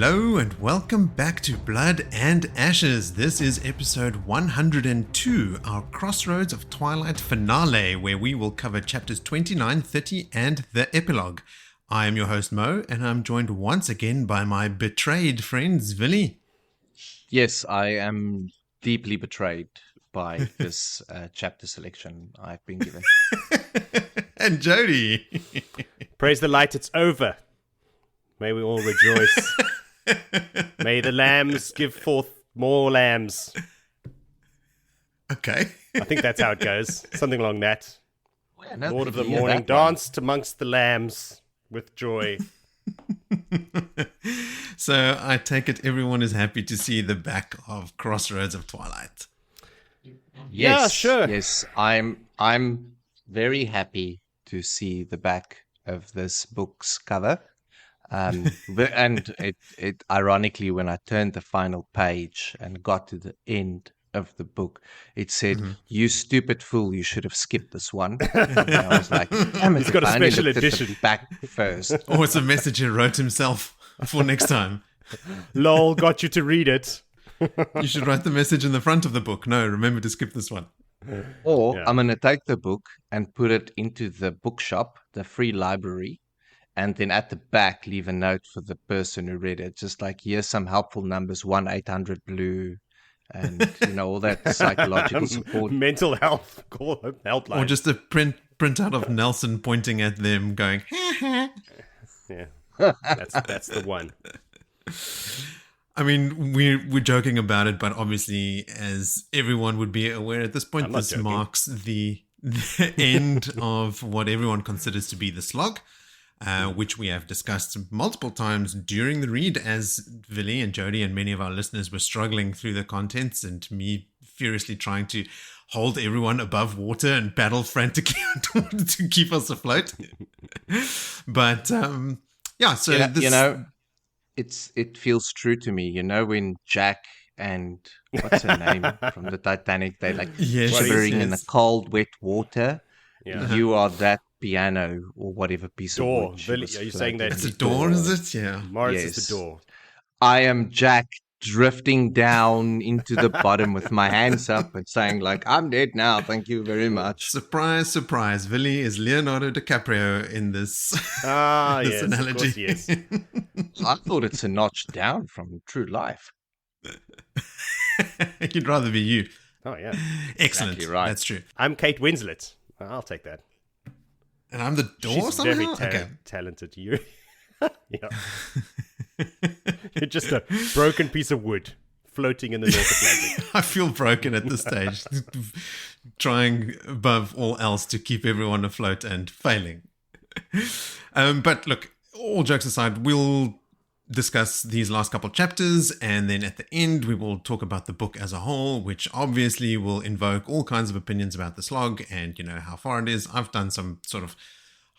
Hello and welcome back to Blood and Ashes. This is episode 102, our Crossroads of Twilight finale, where we will cover chapters 29, 30, and the Epilogue. I am your host Mo, and I'm joined once again by my betrayed friends, Willie. Yes, I am deeply betrayed by this chapter selection I've been given. And Jody. Praise the light, it's over. May we all rejoice. May the lambs give forth more lambs. Okay. I think that's how it goes. Something along that. Yeah, Lord of the morning danced amongst the lambs with joy. So I take it everyone is happy to see the back of Crossroads of Twilight. Yes, Yeah, sure. Yes, I'm very happy to see the back of this book's cover. And it ironically, when I turned the final page and got to the end of the book, it said, "You stupid fool! You should have skipped this one." And I was like, "Damn it! He's got a I only special looked at the edition. back first." Or it's a message he wrote himself for next time. Lol, got you to read it. You should write the message in the front of the book. No, remember to skip this one. Or Yeah. I'm going to take the book and put it into the bookshop, the free library, and then at the back leave a note for the person who read it. Just like, here's some helpful numbers, 1-800-BLUE, and all that psychological support. Mental health call helpline. Or just a print out of Nelson pointing at them going, Yeah, that's the one. I mean, we're joking about it, but obviously, as everyone would be aware at this point, I'm not this joking. marks the end of what everyone considers to be the slog, which we have discussed multiple times during the read, as Willie and Jody and many of our listeners were struggling through the contents, and me furiously trying to hold everyone above water and paddle frantically to keep us afloat. But yeah, so this. It feels true to me. When Jack and what's her name from the Titanic, they like Yes, shivering in the yes. cold, wet water. Yeah. You are that piano or whatever piece Door. of wood. she Billy, was are you saying floating that- It's in. a door, is it? Yeah. Morris Yes. is the door. I am Jack drifting down into the bottom with my hands up and saying like, "I'm dead now. Thank you very much." Surprise, surprise. Willie is Leonardo DiCaprio in this, Ah, this yes, analogy. of course he is. I thought it's a notch down from true life. You'd rather be you. Oh, yeah. Excellent. Exactly right. That's true. I'm Kate Winslet. I'll take that. And I'm the door She's somehow? very talented. You, yeah. You're just a broken piece of wood floating in the North Atlantic. I feel broken at this stage. Trying above all else to keep everyone afloat and failing. But look, all jokes aside, we'll discuss these last couple chapters, and then at the end we will talk about the book as a whole, which obviously will invoke all kinds of opinions about the slog and how far it is. I've done some sort of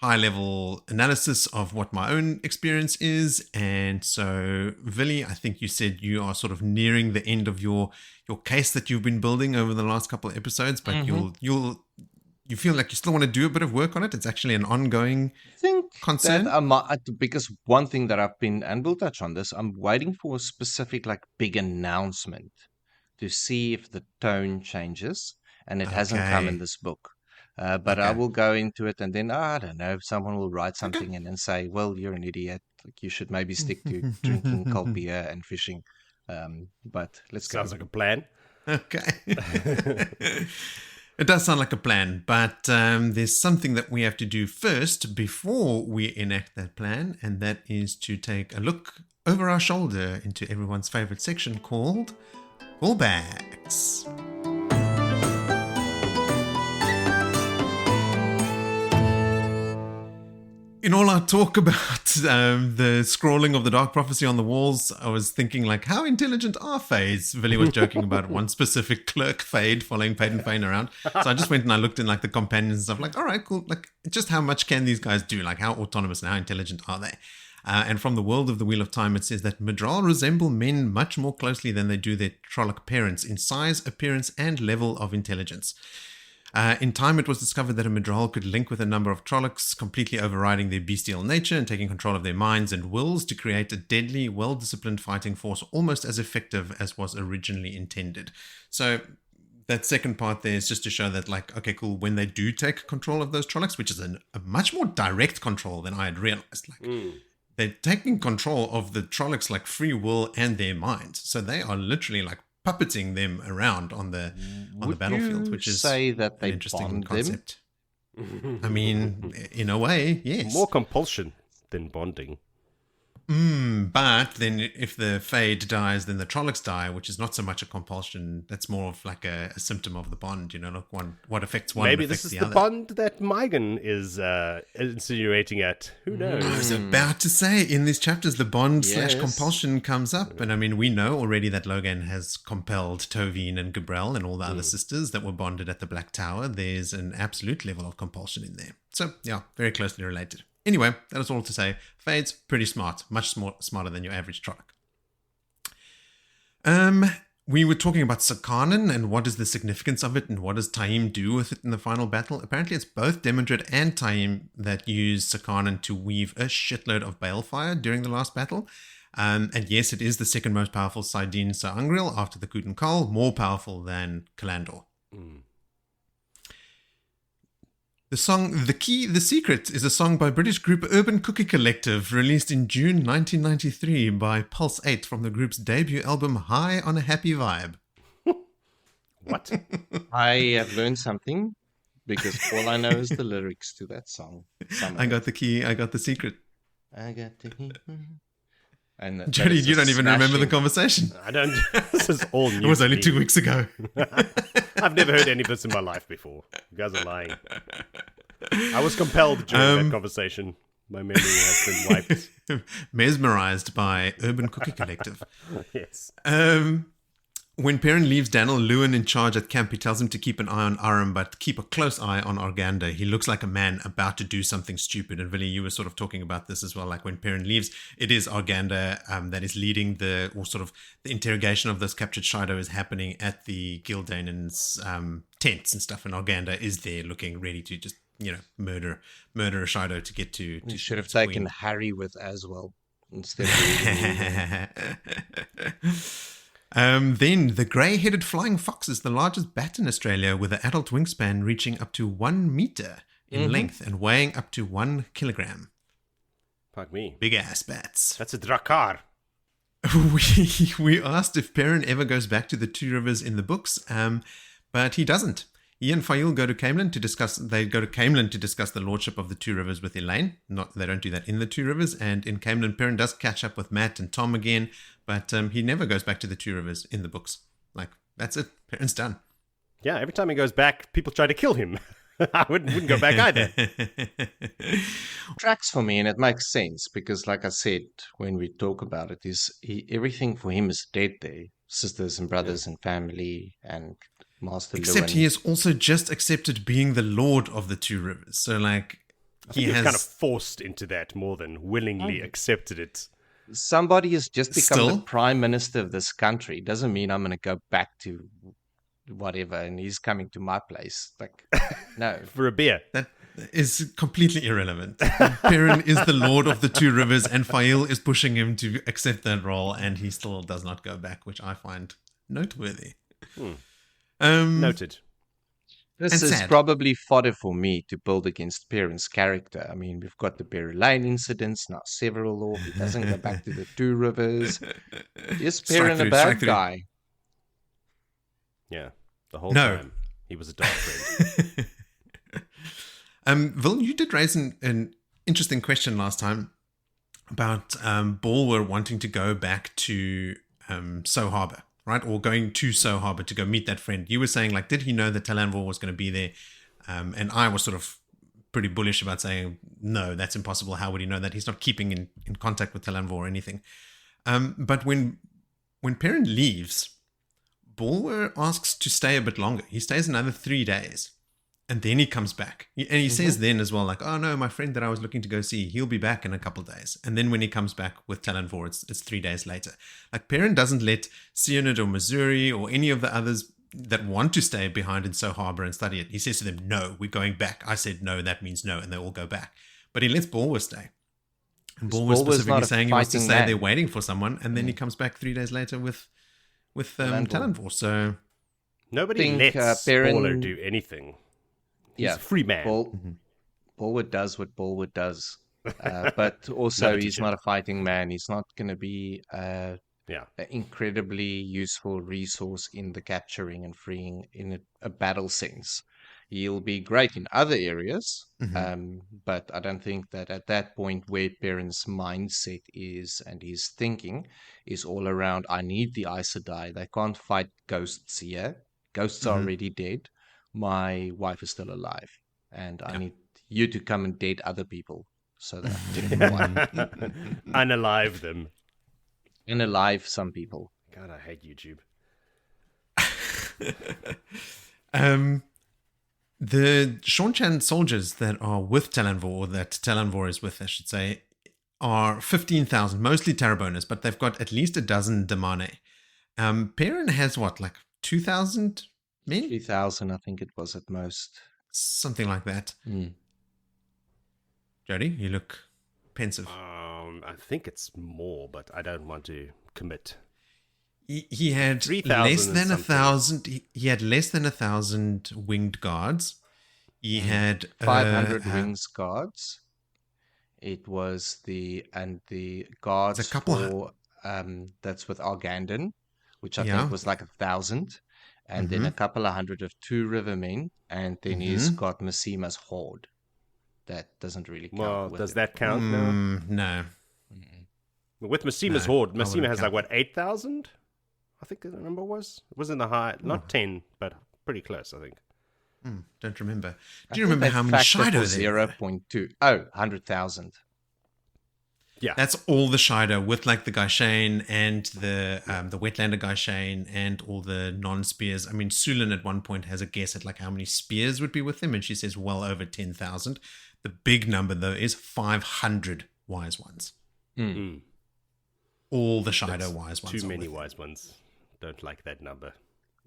high level analysis of what my own experience is, and so Willie, I think you said you are sort of nearing the end of your case that you've been building over the last couple of episodes, but you feel like you still want to do a bit of work on it. It's actually an ongoing I think concern. because one thing that I've been, and we'll touch on this, I'm waiting for a specific like big announcement to see if the tone changes, and it hasn't come in this book. But I will go into it, and then I don't know, someone will write something and then say, "Well, you're an idiot. Like, you should maybe stick to drinking cold beer and fishing." But let's go. Sounds like a plan. Okay. It does sound like a plan, but there's something that we have to do first before we enact that plan, and that is to take a look over our shoulder into everyone's favorite section called Callbacks. In all our talk about the scrawling of the Dark Prophecy on the walls, I was thinking, like, how intelligent are Fays? Willie was joking about one specific clerk, Fade, following Peyton Fane around. So I just went and I looked in, like, the companions and stuff, like, all right, cool. Like, just how much can these guys do? Like, how autonomous and how intelligent are they? And from the world of the Wheel of Time, it says that Madral resemble men much more closely than they do their Trolloc parents in size, appearance, and level of intelligence. In time, it was discovered that a Midral could link with a number of Trollocs, completely overriding their bestial nature and taking control of their minds and wills to create a deadly, well-disciplined fighting force almost as effective as was originally intended. So that second part there is just to show that, like, okay, cool, when they do take control of those Trollocs, which is a much more direct control than I had realized, like, they're taking control of the Trollocs, like, free will and their minds. So they are literally, like, puppeting them around on the battlefield, which is say that they an interesting bond concept. I mean, in a way, yes. More compulsion than bonding. But then if the Fade dies, then the Trollocs die, which is not so much a compulsion. That's more of like a symptom of the bond, you know, like what affects one Maybe affects this is the the other. bond that Mygon is insinuating at. Who knows? I was about to say, in these chapters, the bond Yes. / compulsion comes up. And I mean, we know already that Logan has compelled Tovine and Gabrelle and all the other sisters that were bonded at the Black Tower. There's an absolute level of compulsion in there. So, yeah, very closely related. Anyway, that is all to say. Fade's pretty smart, much smarter than your average Trolloc. We were talking about Sakanen and what is the significance of it and what does Taim do with it in the final battle. Apparently, it's both Demandred and Taim that use Sakanen to weave a shitload of balefire during the last battle. And yes, it is the second most powerful Saidin Sa'angreal after the Kut and Kal, more powerful than Kalandor. The song The Secrett is a song by British group Urban Cookie Collective, released in June 1993 by Pulse 8 from the group's debut album High on a Happy Vibe. What? I have learned something because all I know is the lyrics to that song. I got the key, I got the secret. I got the key. And Jody, you don't even remember the conversation. I don't. This is all new. It was to only me. 2 weeks ago. I've never heard any of this in my life before. You guys are lying. I was compelled during that conversation. My memory has been wiped. Mesmerized by Urban Cookie Collective. Yes. When Perrin leaves Daniel Lewin in charge at camp, he tells him to keep an eye on Aram, but keep a close eye on Arganda. He looks like a man about to do something stupid. And Willie, you were sort of talking about this as well. Like when Perrin leaves, it is Arganda that is leading the interrogation of this captured Shido is happening at the Gildanan's tents and stuff. And Arganda is there looking ready to just, murder a Shido to get to You should have to taken Queen. Harry with as well instead of. Then the grey-headed flying fox is the largest bat in Australia, with an adult wingspan reaching up to 1 meter in length and weighing up to 1 kilogram. Fuck me. Big ass bats. That's a Drakkar. We asked if Perrin ever goes back to the Two Rivers in the books, but he doesn't. He and Fail go to Camelin to discuss. They go to Camelin to discuss the lordship of the Two Rivers with Elaine. They don't do that in the Two Rivers. And in Camelin, Perrin does catch up with Matt and Tom again, but he never goes back to the Two Rivers in the books. Like, that's it. Perrin's done. Yeah, every time he goes back, people try to kill him. I wouldn't go back either. Tracks for me, and it makes sense because, like I said, when we talk about it, everything for him is dead there. Sisters and brothers and family and Master Except Lewin. he has also just accepted being the Lord of the Two Rivers. So, like, He was kind of forced into that more than willingly accepted it. Somebody has just become Still? the prime minister of this country. Doesn't mean I'm going to go back to whatever and he's coming to my place. Like, no. For a beer. That is completely irrelevant. Perrin is the Lord of the Two Rivers, and Fail is pushing him to accept that role, and he still does not go back, which I find noteworthy. Noted. This And is sad. probably fodder for me to build against Perrin's character. I mean, we've got the Berry Lane incidents, now several of. He doesn't go back to the Two Rivers. Is Strike Perrin a through, bad strike through. guy? Yeah. The whole No. time. He was a dark friend. Vil, you did raise an interesting question last time about Bulwer wanting to go back to So Harbor, right? Or going to So Harbor to go meet that friend. You were saying, like, did he know that Talanvor was going to be there? And I was sort of pretty bullish about saying, no, that's impossible. How would he know that? He's not keeping in contact with Talanvor or anything. But when Perrin leaves, Bulwer asks to stay a bit longer. He stays another 3 days. And then he comes back. And he says then as well, like, oh no, my friend that I was looking to go see, he'll be back in a couple of days. And then when he comes back with Talanvor, it's 3 days later. Like, Perrin doesn't let Sionid or Missouri or any of the others that want to stay behind in So Harbor and study it. He says to them, "No, we're going back." I said, "No, that means no," and they all go back. But he lets Bulwer stay. And Bulwer specifically saying he wants to stay there waiting for someone, and then he comes back 3 days later with Talonvor. So nobody lets Bulwer do anything. He's a free man. Bulwer does what Bulwer does. But also he's not a fighting man. He's not going to be an incredibly useful resource in the capturing and freeing in a battle sense. He'll be great in other areas, but I don't think that at that point where Perrin's mindset is and his thinking is all around, I need the Aes Sedai. They can't fight ghosts here. Ghosts are already dead. My wife is still alive, and I need you to come and date other people so that I can get my wife. Unalive them. Unalive some people. God, I hate YouTube. The Seanchan soldiers that are with Talonvor, or that Talonvor is with, I should say, are 15,000, mostly Tarrabonas, but they've got at least a dozen Damane. Perrin has what, like 2,000 men? 3,000, I think it was at most. Something like that. Jody, you look pensive. I think it's more, but I don't want to commit. He had less than 1,000. He had less than 1,000 winged guards. He had 500 wings guards. It was the guards a couple for that's with Argandon, which I think was like 1,000, and then a couple of hundred of Two River men, and then he's got Massima's horde. That doesn't really count. Well, does that count now? No. With Massima's horde, Massima has like what, 8,000? I think the number was. It was in the high, not 10, but pretty close, I think. Don't remember. Do you remember how many Shido there were? 0.2. Oh, 100,000. Yeah. That's all the Shido with like the Gaishane and the Wetlander Gaishane and all the non-spears. I mean, Sulin at one point has a guess at like how many spears would be with him, and she says well over 10,000. The big number, though, is 500 wise ones. All the Shido wise ones. Too many wise ones. Don't like that number.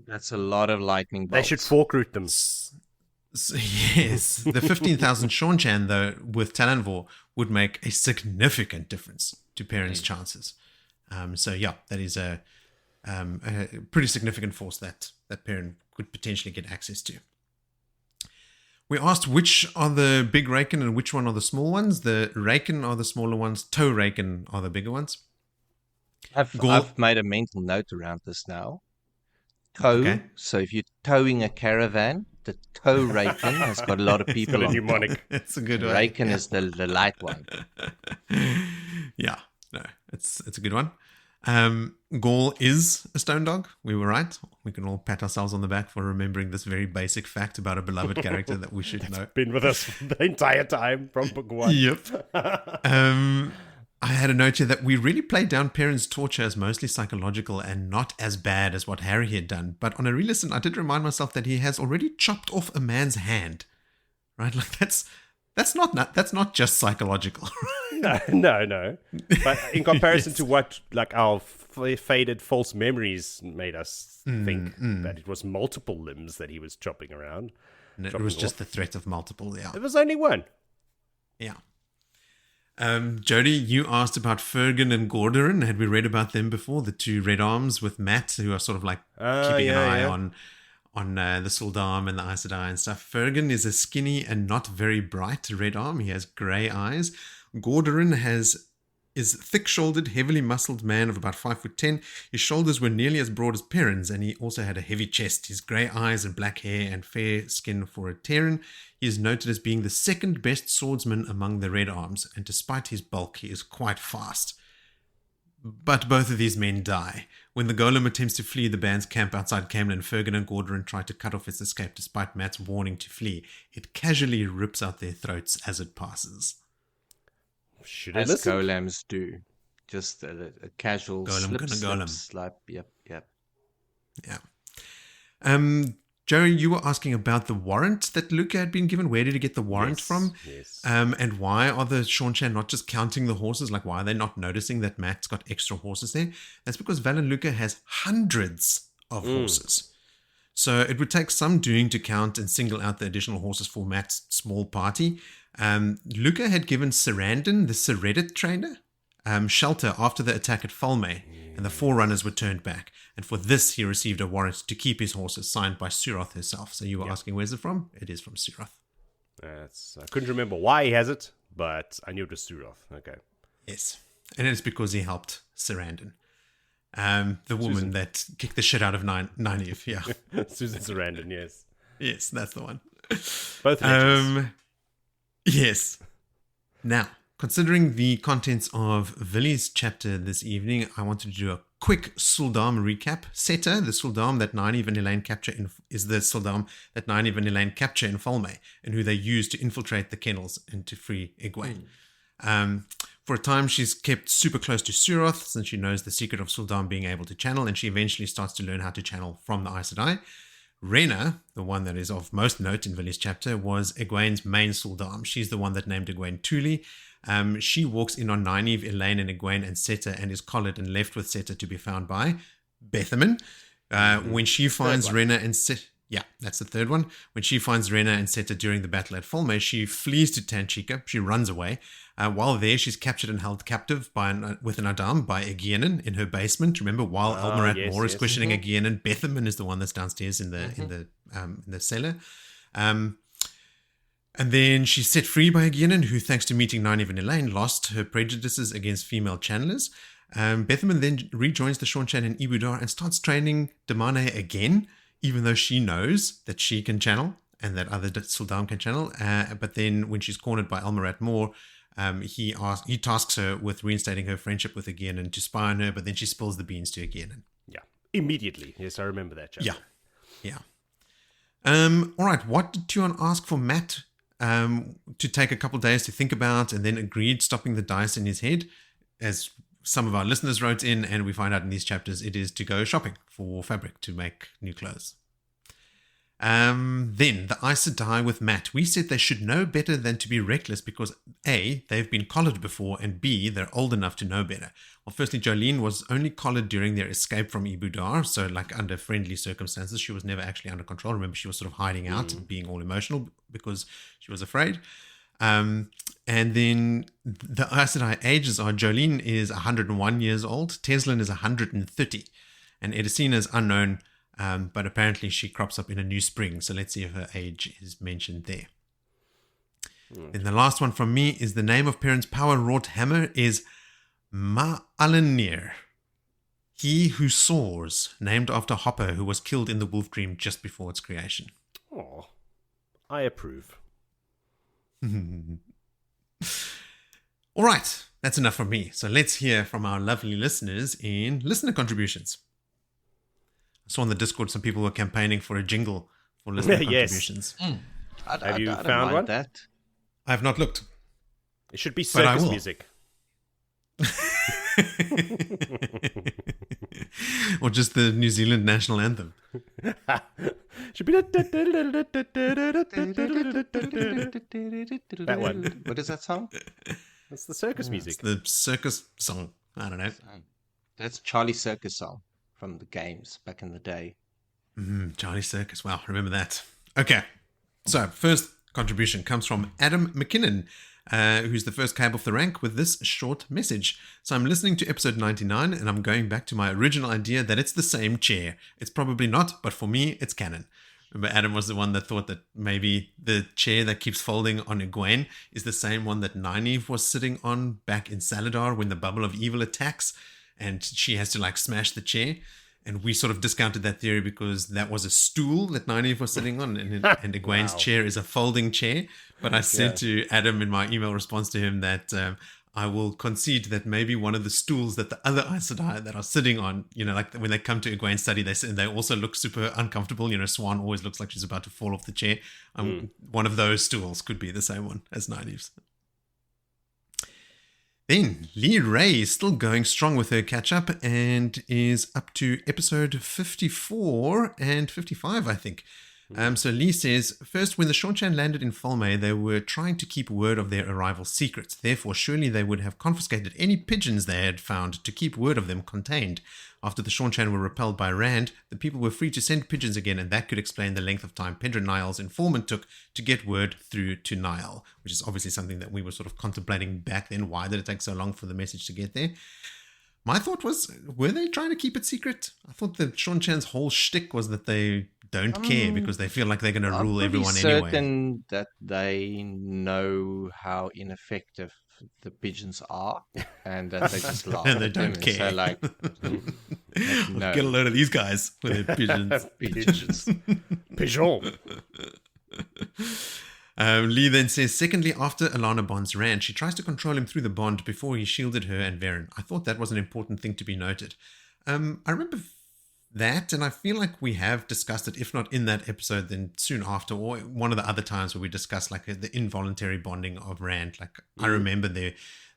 That's a lot of lightning bolts. They should fork root them. Yes. The 15,000 Seanchan, though, with Talonvor would make a significant difference to Perrin's chances. So, yeah, that is a pretty significant force that Perrin could potentially get access to. We asked which are the big Raken and which one are the small ones. The Raken are the smaller ones. Tow Raken are the bigger ones. I've made a mental note around this now. Tow. Okay. So if you're towing a caravan, the tow Raken has got a lot of people on mnemonic. It's a good one. Raken is the light one. Yeah, no, it's a good one. Gaul is a stone dog. We were right. We can all pat ourselves on the back for remembering this very basic fact about a beloved character that we should know. Been with us the entire time from book one. Yep. I had a note here that we really played down Perrin's torture as mostly psychological and not as bad as what Harry had done. But on a re-listen, I did remind myself that he has already chopped off a man's hand. Right? Like that's not just psychological. No. But in comparison to what like our faded false memories made us think that it was multiple limbs that he was chopping around. And it was just the threat of multiple, yeah. It was only one. Yeah. Jody, you asked about Fergan and Gordorin. Had we read about them before? The two Red Arms with Matt, who are sort of like keeping an eye on the sul'dam and the Aes Sedai and stuff. Fergan is a skinny and not very bright Red Arm. He has grey eyes. Gordorin is thick-shouldered, heavily muscled man of about 5'10". His shoulders were nearly as broad as Perrin's, and he also had a heavy chest. His grey eyes and black hair and fair skin for a Terran. He is noted as being the second best swordsman among the Red Arms, and despite his bulk, he is quite fast. But both of these men die. When the golem attempts to flee the band's camp outside Camelin, Fergan and Gordorin try to cut off its escape despite Matt's warning to flee. It casually rips out their throats as it passes. Should as golems do. Just a casual slap. Yep. Yeah. Joey, you were asking about the warrant that Luca had been given. Where did he get the warrant from? Yes. And why are the Seanchan not just counting the horses? Like, why are they not noticing that Matt's got extra horses there? That's because Valen Luca has hundreds of horses. So it would take some doing to count and single out the additional horses for Matt's small party. Luca had given Sarandon, the secrett trainer, shelter after the attack at Falme, and the forerunners were turned back. And for this, he received a warrant to keep his horses, signed by Suroth herself. So you were asking, where's it from? It is from Suroth. I couldn't remember why he has it, but I knew it was Suroth. Okay. Yes. And it's because he helped Sarandon. The woman that kicked the shit out of Nynaeve, yeah. Susan Sarandon, yes. Yes, that's the one. Both legends. Yes. Now, considering the contents of Villy's chapter this evening, I wanted to do a quick sul'dam recap. Seta, the sul'dam that Nynaeve and Elaine capture is the sul'dam that Nynaeve and Elaine capture in Falme, and who they use to infiltrate the kennels and to free Egwene. For a time, she's kept super close to Suroth, since she knows the secret of sul'dam being able to channel, and she eventually starts to learn how to channel from the Aes Sedai. Rena, the one that is of most note in Villy's chapter, was Egwene's main sul'dam. She's the one that named Egwene Thule. She walks in on Nynaeve, Elaine, and Egwene and Seta, and is collared and left with Seta to be found by Bethaman. When she finds Rena and Seta... Yeah, that's the third one. When she finds Rena and Seta during the battle at Falme, she flees to Tanchica. She runs away. While there, she's captured and held captive with an a'dam by Egwene in her basement. Remember, while Elmarat Moore is questioning Egwene, Bethaman is the one that's downstairs in the cellar. And then she's set free by Egwene, who, thanks to meeting Nynaeve and Elaine, lost her prejudices against female channelers. Bethaman then rejoins the Seanchan in Ibudar and starts training Damane again, even though she knows that she can channel and that other sul'dam can channel. But then when she's cornered by Elmarat Moore, he tasks her with reinstating her friendship with Egwene to spy on her, but then she spills the beans to Egwene. Yeah, immediately. Yes, I remember that chapter. Yeah. All right, what did Tuon ask for Matt to take a couple days to think about, and then agreed, stopping the dice in his head? As some of our listeners wrote in, and we find out in these chapters, it is to go shopping for fabric to make new clothes. Then the Aes Sedai with Matt. We said they should know better than to be reckless because A, they've been collared before, and B, they're old enough to know better. Well, firstly, Jolene was only collared during their escape from Ibudar, so like under friendly circumstances. She was never actually under control. Remember, she was sort of hiding out and being all emotional because she was afraid. And then the Aes Sedai ages are: Jolene is 101 years old, Teslin is 130, and Edicina is unknown, but apparently she crops up in a new spring, so let's see if her age is mentioned there. Then the last one from me is the name of Perrin's power-wrought hammer is Ma'alenir, he who soars, named after Hopper, who was killed in the Wolf Dream just before its creation. Oh, I approve. All right, that's enough from me. So let's hear from our lovely listeners in listener contributions. I saw on the Discord some people were campaigning for a jingle for listener contributions. Have you found one? That. I have not looked. It should be circus music. Or just the New Zealand national anthem. Should be that one. What is that song? That's the circus music. It's the circus song. I don't know. That's Charlie Circus song from the games back in the day. Charlie Circus. Wow, remember that. Okay. So, first contribution comes from Adam McKinnon, who's the first cab off the rank with this short message. So I'm listening to episode 99 and I'm going back to my original idea that it's the same chair. It's probably not, but for me, it's canon. Remember, Adam was the one that thought that maybe the chair that keeps folding on Egwene is the same one that Nynaeve was sitting on back in Saladar when the bubble of evil attacks and she has to like smash the chair. And we sort of discounted that theory because that was a stool that Nynaeve was sitting on, and Egwene's chair is a folding chair. But I said to Adam in my email response to him that I will concede that maybe one of the stools that the other Aes Sedai that are sitting on, you know, like when they come to Egwene's study, they also look super uncomfortable. You know, Swan always looks like she's about to fall off the chair. One of those stools could be the same one as Nynaeve's. Then Lee Ray is still going strong with her catch-up and is up to episode 54 and 55, I think. So Lee says, first, when the Seanchan landed in Falme, they were trying to keep word of their arrival secret. Therefore, surely they would have confiscated any pigeons they had found to keep word of them contained. After the Seanchan were repelled by Rand, the people were free to send pigeons again, and that could explain the length of time Pedro Niall's informant took to get word through to Niall, which is obviously something that we were sort of contemplating back then. Why did it take so long for the message to get there? My thought was, were they trying to keep it secret? I thought the Seanchan's whole shtick was that they don't care because they feel like they're going to rule everyone anyway. I'm certain that they know how ineffective the pigeons are, and that they just laugh and they at don't them care. And say, like, no. Get a load of these guys with their pigeons. Pigeons. Pigeon. Lee then says, secondly, after Alana bonds Rand, she tries to control him through the bond before he shielded her and Varen. I thought that was an important thing to be noted. I remember that, and I feel like we have discussed it, if not in that episode, then soon after, or one of the other times where we discussed like the involuntary bonding of Rand. Like I remember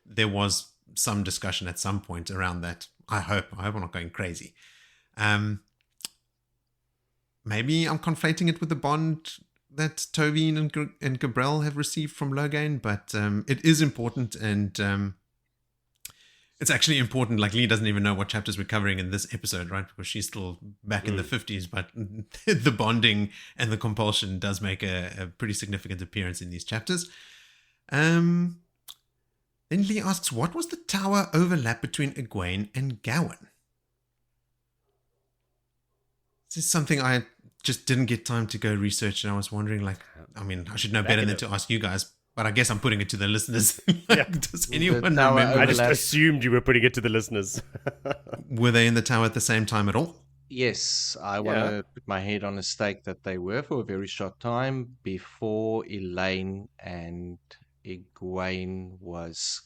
there was some discussion at some point around that. I hope I'm not going crazy. Maybe I'm conflating it with the bond that Toveen and Gabrel have received from Logain, but it is important, and it's actually important. Like Lee doesn't even know what chapters we're covering in this episode, right? Because she's still back in the 50s, but the bonding and the compulsion does make a pretty significant appearance in these chapters. Then Lee asks, what was the tower overlap between Egwene and Gawain? This is something I just didn't get time to go research, and I was wondering, like, I mean, I should know better than to ask you guys, but I guess I'm putting it to the listeners. Does anyone remember? I just assumed you were putting it to the listeners. Were they in the tower at the same time at all? Yes, I want to put my head on a stake that they were for a very short time before Elaine and Egwene was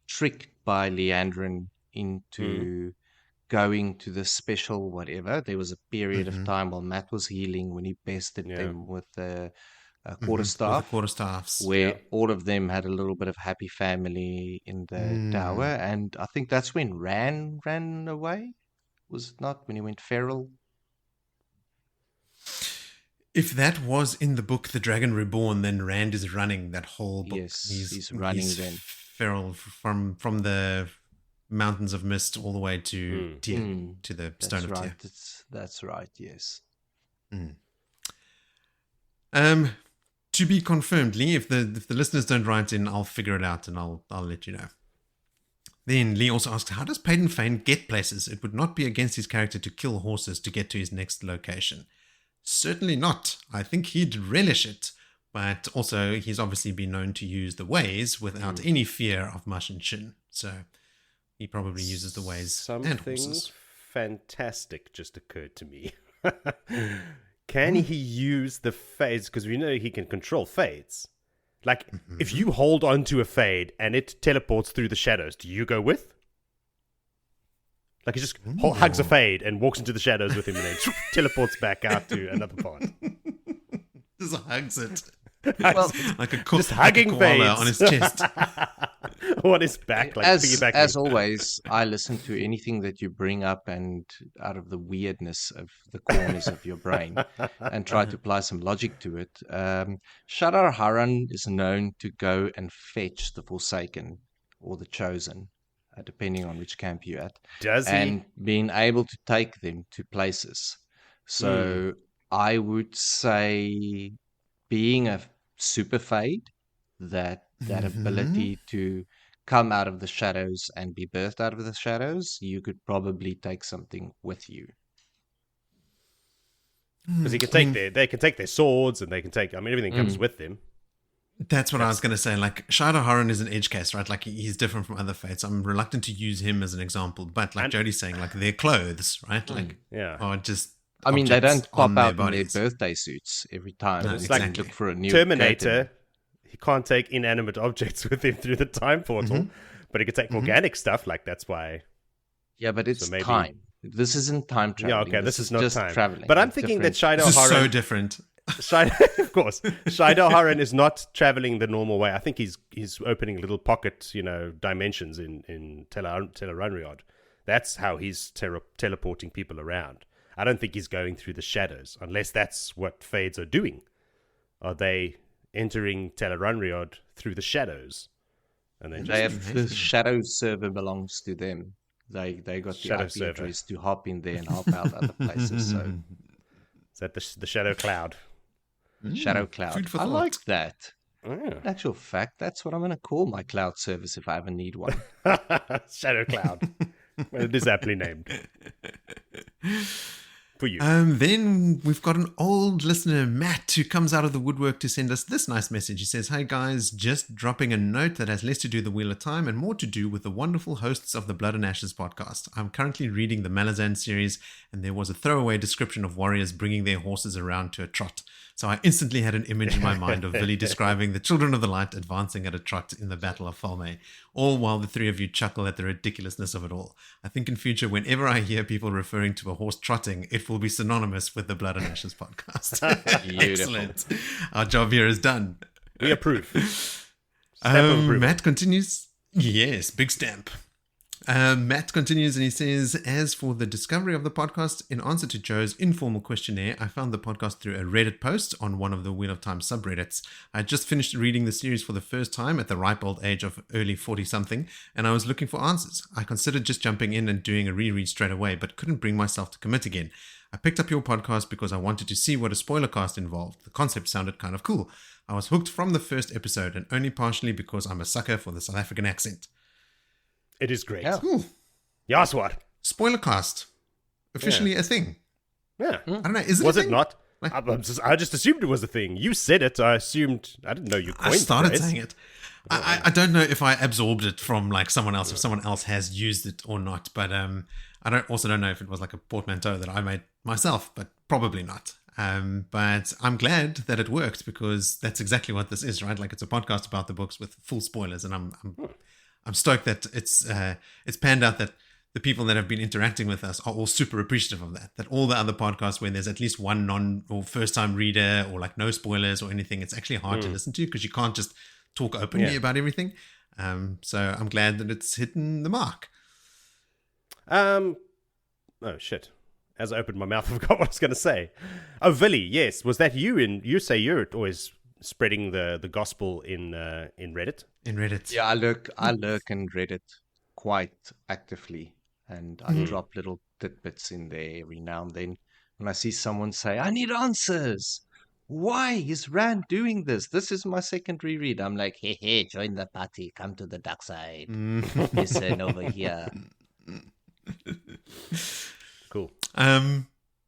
tricked by Leandrin into going to the special whatever. There was a period of time while Matt was healing when he bested them with the quarterstaff. Quarterstaffs. Where all of them had a little bit of happy family in the tower. And I think that's when Ran ran away. Was it not when he went feral? If that was in the book The Dragon Reborn, then Rand is running that whole book. Yes, he's running then. Feral from the Mountains of Mist all the way to Tyr, to the Stone of Tyr. That's right, yes. To be confirmed, Lee, if the listeners don't write in, I'll figure it out and I'll let you know. Then Lee also asks, how does Paden Fane get places? It would not be against his character to kill horses to get to his next location. Certainly not. I think he'd relish it. But also, he's obviously been known to use the ways without any fear of mush and shin. So he probably uses the ways and horses. Something fantastic just occurred to me. Can he use the fades? Because we know he can control fades. Like, if you hold onto a fade and it teleports through the shadows, do you go with? Like, he just hugs a fade and walks into the shadows with him and then teleports back out to another part. Just hugs it. Well, like a just hugging fades on his chest. On his back, like as always, I listen to anything that you bring up and out of the weirdness of the corners of your brain and try to apply some logic to it. Shadar Haran is known to go and fetch the Forsaken or the Chosen, depending on which camp you're at. Does he? And being able to take them to places. So I would say being a super fade, that ability to come out of the shadows and be birthed out of the shadows, you could probably take something with you. Because they can take their swords and they can take, everything comes with them. That's what I was going to say. Like, Shadar Haran is an edge case, right? Like, he's different from other fates. I'm reluctant to use him as an example, but like Jody's saying, like, their clothes, right? Like, are just they don't pop out in their bodies. birthday suits every time. No, It's exactly. like look for a new Terminator, curtain. he can't take inanimate objects with him through the time portal, but he can take organic stuff. Like, that's why. Yeah, but it's maybe- time. This isn't time traveling. Yeah, okay, this is not just time. traveling. But I'm It's thinking that different. Shadar This is Haran, so different. of course, Shadar Haran is not traveling the normal way. I think he's opening little pocket, dimensions in Tel'aran'rhiod. That's how he's teleporting people around. I don't think he's going through the shadows, unless that's what Fades are doing. Are they entering Tel'aran'rhiod through the shadows? And then the shadow server belongs to them. They got the Shadow IP server. address to hop in there and hop out other places. So Is that the shadow cloud? shadow cloud. food for I thought. like that. Oh, In actual fact, that's what I'm going to call my cloud service if I ever need one. yeah. Shadow cloud. Well, it is aptly named. For you. Then we've got an old listener, Matt, who comes out of the woodwork to send us this nice message. He says, "Hi guys, just dropping a note that has less to do with the Wheel of Time and more to do with the wonderful hosts of the Blood and Ashes podcast. I'm currently reading the Malazan series, and there was a throwaway description of warriors bringing their horses around to a trot. So I instantly had an image in my mind of Willie describing the Children of the Light advancing at a trot in the Battle of Falme, all while the three of you chuckle at the ridiculousness of it all. I think in future, whenever I hear people referring to a horse trotting, it will be synonymous with the Blood and Ashes podcast." Excellent. Our job here is done. We approve. Stamp of approval. Matt continues. Yes, big stamp. Matt continues and he says, "As for the discovery of the podcast, in answer to Joe's informal questionnaire, I found the podcast through a Reddit post on one of the Wheel of Time subreddits. I had just finished reading the series for the first time at the ripe old age of early 40-something, and I was looking for answers. I considered just jumping in and doing a reread straight away, but couldn't bring myself to commit again. I picked up your podcast because I wanted to see what a spoiler cast involved. The concept sounded kind of cool. I was hooked from the first episode, and only partially because I'm a sucker for the South African accent." It is great. Yeah. Cool. Yes, what? Spoiler cast. Officially a thing. Yeah. I don't know. Is it Was a it thing? not? Like- I just assumed it was a thing. You said it. I assumed. I didn't know you coined I started the phrase. saying it. I don't know if I absorbed it from like someone else, if someone else has used it or not. But I don't know if it was like a portmanteau that I made myself, but probably not. But I'm glad that it worked because that's exactly what this is, right? Like it's a podcast about the books with full spoilers, and I'm stoked that it's panned out that the people that have been interacting with us are all super appreciative of that. That all the other podcasts where there's at least one non or first time reader or like no spoilers or anything, it's actually hard to listen to because you can't just talk openly about everything. So I'm glad that it's hitting the mark. Oh shit! As I opened my mouth, I forgot what I was going to say. Oh, Willie, yes, was that you? And you say you're always spreading the gospel in Reddit. In Reddit. Yeah, I lurk in Reddit quite actively, and I drop little tidbits in there every now and then. When I see someone say, "I need answers. Why is Rand doing this? This is my second reread." I'm like, "Hey, join the party. Come to the dark side. Listen over here." Cool.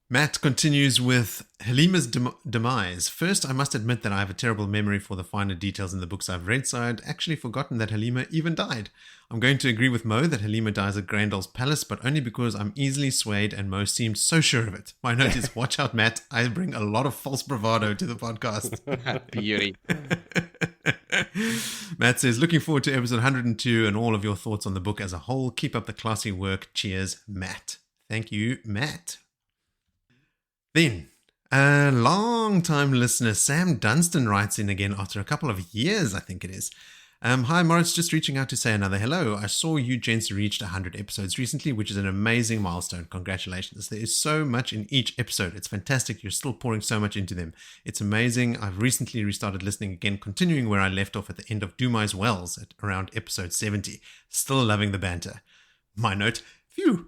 Matt continues with Halima's demise. First, I must admit that I have a terrible memory for the finer details in the books I've read, so I'd actually forgotten that Halima even died. I'm going to agree with Mo that Halima dies at Grandol's palace, but only because I'm easily swayed and Mo seemed so sure of it. My note is, watch out, Matt. I bring a lot of false bravado to the podcast. Beauty. Matt says, looking forward to episode 102 and all of your thoughts on the book as a whole. Keep up the classy work. Cheers, Matt. Thank you, Matt. Then, a long-time listener, Sam Dunstan, writes in again after a couple of years, I think it is. Hi, Moritz, just reaching out to say another hello. I saw you gents reached 100 episodes recently, which is an amazing milestone. Congratulations. There is so much in each episode. It's fantastic. You're still pouring so much into them. It's amazing. I've recently restarted listening again, continuing where I left off at the end of Dumai's Wells at around episode 70. Still loving the banter. My note, phew.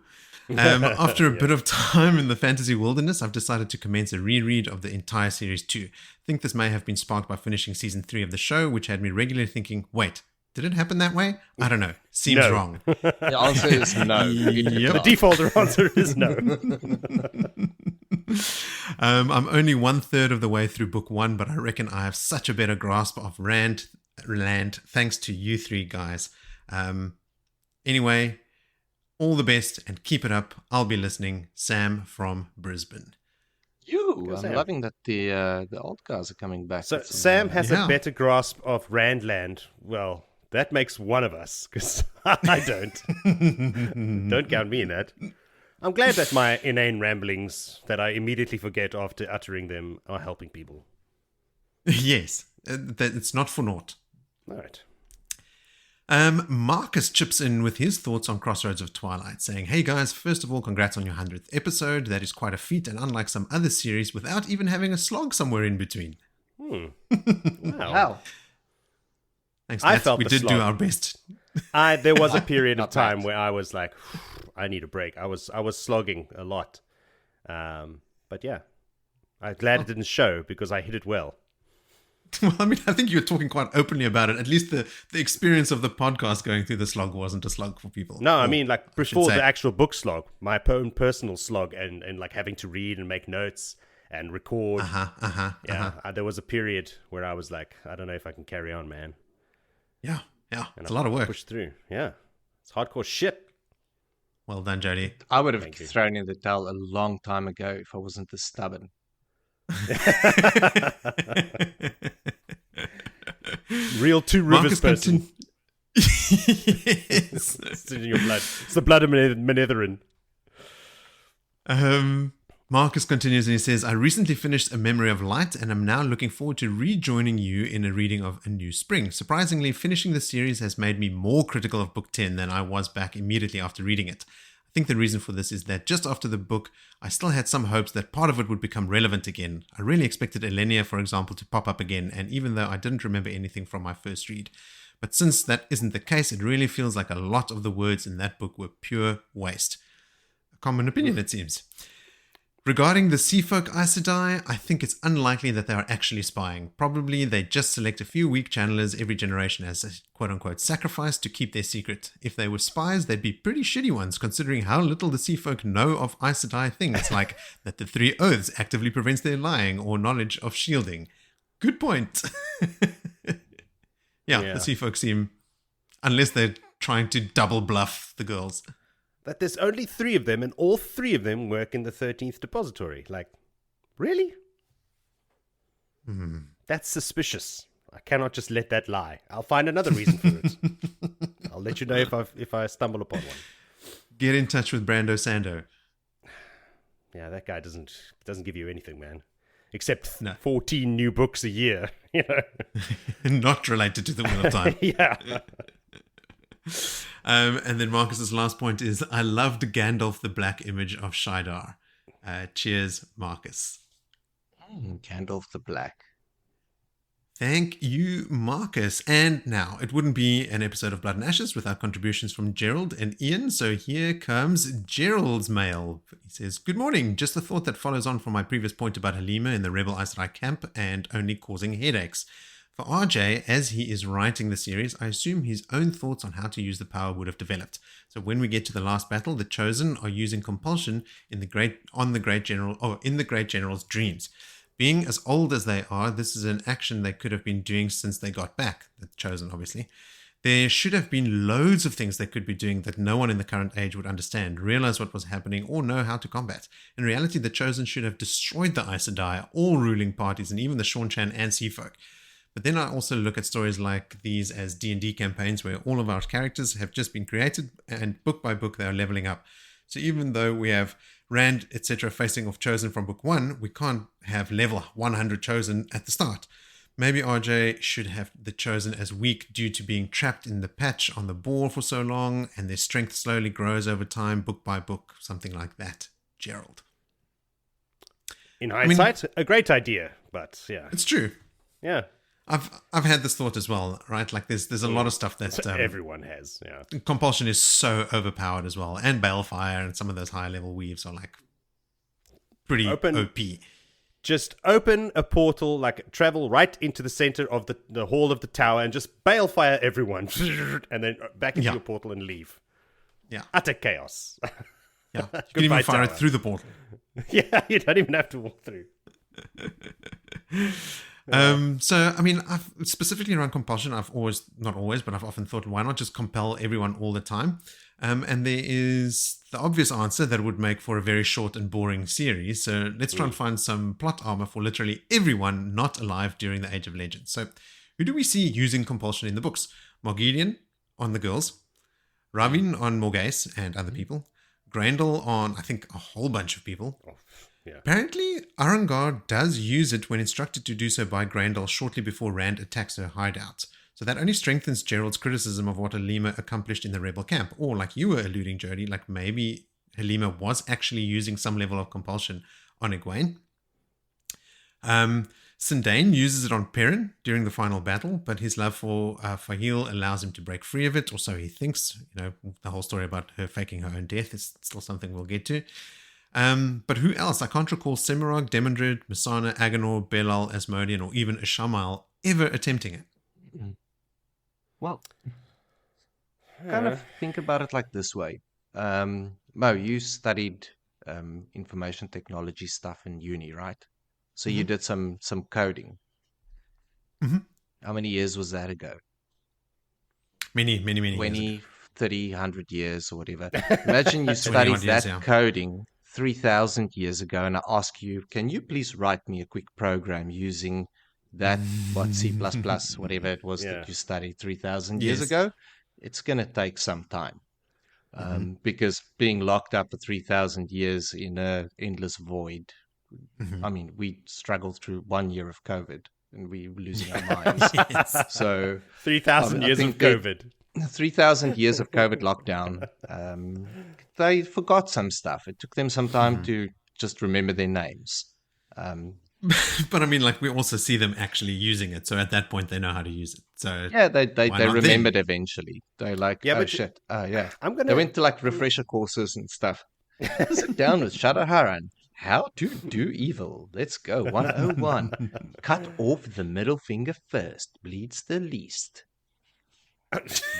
After a bit of time in the fantasy wilderness, I've decided to commence a reread of the entire series too. I think this may have been sparked by finishing season 3 of the show, which had me regularly thinking, wait, did it happen that way? I don't know. Seems wrong. The answer is no. Yep. The default answer is no. I'm only 1/3 of the way through book 1, but I reckon I have such a better grasp of Rand land thanks to you three guys. Anyway, all the best and keep it up. I'll be listening. Sam from Brisbane. I'm Sam. loving that the old guys are coming back. So with some, Sam has Yeah. a better grasp of Randland. Well, that makes one of us, because I don't. Don't count me in that. I'm glad that my inane ramblings that I immediately forget after uttering them are helping people. Yes, that it's not for naught. All right. Marcus chips in with his thoughts on Crossroads of Twilight, saying, "Hey guys, first of all, congrats on your 100th episode. That is quite a feat, and unlike some other series, without even having a slog somewhere in between." Wow. Thanks, I Matt. felt we the did slog. do our best. There was a period of Not time bad. where I was like, I need a break. I was slogging a lot. But yeah, I'm glad it didn't show because I hit it well. Well, I mean, I think you were talking quite openly about it. At least the experience of the podcast going through the slog wasn't a slog for people. No, I Or, mean, like I should before say. the actual book slog, my own personal slog and like having to read and make notes and record. There was a period where I was like, I don't know if I can carry on, man. Yeah, And it's a lot of work. Push through. Yeah. It's hardcore shit. Well done, Jody. I would have Thank you. thrown in the towel a long time ago if I wasn't this stubborn. Real two rivers Marcus person. Yes. It's in your blood. It's the blood of Manetherin. Marcus continues and he says, "I recently finished A Memory of Light and am now looking forward to rejoining you in a reading of A New Spring. Surprisingly, finishing the series has made me more critical of Book 10 than I was back immediately after reading it. I think the reason for this is that just after the book, I still had some hopes that part of it would become relevant again. I really expected Elenia, for example, to pop up again, and even though I didn't remember anything from my first read. But since that isn't the case, it really feels like a lot of the words in that book were pure waste." A common opinion, it seems. Regarding the Sea Folk Aes Sedai, I think it's unlikely that they are actually spying. Probably they just select a few weak channelers every generation as a quote-unquote sacrifice to keep their secret. If they were spies, they'd be pretty shitty ones, considering how little the Sea Folk know of Aes Sedai things, like that the Three Oaths actively prevents their lying or knowledge of shielding. Good point. Yeah, the Sea Folk seem, unless they're trying to double bluff the girls. That there's only 3 of them, and all 3 of them work in the 13th depository. Like, really? That's suspicious. I cannot just let that lie. I'll find another reason for it. I'll let you know if I stumble upon one. Get in touch with Brando Sando. Yeah, that guy doesn't give you anything, man. Except No. 14 new books a year. You know? Not related to the Wheel of Time. Yeah. And then Marcus's last point is, "I loved Gandalf the Black image of Shidar." Cheers, Marcus. Gandalf the Black. Thank you, Marcus. And now, it wouldn't be an episode of Blood and Ashes without contributions from Gerald and Ian, so here comes Gerald's mail. He says, "Good morning. Just a thought that follows on from my previous point about Halima in the Rebel Aes Sedai camp and only causing headaches. For RJ, as he is writing the series, I assume his own thoughts on how to use the power would have developed. So when we get to the last battle, the Chosen are using compulsion in the Great General's dreams. Being as old as they are, this is an action they could have been doing since they got back, the Chosen obviously. There should have been loads of things they could be doing that no one in the current age would understand, realize what was happening, or know how to combat. In reality, the Chosen should have destroyed the Aes Sedai, all ruling parties, and even the Seanchan and Seafolk. But then I also look at stories like these as D&D campaigns where all of our characters have just been created and book by book they are leveling up. So even though we have Rand, etc. facing off Chosen from book 1, we can't have level 100 Chosen at the start. Maybe RJ should have the Chosen as weak due to being trapped in the patch on the ball for so long, and their strength slowly grows over time, book by book, something like that. Gerald." In hindsight, a great idea, but yeah. It's true. Yeah. I've had this thought as well, right? Like there's a lot of stuff that Everyone has, yeah. compulsion is so overpowered as well, and balefire and some of those higher level weaves are like pretty OP. Just open a portal, like travel right into the center of the hall of the tower and just balefire everyone, and then back into your portal and leave. Yeah, Utter chaos. yeah. You can even fire it through the portal. Yeah, you don't even have to walk through. So, I mean, I've specifically around compulsion, I've often thought, why not just compel everyone all the time? And there is the obvious answer that would make for a very short and boring series. So let's try and find some plot armor for literally everyone not alive during the Age of Legends. So who do we see using compulsion in the books? Morgedion on the girls, Ravin on Morghese and other people, Grendel on, I think, a whole bunch of people. Yeah. Apparently, Arangar does use it when instructed to do so by Grendel shortly before Rand attacks her hideout. So that only strengthens Gerald's criticism of what Halima accomplished in the rebel camp. Or like you were alluding, Jody, like maybe Halima was actually using some level of compulsion on Egwene. Sindain uses it on Perrin during the final battle, but his love for Fahil allows him to break free of it, or so he thinks. You know, the whole story about her faking her own death is still something we'll get to. But who else? I can't recall Semirog, Demandred, Missana, Aganor, Belal, Asmodean, or even Ishamael ever attempting it. Well, kind of think about it like this way. Mo, you studied information technology stuff in uni, right? So you did some coding. Mm-hmm. How many years was that ago? Many 20, years ago. 30, 100 years or whatever. Imagine you studied that coding 3,000 years ago, and I ask you, can you please write me a quick program using that, C++, whatever it was that you studied 3,000 years ago? It's going to take some time. Because being locked up for 3,000 years in an endless void, I mean, we struggled through 1 year of COVID and we were losing our minds. So 3,000 years of COVID. 3,000 years of COVID lockdown. They forgot some stuff. It took them some time to just remember their names. But I mean, like, we also see them actually using it. So at that point, they know how to use it. So yeah, they remembered eventually. They're like, oh shit, yeah. They went to like refresher courses and stuff. Sit down with Shadowharan. How to do evil. Let's go. 101. Cut off the middle finger first. Bleeds the least.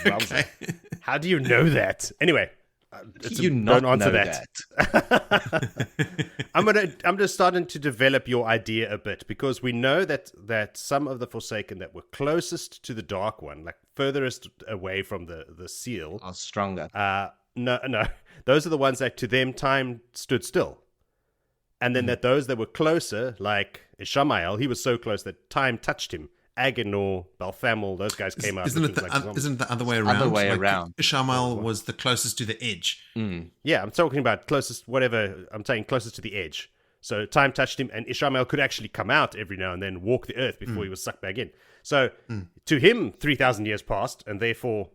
Okay. How do you know that? Anyway, don't answer that. I'm just starting to develop your idea a bit, because we know that some of the Forsaken that were closest to the Dark One, like furthest away from the seal, are stronger. No, those are the ones that to them time stood still. And then that those that were closer, like Ishamael, he was so close that time touched him. Aganor, Balthamel, those guys came out. Isn't it the other way around? Other way around. Ishamael was the closest to the edge. Yeah, I'm talking about closest, whatever. I'm saying closest to the edge. So time touched him, and Ishamael could actually come out every now and then, walk the earth before he was sucked back in. So to him, 3,000 years passed, and therefore,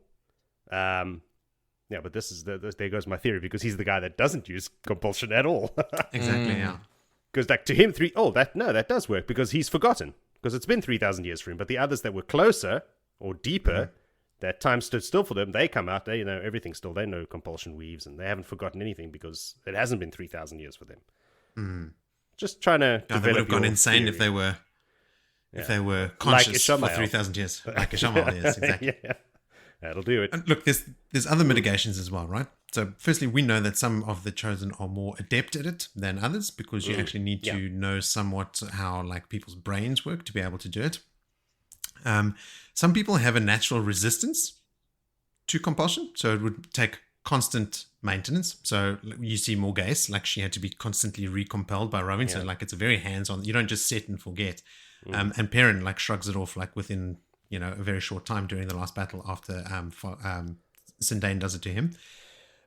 yeah. But there goes my theory, because he's the guy that doesn't use compulsion at all. Exactly. Yeah. Because like to him, that does work, because he's forgotten. Because it's been 3,000 years for him. But the others that were closer or deeper, that time stood still for them, they come out, they know everything still. They know compulsion weaves, and they haven't forgotten anything because it hasn't been 3,000 years for them. Just trying to develop. They would have gone insane theory. if they were conscious like for 3,000 years. Like Ishamael, yes, exactly. Yeah. That'll do it. And look, there's other mitigations as well, right? So firstly, we know that some of the Chosen are more adept at it than others, because you actually need to know somewhat how like people's brains work to be able to do it. Some people have a natural resistance to compulsion, so it would take constant maintenance. So you see Morghese, like she had to be constantly recompelled by Rowan, so like it's a very hands-on. You don't just set and forget. And Perrin like shrugs it off like within a very short time during the last battle after Sindain does it to him.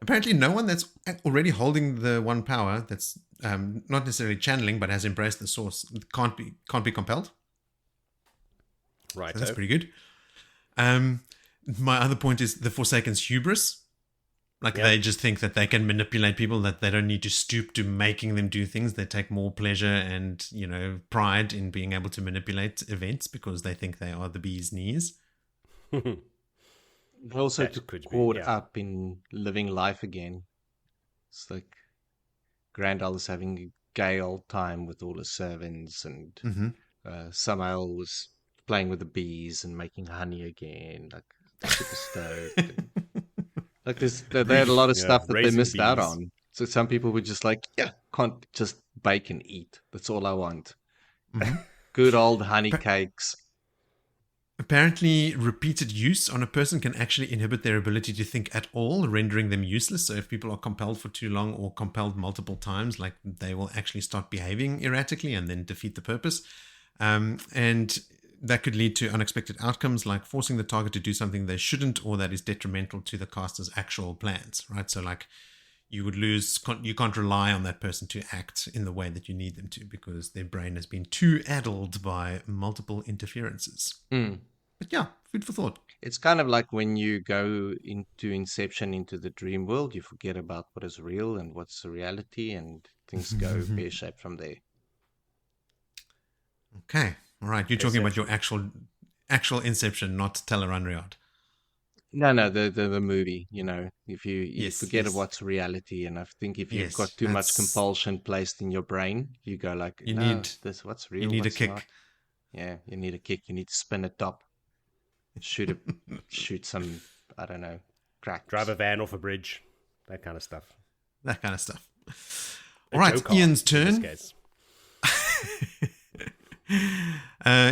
Apparently no one that's already holding the one power, that's not necessarily channeling but has embraced the source, can't be compelled. Right. So that's pretty good. My other point is the Forsaken's hubris. Like they just think that they can manipulate people, that they don't need to stoop to making them do things. They take more pleasure and, pride in being able to manipulate events because they think they are the bee's knees. Also caught up in living life again. It's like Grandal having a gay old time with all his servants, and Samael was playing with the bees and making honey again, like super stoked. Like they had a lot of stuff that they missed out on. So some people were just like, can't just bake and eat. That's all I want. Good old honey cakes. Apparently, repeated use on a person can actually inhibit their ability to think at all, rendering them useless. So if people are compelled for too long or compelled multiple times, like they will actually start behaving erratically and then defeat the purpose. And that could lead to unexpected outcomes, like forcing the target to do something they shouldn't, or that is detrimental to the caster's actual plans, right? So like you can't rely on that person to act in the way that you need them to, because their brain has been too addled by multiple interferences. But yeah, food for thought. It's kind of like when you go into Inception, into the dream world, you forget about what is real and what's the reality, and things go pear-shaped from there. Okay, all right. You're talking about your actual Inception, not Teleranriad. No, the movie. If you forget what's reality, and I think if you've got too much compulsion placed in your brain, you go like, this what's real. You need a kick. Not. Yeah, you need a kick. You need to spin a top, shoot some, I don't know, crack. Drive a van off a bridge, that kind of stuff. All right, Ian's turn. In this case.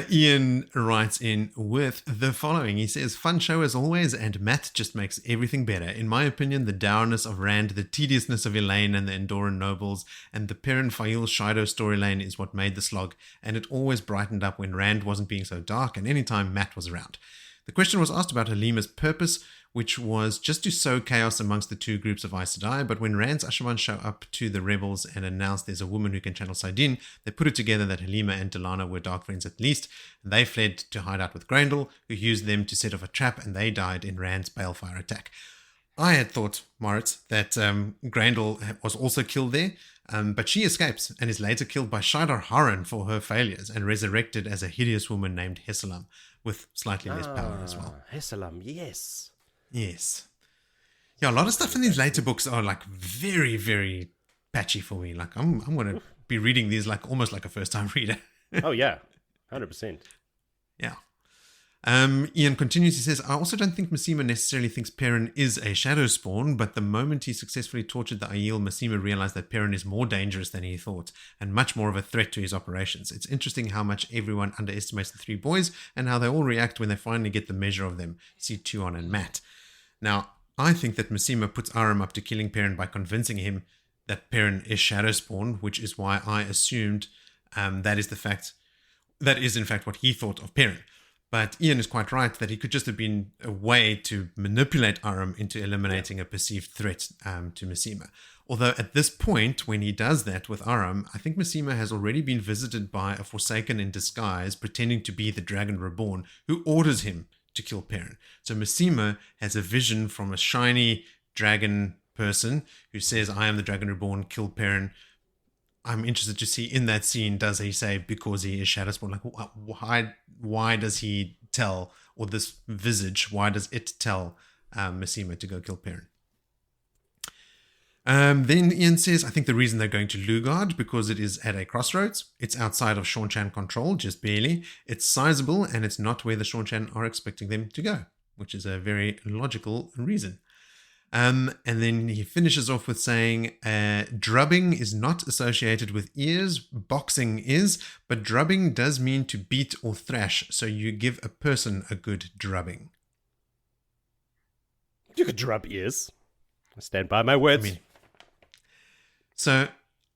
Ian writes in with the following. He says, fun show as always, and Matt just makes everything better. In my opinion, the dourness of Rand, the tediousness of Elaine and the Endoran nobles, and the Perrin Fail Shido storyline is what made the slog, and it always brightened up when Rand wasn't being so dark and anytime Matt was around. The question was asked about Halima's purpose, which was just to sow chaos amongst the two groups of Aes Sedai, but when Rand's Ashaman show up to the rebels and announce there's a woman who can channel Saidin, they put it together that Halima and Delana were dark friends at least, and they fled to hide out with Grendel, who used them to set off a trap, and they died in Rand's balefire attack. I had thought, Moritz, that Grendel was also killed there, but she escapes and is later killed by Shidar Haran for her failures and resurrected as a hideous woman named Hessalam, with slightly less power as well. Hessalam, yes. Yes. Yeah, a lot of stuff in these later books are like very, very patchy for me. Like I'm going to be reading these like almost like a first-time reader. Oh, yeah. 100%. Yeah. Ian continues, he says, I also don't think Massima necessarily thinks Perrin is a shadow spawn, but the moment he successfully tortured the Aiel, Massima realized that Perrin is more dangerous than he thought, and much more of a threat to his operations. It's interesting how much everyone underestimates the three boys, and how they all react when they finally get the measure of them. See Tuon and Matt. Now, I think that Massima puts Aram up to killing Perrin by convincing him that Perrin is shadow spawn, which is why I assumed that is in fact what he thought of Perrin. But Ian is quite right that he could just have been a way to manipulate Aram into eliminating a perceived threat to Massima. Although at this point, when he does that with Aram, I think Massima has already been visited by a Forsaken in disguise, pretending to be the Dragon Reborn, who orders him to kill Perrin. So Massima has a vision from a shiny dragon person who says, I am the Dragon Reborn, kill Perrin. I'm interested to see in that scene, does he say because he is Shadowspawn? Like, why does he tell, or this visage, why does it tell Massima to go kill Perrin? Then Ian says, I think the reason they're going to Lugard because it is at a crossroads. It's outside of Seanchan control, just barely. It's sizable, and it's not where the Seanchan are expecting them to go, which is a very logical reason. And then he finishes off with saying, drubbing is not associated with ears, boxing is, but drubbing does mean to beat or thrash, so you give a person a good drubbing. You could drub ears. I stand by my words. So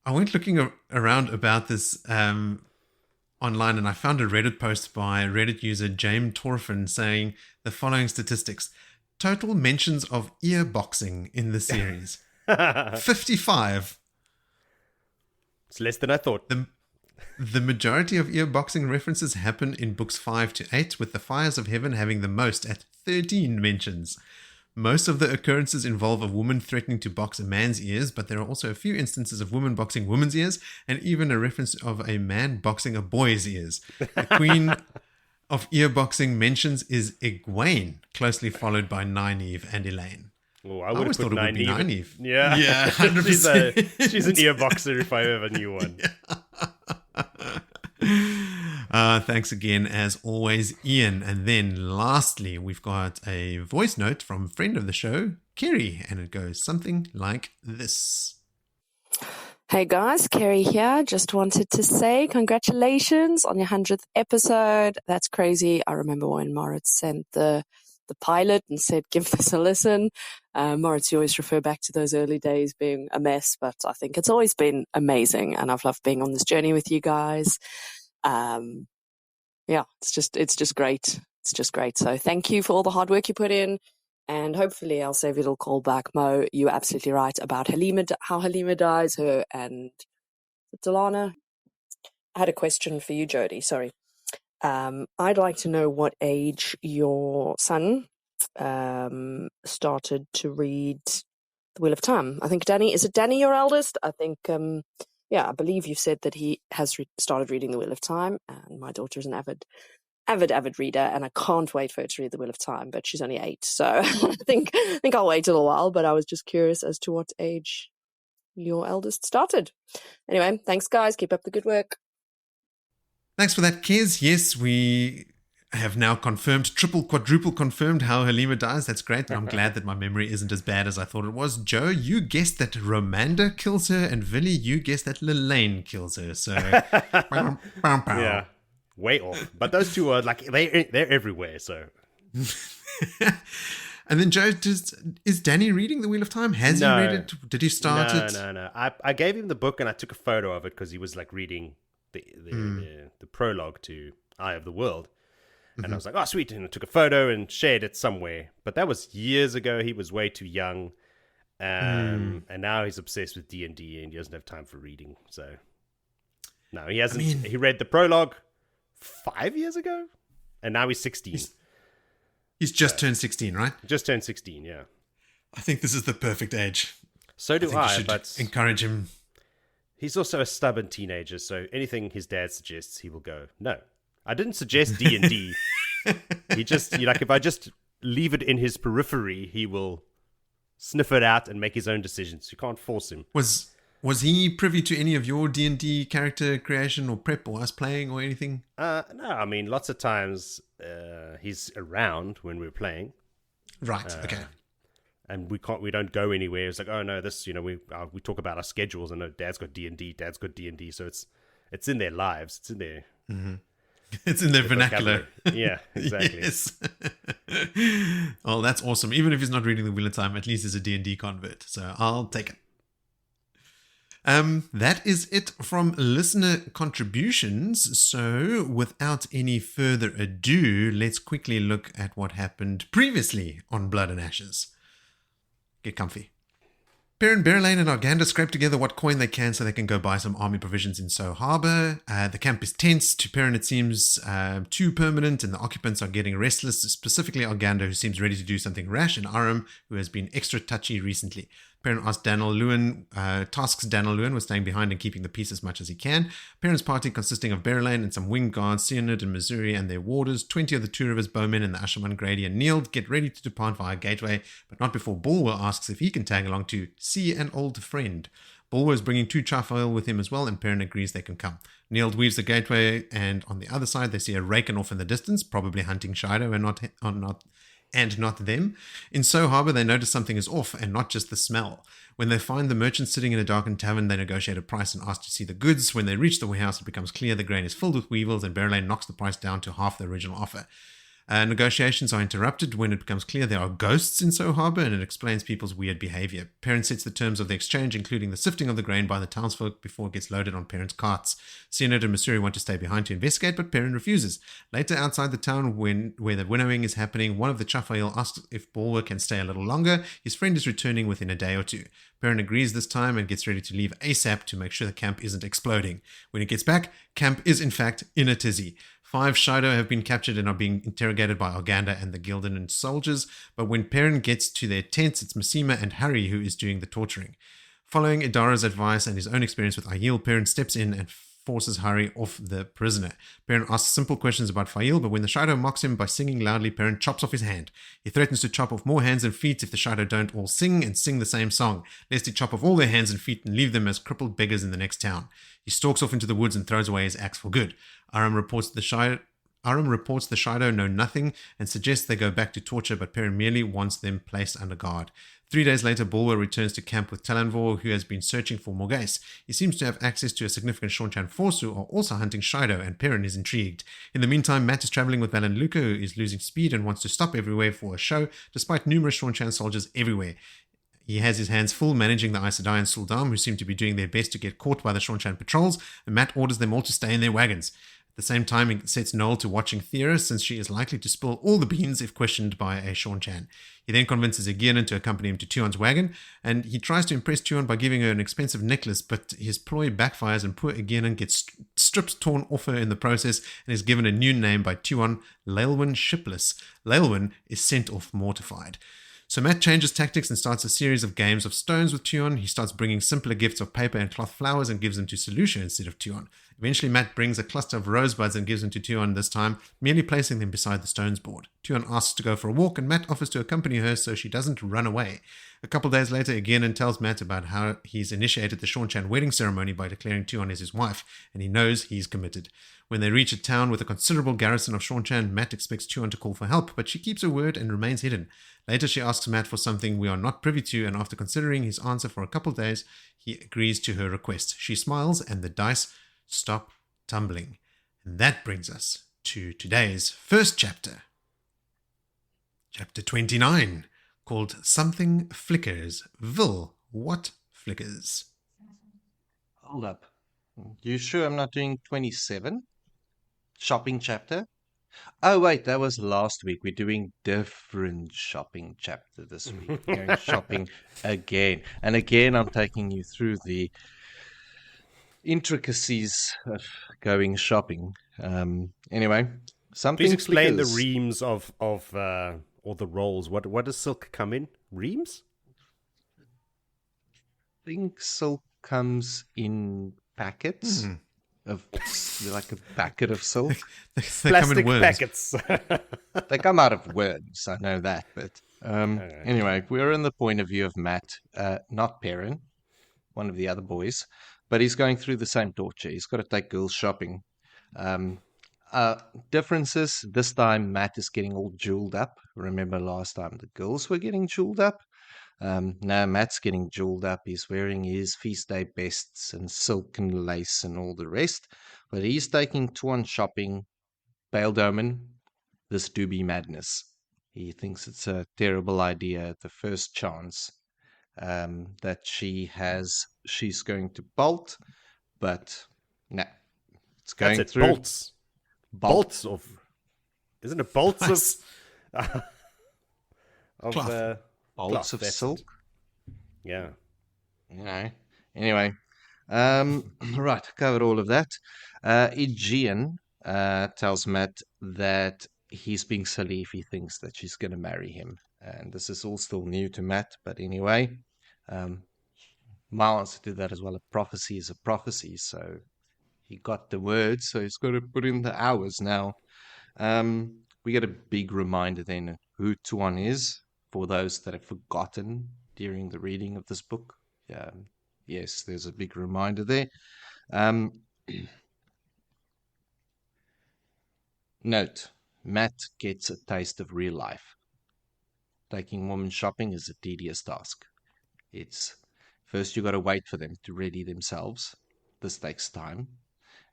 I went looking around about this online, and I found a Reddit post by Reddit user James Torfin saying the following statistics. Total mentions of ear boxing in the series. 55. It's less than I thought. The majority of ear boxing references happen in books 5 to 8, with the Fires of Heaven having the most at 13 mentions. Most of the occurrences involve a woman threatening to box a man's ears, but there are also a few instances of women boxing women's ears, and even a reference of a man boxing a boy's ears. The queen of ear boxing mentions is Egwene, closely followed by Nynaeve and Elaine. Oh, I always thought it would be Nynaeve. Yeah, 100%. she's an ear boxer if I ever knew one. Thanks again, as always, Ian. And then lastly, we've got a voice note from a friend of the show, Kerry, and it goes something like this. Hey guys, Kerry here. Just wanted to say congratulations on your 100th episode. That's crazy. I remember when Moritz sent the pilot and said, give this a listen. Moritz, you always refer back to those early days being a mess, but I think it's always been amazing, and I've loved being on this journey with you guys. It's just great. It's just great. So thank you for all the hard work you put in. And hopefully I'll save a little call back, Mo. You're absolutely right about how Halima dies, her and Delana. I had a question for you, Jody. Sorry. I'd like to know what age your son started to read The Wheel of Time. I think is it Danny, your eldest? I think, I believe you've said that he has started reading The Wheel of Time, and my daughter is an avid reader, and I can't wait for her to read The Wheel of Time, but she's only 8, so I think I'll wait a little while, but I was just curious as to what age your eldest started. Anyway, thanks guys, keep up the good work. Thanks for that, Kez. Yes, we have now confirmed, triple, quadruple confirmed how Halima dies. That's great. I'm glad that my memory isn't as bad as I thought it was. Joe, you guessed that Romanda kills her, and Villy, you guessed that Lelaine kills her. So, yeah, way off. But those two are like they're everywhere. So, and then Joe, is Danny reading The Wheel of Time? Has he read it? Did he start it? No. I gave him the book and I took a photo of it because he was like reading the prologue to Eye of the World. And I was like, oh, sweet. And I took a photo and shared it somewhere. But that was years ago. He was way too young. And now he's obsessed with D&D and he doesn't have time for reading. So, no, he hasn't. He read the prologue 5 years ago. And now he's 16. He's just turned 16, right? Just turned 16, yeah. I think this is the perfect age. So do I, but encourage him. He's also a stubborn teenager, so anything his dad suggests, he will go, no. I didn't suggest D&D. He just, if I just leave it in his periphery, he will sniff it out and make his own decisions. You can't force him. Was he privy to any of your D&D character creation or prep or us playing or anything? No, lots of times he's around when we're playing. Right, okay. And we don't go anywhere. It's like, oh no, this, we talk about our schedules and Dad's got D&D, so it's in their lives. It's in their... Mm-hmm. It's in their vernacular. Yeah, exactly. Yes. Well, that's awesome. Even if he's not reading The Wheel of Time, at least he's a D&D convert. So I'll take it. That is it from listener contributions. So without any further ado, let's quickly look at what happened previously on Blood and Ashes. Get comfy. Perrin, Berylane, and Arganda scrape together what coin they can so they can go buy some army provisions in Soho Harbour. The camp is tense. To Perrin, it seems too permanent, and the occupants are getting restless, specifically Arganda, who seems ready to do something rash, and Aram, who has been extra touchy recently. Perrin tasks Daniel Lewin with staying behind and keeping the peace as much as he can. Perrin's party, consisting of Berylane and some winged guards, Seanchan and Missouri and their warders, 20 of the Two Rivers bowmen and the Ashaman Grady and Nield, get ready to depart via Gateway, but not before Bulwer asks if he can tag along to see an old friend. Bulwer is bringing 2 Chafael with him as well, and Perrin agrees they can come. Nield weaves the gateway, and on the other side they see a Raken off in the distance, probably hunting Shido and not them. In Soho Harbour, they notice something is off, and not just the smell. When they find the merchant sitting in a darkened tavern, they negotiate a price and ask to see the goods. When they reach the warehouse, it becomes clear the grain is filled with weevils, and Berylane knocks the price down to half the original offer. Negotiations are interrupted when it becomes clear there are ghosts in Soho Harbour, and it explains people's weird behaviour. Perrin sets the terms of the exchange, including the sifting of the grain by the townsfolk before it gets loaded on Perrin's carts. Seanchan and Missouri want to stay behind to investigate, but Perrin refuses. Later, outside the town, where the winnowing is happening, one of the Chafael asks if Bulwer can stay a little longer. His friend is returning within a day or two. Perrin agrees this time and gets ready to leave ASAP to make sure the camp isn't exploding. When he gets back, camp is in fact in a tizzy. 5 Shido have been captured and are being interrogated by Arganda and the Gildan soldiers, but when Perrin gets to their tents, it's Masema and Harry who is doing the torturing. Following Idara's advice and his own experience with Aiel, Perrin steps in and forces Harry off the prisoner. Perrin asks simple questions about Fail, but when the Shido mocks him by singing loudly, Perrin chops off his hand. He threatens to chop off more hands and feet if the Shido don't all sing the same song, lest he chop off all their hands and feet and leave them as crippled beggars in the next town. He stalks off into the woods and throws away his axe for good. Aram reports the Shido know nothing and suggests they go back to torture, but Perrin merely wants them placed under guard. 3 days later, Bulwer returns to camp with Talanvor, who has been searching for Morghese. He seems to have access to a significant Seanchan force who are also hunting Shido, and Perrin is intrigued. In the meantime, Matt is traveling with Valan Luca, who is losing speed and wants to stop everywhere for a show, despite numerous Seanchan soldiers everywhere. He has his hands full managing the Aes Sedai and sul'dam, who seem to be doing their best to get caught by the Seanchan patrols, and Matt orders them all to stay in their wagons. At the same time, he sets Noel to watching Thera, since she is likely to spill all the beans if questioned by a Seanchan. He then convinces Egwene to accompany him to Tuon's wagon, and he tries to impress Tuon by giving her an expensive necklace, but his ploy backfires and poor Egwene gets strips torn off her in the process and is given a new name by Tuon, Leilwyn Shipless. Leilwyn is sent off mortified. So Matt changes tactics and starts a series of games of stones with Tuon. He starts bringing simpler gifts of paper and cloth flowers and gives them to Selucia instead of Tuon. Eventually, Matt brings a cluster of rosebuds and gives them to Tuon this time, merely placing them beside the stones board. Tuon asks to go for a walk, and Matt offers to accompany her so she doesn't run away. A couple days later, Egwene tells Matt about how he's initiated the Seanchan wedding ceremony by declaring Tuon as his wife, and he knows he's committed. When they reach a town with a considerable garrison of Seanchan, Matt expects Tuon to call for help, but she keeps her word and remains hidden. Later, she asks Matt for something we are not privy to, and after considering his answer for a couple days, he agrees to her request. She smiles, and the dice stop tumbling. And that brings us to today's first chapter. Chapter 29, called Something Flickers. Vil, what flickers? Hold up. You sure I'm not doing 27? Shopping chapter? Oh, wait, that was last week. We're doing different shopping chapter this week. Going shopping again. And again, I'm taking you through the intricacies of going shopping. Anyway, something Please explain flickers. the reams of or the rolls. What does silk come in? Reams? I think silk comes in packets of like a packet of silk. They come Plastic in worms. packets. They come out of worms, I know that. But anyway, we're in the point of view of Matt, not Perrin, one of the other boys, but he's going through the same torture. He's got to take girls shopping. Differences, this time Matt is getting all jeweled up. Remember last time the girls were getting jeweled up? Now Matt's getting jeweled up. He's wearing his feast day bests and silk and lace and all the rest. But he's taking Tuon shopping. Pale Doman, this do be madness. He thinks it's a terrible idea at the first chance that she has. She's going to bolt, but no, it's going That's it. through. Bolts. Bolts of. Isn't it bolts Nice. of Cloth. Bolts cloth, of that's silk. it. Yeah. You know. Anyway, right, covered all of that. Egwene tells Matt that he's being silly if he thinks that she's going to marry him. And this is all still new to Matt, but anyway, my answer to that as well, a prophecy is a prophecy, so he got the words, so he's got to put in the hours now. We get a big reminder then who Tuon is, for those that have forgotten during the reading of this book. Yes, there's a big reminder there. Note, Matt gets a taste of real life. Taking women shopping is a tedious task. It's first you got to wait for them to ready themselves. This takes time.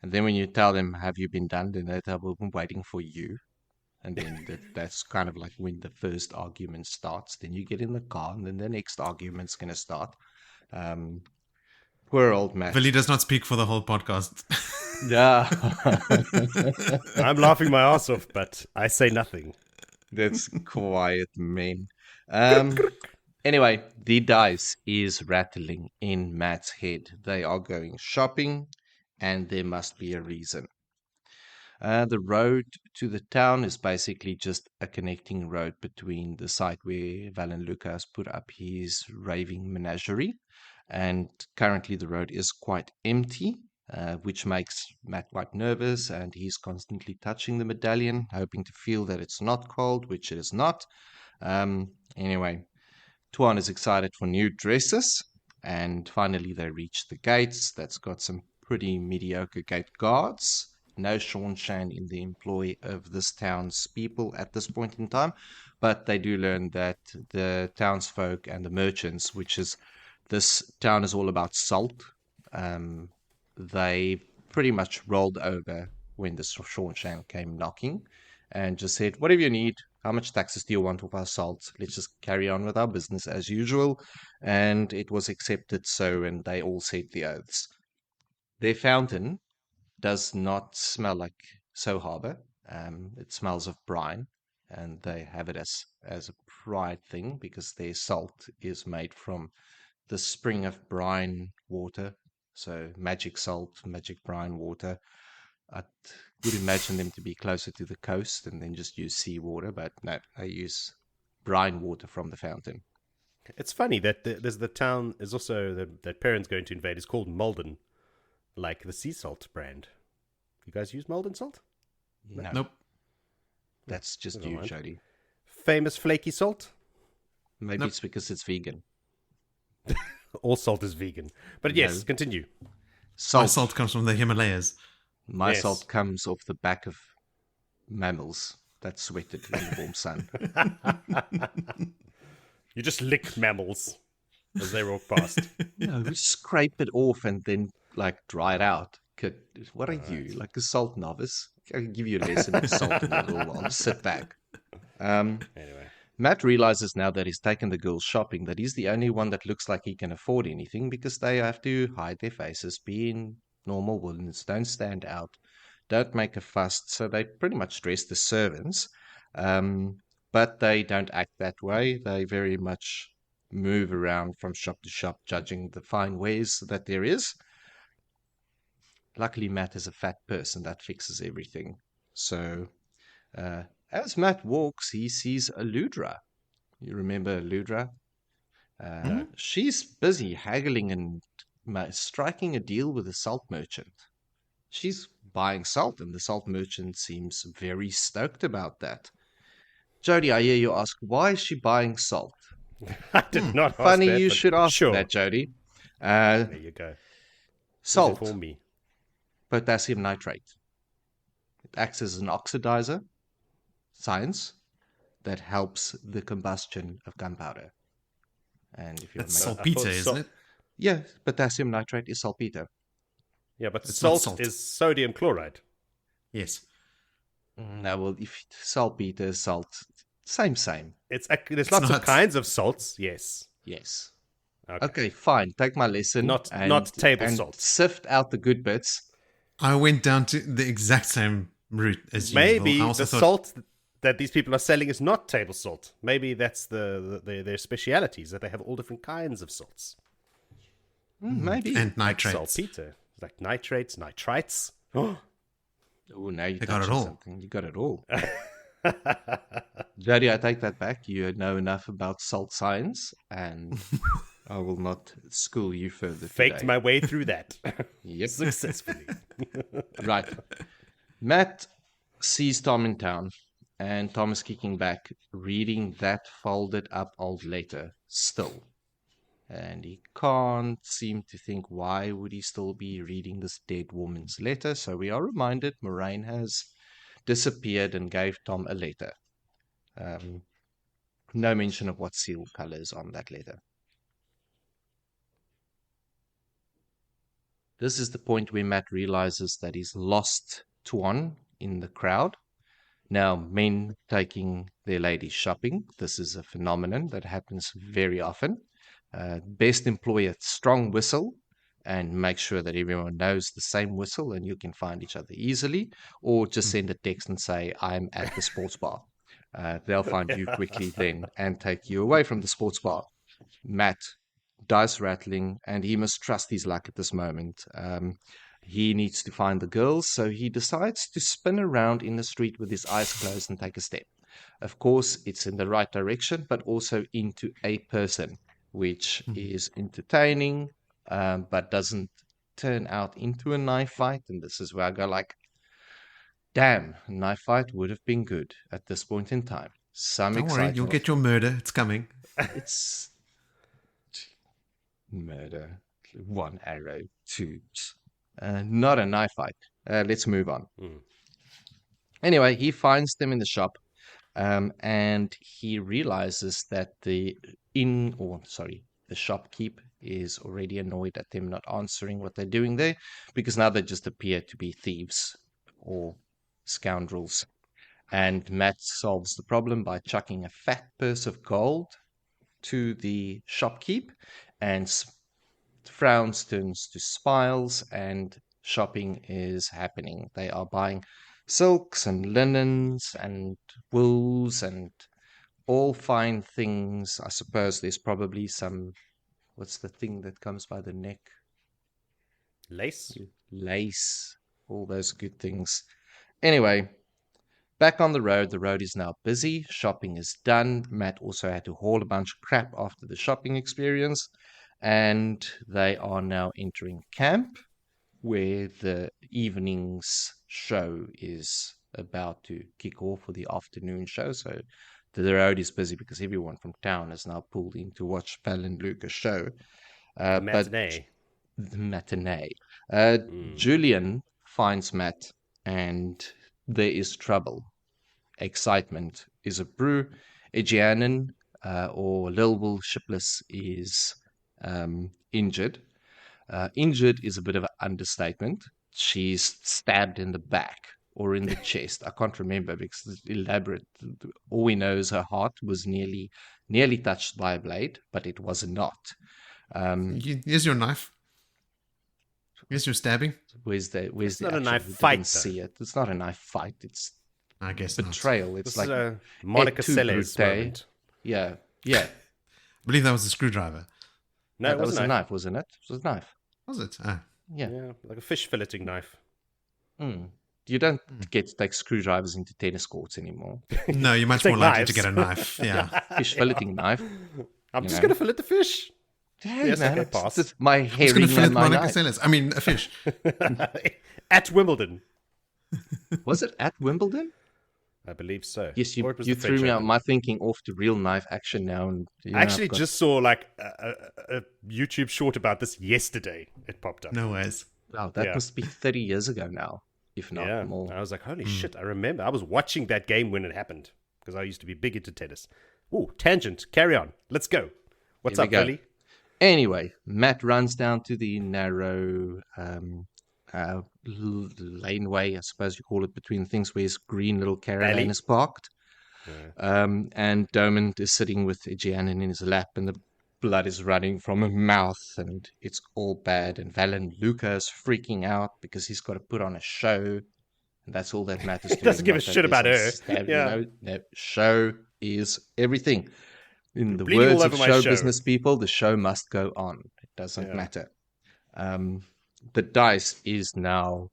And then when you tell them, have you been done? Then they tell, we've been waiting for you. And then that's kind of like when the first argument starts. Then you get in the car and then the next argument's going to start. Poor old Matt. Billy does not speak for the whole podcast. Yeah. I'm laughing my ass off, but I say nothing. That's quiet, man. Anyway, the dice is rattling in Matt's head. They are going shopping, and there must be a reason. The road to the town is basically just a connecting road between the site where Valen Lucas put up his raving menagerie, and currently the road is quite empty, which makes Matt quite nervous, and he's constantly touching the medallion, hoping to feel that it's not cold, which it is not. Anyway, Tuon is excited for new dresses, and finally they reach the gates. That's got some pretty mediocre gate guards. No Seanchan in the employ of this town's people at this point in time, but they do learn that the townsfolk and the merchants, which is this town is all about salt. They pretty much rolled over when the Seanchan came knocking and just said, whatever you need, how much taxes do you want of our salt? Let's just carry on with our business as usual. And it was accepted so, and they all said the oaths. Their fountain does not smell like So Harbor. It smells of brine, and they have it as a pride thing because their salt is made from the spring of brine water. So magic salt, magic brine water. I would imagine them to be closer to the coast and then just use seawater, but no, they use brine water from the fountain. It's funny that there's the town is also that Perrin's going to invade is called Malden, like the sea salt brand. You guys use Malden salt? No. Nope. That's just Never you, mind. Jody. Famous flaky salt? Maybe Nope. it's because it's vegan. All salt is vegan. But yes, No. continue. My Salt. salt comes from the Himalayas. My Yes. salt comes off the back of mammals that sweated in the warm sun. You just lick mammals as they walk past. No, we scrape it off and then like dry it out. What are you, like a salt novice? I can give you a lesson of salt in a little while. Just sit back. Anyway. Matt realizes now that he's taken the girls shopping that he's the only one that looks like he can afford anything because they have to hide their faces, be in normal woolens, don't stand out, don't make a fuss. So they pretty much dress the servants, but they don't act that way. They very much move around from shop to shop, judging the fine wares that there is. Luckily, Matt is a fat person that fixes everything. So, as Matt walks, he sees Aludra. You remember Aludra? No. She's busy haggling and striking a deal with a salt merchant. She's buying salt, and the salt merchant seems very stoked about that. Jody, I hear you ask, why is she buying salt? I did not ask Funny that, you but should ask sure. that, Jody. There you go. Salt, For me. potassium nitrate. It acts as an oxidizer, science, that helps the combustion of gunpowder. And if you're That's making... I thought saltpeter, isn't it? Yeah, potassium nitrate is saltpeter. Yeah, but It's not salt salt. is sodium chloride. Yes. No, well, if saltpeter, salt, same. There's lots of not. kinds of salts, yes. Yes. Okay. Okay, fine. Take my lesson. Not table and salt. Sift out the good bits. I went down to the exact same route as you. Maybe I also the thought, salt that these people are selling is not table salt. Maybe that's their specialities, that they have all different kinds of salts. Maybe. and Like nitrates. saltpeter. Like nitrates, nitrites. Oh, now you They got it touching all. something. You got it all. Jody, I take that back. You know enough about salt science, and I will not school you further Faked today. my way through that Yep. successfully. Right. Matt sees Tom in town, and Tom is kicking back, reading that folded up old letter still. And he can't seem to think why would he still be reading this dead woman's letter. So we are reminded Moraine has disappeared and gave Tom a letter. No mention of what seal color is on that letter. This is the point where Matt realizes that he's lost Tuon in the crowd. Now, men taking their ladies shopping, this is a phenomenon that happens very often. Best employ a strong whistle and make sure that everyone knows the same whistle and you can find each other easily, or just send a text and say, I'm at the sports bar. They'll find you quickly then and take you away from the sports bar. Matt, dice rattling, and he must trust his luck at this moment. He needs to find the girls, so he decides to spin around in the street with his eyes closed and take a step. Of course, it's in the right direction, but also into a person, which is entertaining, but doesn't turn out into a knife fight. And this is where I go like, damn, a knife fight would have been good at this point in time. Some Don't worry, excitement. you'll get your murder. It's coming. It's murder. One arrow, two. Not a knife fight. Let's move on. Anyway, he finds them in the shop, and he realizes that the shopkeep is already annoyed at them not answering what they're doing there, because now they just appear to be thieves or scoundrels. And Matt solves the problem by chucking a fat purse of gold to the shopkeep, and frowns turns to smiles, and shopping is happening. They are buying silks and linens and wools and all fine things. I suppose there's probably some, what's the thing that comes by the neck? Lace? Lace, all those good things. Anyway, back on the road. The road is now busy. Shopping is done. Matt also had to haul a bunch of crap after the shopping experience. And they are now entering camp, where the evening's show is about to kick off for the afternoon show. So the road is busy because everyone from town is now pulled in to watch Val and Luca's show. Matinee. The matinee. Julian finds Matt, and there is trouble. Excitement is a brew. Egwene, or Lilwell Shipless, is injured. Injured is a bit of an understatement. She's stabbed in the back or in the chest. I can't remember because it's elaborate. All we know is her heart was nearly touched by a blade, but it was not. Here's your knife. Here's your stabbing. Where's the not a action? knife We didn't fight, see it. It's not a knife fight. It's I guess betrayal. not. It's This like is a Monica et tu, Seles Brute. moment. Yeah. I believe that was a screwdriver. No, that it was was a a knife. knife, wasn't it? It was a knife. Was it? Ah. Yeah. Yeah, like a fish filleting knife. You don't get to take screwdrivers into tennis courts anymore. No, you're much Take more likely knives. to get a knife. Yeah. Fish filleting knife. I'm You just know. going to fillet the fish. Hey, Yes, man, okay, it's pass. just my It's going herring to fillet and my Monica knife. Seles. I mean, a fish. At Wimbledon. Was it at Wimbledon? I believe so. Yes, Or it was you the threw French me out Open. my thinking off to real knife action now. And I actually just saw like a YouTube short about this yesterday. It popped up. No ways. Wow, that Yeah. must be 30 years ago now, if not Yeah, more. I was like, holy shit, I remember. I was watching that game when it happened because I used to be big into tennis. Ooh, tangent. Carry on. Let's go. What's Here we up, go. Billy? Anyway, Matt runs down to the narrow laneway, I suppose you call it, between things where his green little caravan Alley. is parked. And Domond is sitting with Egwene in his lap, and the blood is running from her mouth, and it's all bad. And Valen Luca is freaking out because he's got to put on a show, and that's all that matters to him. doesn't give a not that shit about there's her. some Yeah. no, show is everything. In the bleeding all words of over my show show. business people, the show must go on. It doesn't Yeah. matter. The dice is now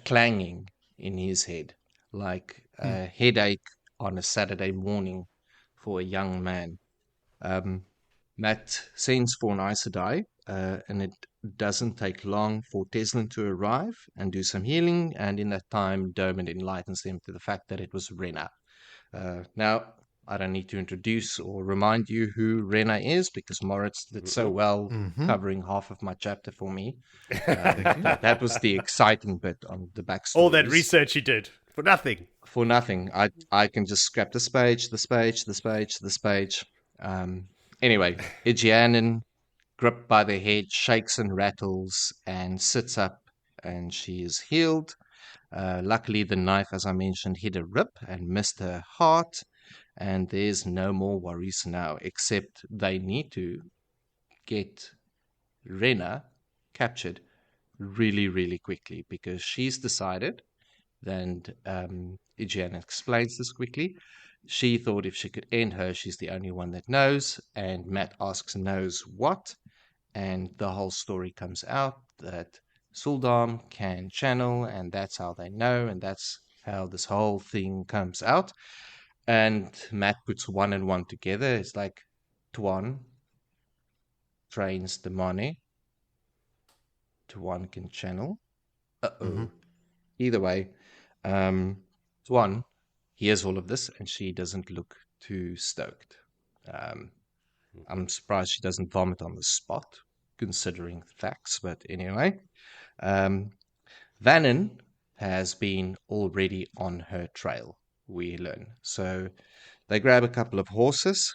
clanging in his head like a headache on a Saturday morning for a young man. Matt sends for an Aes Sedai, and it doesn't take long for Teslin to arrive and do some healing, and in that time, Domond enlightens them to the fact that it was Rena. Now, I don't need to introduce or remind you who Rena is, because Moritz did so well covering half of my chapter for me. That was the exciting bit on the backstory. All that research he did for nothing. For nothing. I can just scrap this page. Anyway, Egwene, gripped by the head, shakes and rattles and sits up, and she is healed. Luckily, the knife, as I mentioned, hit a rip and missed her heart, and there's no more worries now, except they need to get Rena captured really, really quickly, because she's decided, and Egwene explains this quickly, she thought if she could end her, she's the only one that knows, and Matt asks knows what, and the whole story comes out that sul'dam can channel, and that's how they know, and that's how this whole thing comes out. And Matt puts one and one together. It's like Tuon trains Damane. Tuon can channel. Either way, Tuon hears all of this, and she doesn't look too stoked. I'm surprised she doesn't vomit on the spot, considering the facts. But anyway, Vannon has been already on her trail, we learn. So they grab a couple of horses.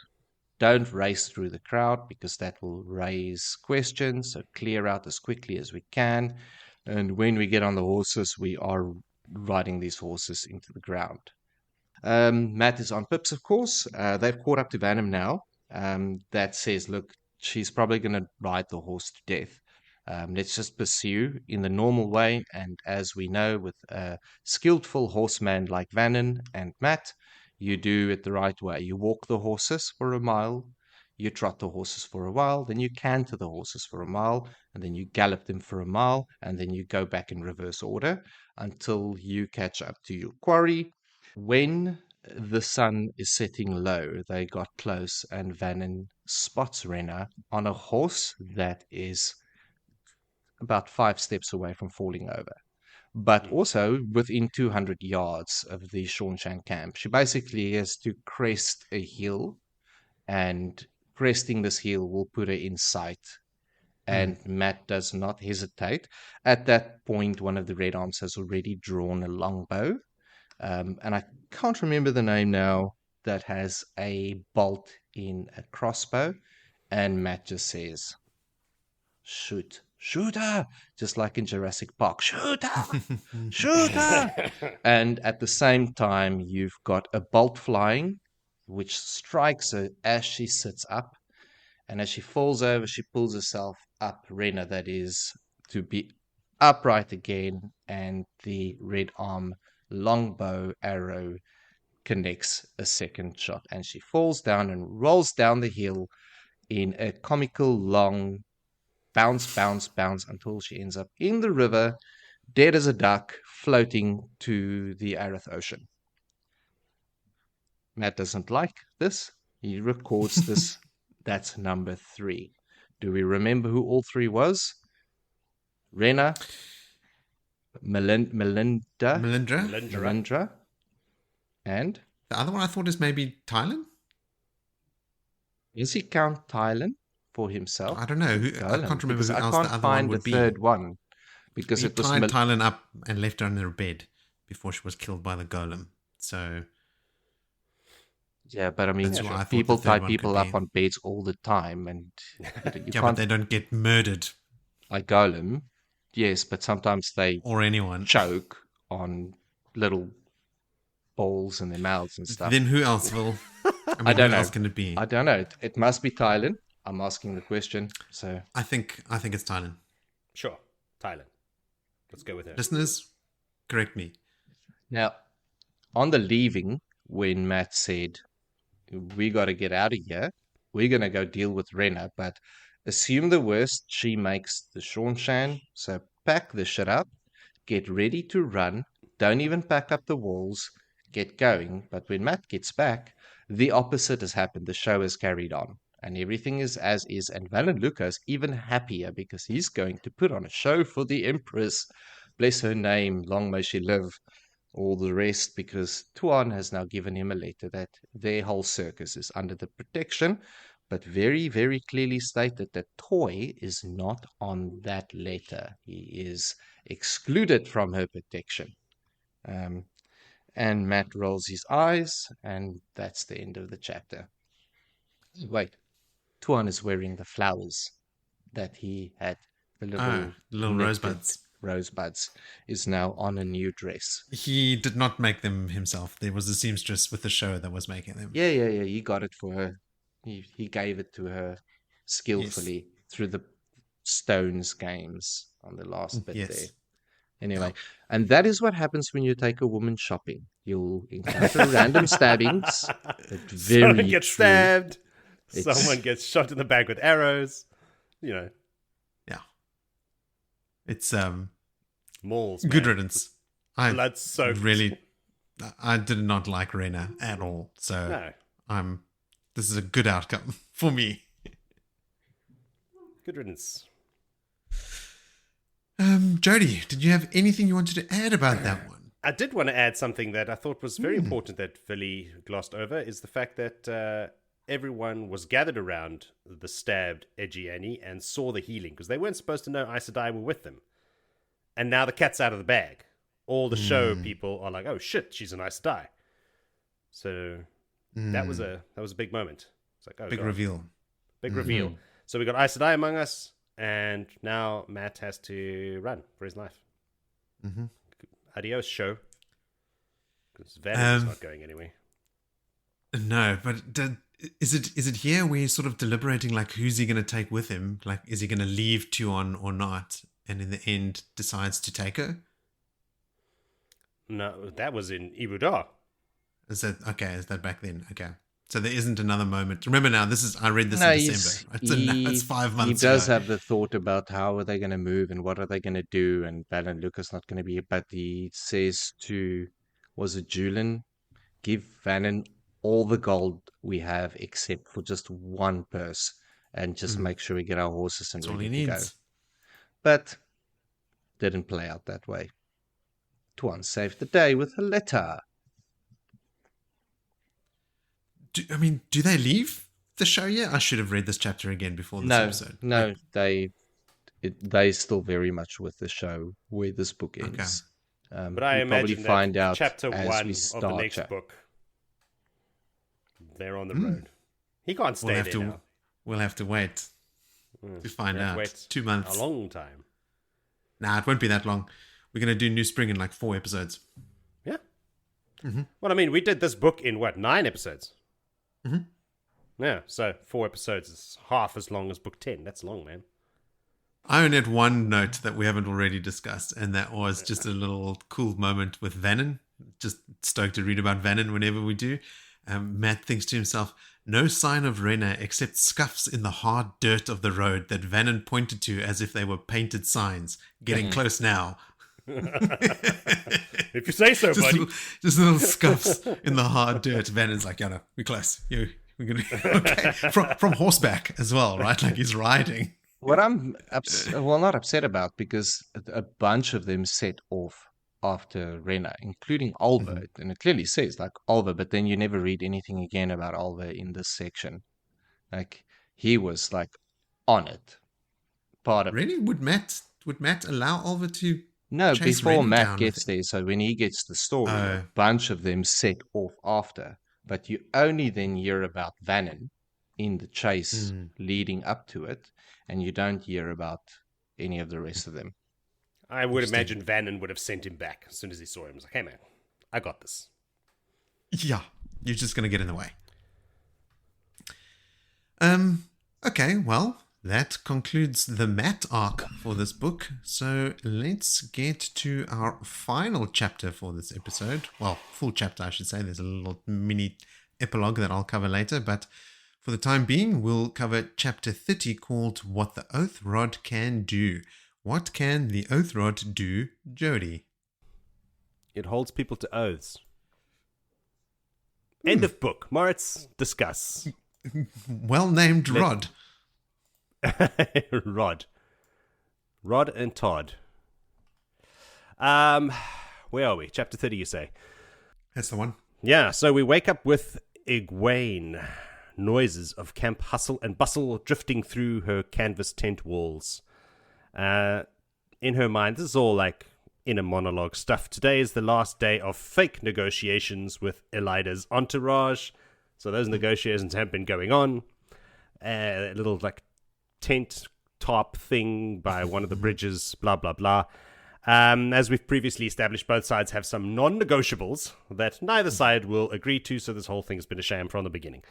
Don't race through the crowd, because that will raise questions. So clear out as quickly as we can. And when we get on the horses, we are riding these horses into the ground. Matt is on pips, of course. They've caught up to Vanham now. That says, look, she's probably going to ride the horse to death. Let's just pursue in the normal way. And as we know, with a skillful horseman like Vannon and Matt, you do it the right way. You walk the horses for a mile, you trot the horses for a while, then you canter the horses for a mile, and then you gallop them for a mile, and then you go back in reverse order until you catch up to your quarry. When the sun is setting low, they got close, and Vannon spots Renna on a horse that is about 5 steps away from falling over, but also within 200 yards of the Seanchan camp. She basically has to crest a hill, and cresting this hill will put her in sight. And Matt does not hesitate. At that point, one of the Red Arms has already drawn a longbow. And I can't remember the name now, that has a bolt in a crossbow. And Matt just says, shoot her, just like in Jurassic Park. Shoot her. And at the same time, you've got a bolt flying, which strikes her as she sits up. And as she falls over, she pulls herself up, Renna, that is, to be upright again. And the Red Arm longbow arrow connects a second shot. And she falls down and rolls down the hill in a comical long bounce until she ends up in the river, dead as a duck, floating to the Arath Ocean. Matt doesn't like this. He records this. That's number 3. Do we remember who all 3 was? Renna, Melindra, and the other one I thought is maybe Thailand. Does he count Thailand for himself? I don't know. I can't remember who else the other one would be. I can't find the third one because he it was tied Thailand up and left her under her bed before she was killed by the golem. So yeah, but I mean, people tie people up on beds all the time, and but they don't get murdered. A golem, yes, but sometimes they or anyone choke on little balls in their mouths and stuff. Then who else will? I don't know. Who else can it be? I don't know. It must be Thailand. I'm asking the question. So I think it's Thailand. Sure, Thailand. Let's go with it. Listeners, correct me. Now, on the leaving, when Matt said, we got to get out of here, we're going to go deal with Renna, but assume the worst, she makes the Seanchan, so pack the shit up, get ready to run, don't even pack up the walls, get going. But when Matt gets back, the opposite has happened. The show has carried on, and everything is as is, and Valen Luca is even happier because he's going to put on a show for the Empress. Bless her name, long may she live. All the rest, because Tuon has now given him a letter that their whole circus is under the protection, but very, very clearly stated that Toy is not on that letter. He is excluded from her protection. And Matt rolls his eyes, and that's the end of the chapter. Wait, Tuon is wearing the flowers that he had, the little rosebuds is now on a new dress. He did not make them himself. There was a seamstress with the show that was making them. Yeah. He got it for her. He gave it to her skillfully through the Stones games on the last bit there. Anyway, and that is what happens when you take a woman shopping. You'll encounter random stabbings. Someone gets stabbed. Someone gets shot in the back with arrows. You know. Yeah. It's malls. Good riddance. Blood soaked. Really, I did not like Renna at all. So no. This is a good outcome for me. Good riddance. Jody, did you have anything you wanted to add about that one? I did want to add something that I thought was very important that Willie glossed over, is the fact that everyone was gathered around the stabbed Egwene and saw the healing, because they weren't supposed to know Aes Sedai were with them. And now the cat's out of the bag. All the show people are like, oh shit, she's an Aes Sedai. So that was a big moment. It's like, oh, big reveal. Big reveal. So we got Aes Sedai among us. And now Matt has to run for his life. Adios, show. Because Van's not going anywhere. No, but Is it here where he's sort of deliberating, like, who's he going to take with him? Like, is he going to leave Tuon or not? And in the end, decides to take her? No, that was in Ibuda. Is that back then? Okay. So there isn't another moment. Remember now, I read this No, in December. It's 5 months He does ago. have the thought about how are they going to move and what are they going to do, and Van and Lucas not going to be. But he says to, was it Julian, give Vannon all the gold we have except for just one purse, and just make sure we get our horses and That's all he ready to go. needs. But didn't play out that way. Tuon saved the day with a letter. Do they leave the show yet? I should have read this chapter again before this episode. No, they still very much with the show where this book ends. Okay. But I we'll imagine probably that find out chapter as 1 we of the start next book, they're on the road. He can't stay there now. We'll have to wait to find out. Wait 2 months. A long time. Nah, it won't be that long. We're going to do New Spring in like 4 episodes. Yeah. Mm-hmm. Well, I mean, we did this book in, 9 episodes? Mm-hmm. Yeah, so 4 episodes is half as long as book 10. That's long, man. I only had one note that we haven't already discussed, and that was just a little cool moment with Vannon. Just stoked to read about Vannon whenever we do. Matt thinks to himself, no sign of Rena except scuffs in the hard dirt of the road that Vannon pointed to as if they were painted signs. Getting close now. If you say so, buddy. Just little scuffs in the hard dirt. Vannon's like, yeah, no, we're close. We're gonna okay. From horseback as well, right? Like he's riding. What I'm not upset about, because a bunch of them set off after Rena, including Alva, and it clearly says like Alva, but then you never read anything again about Alva in this section. Like he was like on it, part of really it. Would Matt allow Alva to? No, chase before Rena Matt down gets there. So when he gets the story, a bunch of them set off after, but you only then hear about Vannon in the chase leading up to it, and you don't hear about any of the rest of them. I would imagine Vannon would have sent him back as soon as he saw him. He was like, hey, man, I got this. Yeah, you're just going to get in the way. Okay, well, that concludes the Matt arc for this book. So let's get to our final chapter for this episode. Well, full chapter, I should say. There's a little mini epilogue that I'll cover later, but for the time being, we'll cover chapter 30 called What the Oath Rod Can Do. What can the Oath Rod do, Jody? It holds people to oaths. End of book. Moritz, discuss. Well-named Rod. Rod and Todd. Where are we? Chapter 30, you say? That's the one. Yeah, so we wake up with Egwene. Noises of camp hustle and bustle drifting through her canvas tent walls. In her mind, this is all like inner monologue stuff. Today is the last day of fake negotiations with Elida's entourage. So those negotiations have been going on. A little like tent top thing by one of the bridges, blah, blah, blah. As we've previously established, both sides have some non-negotiables that neither side will agree to, so this whole thing's been a sham from the beginning.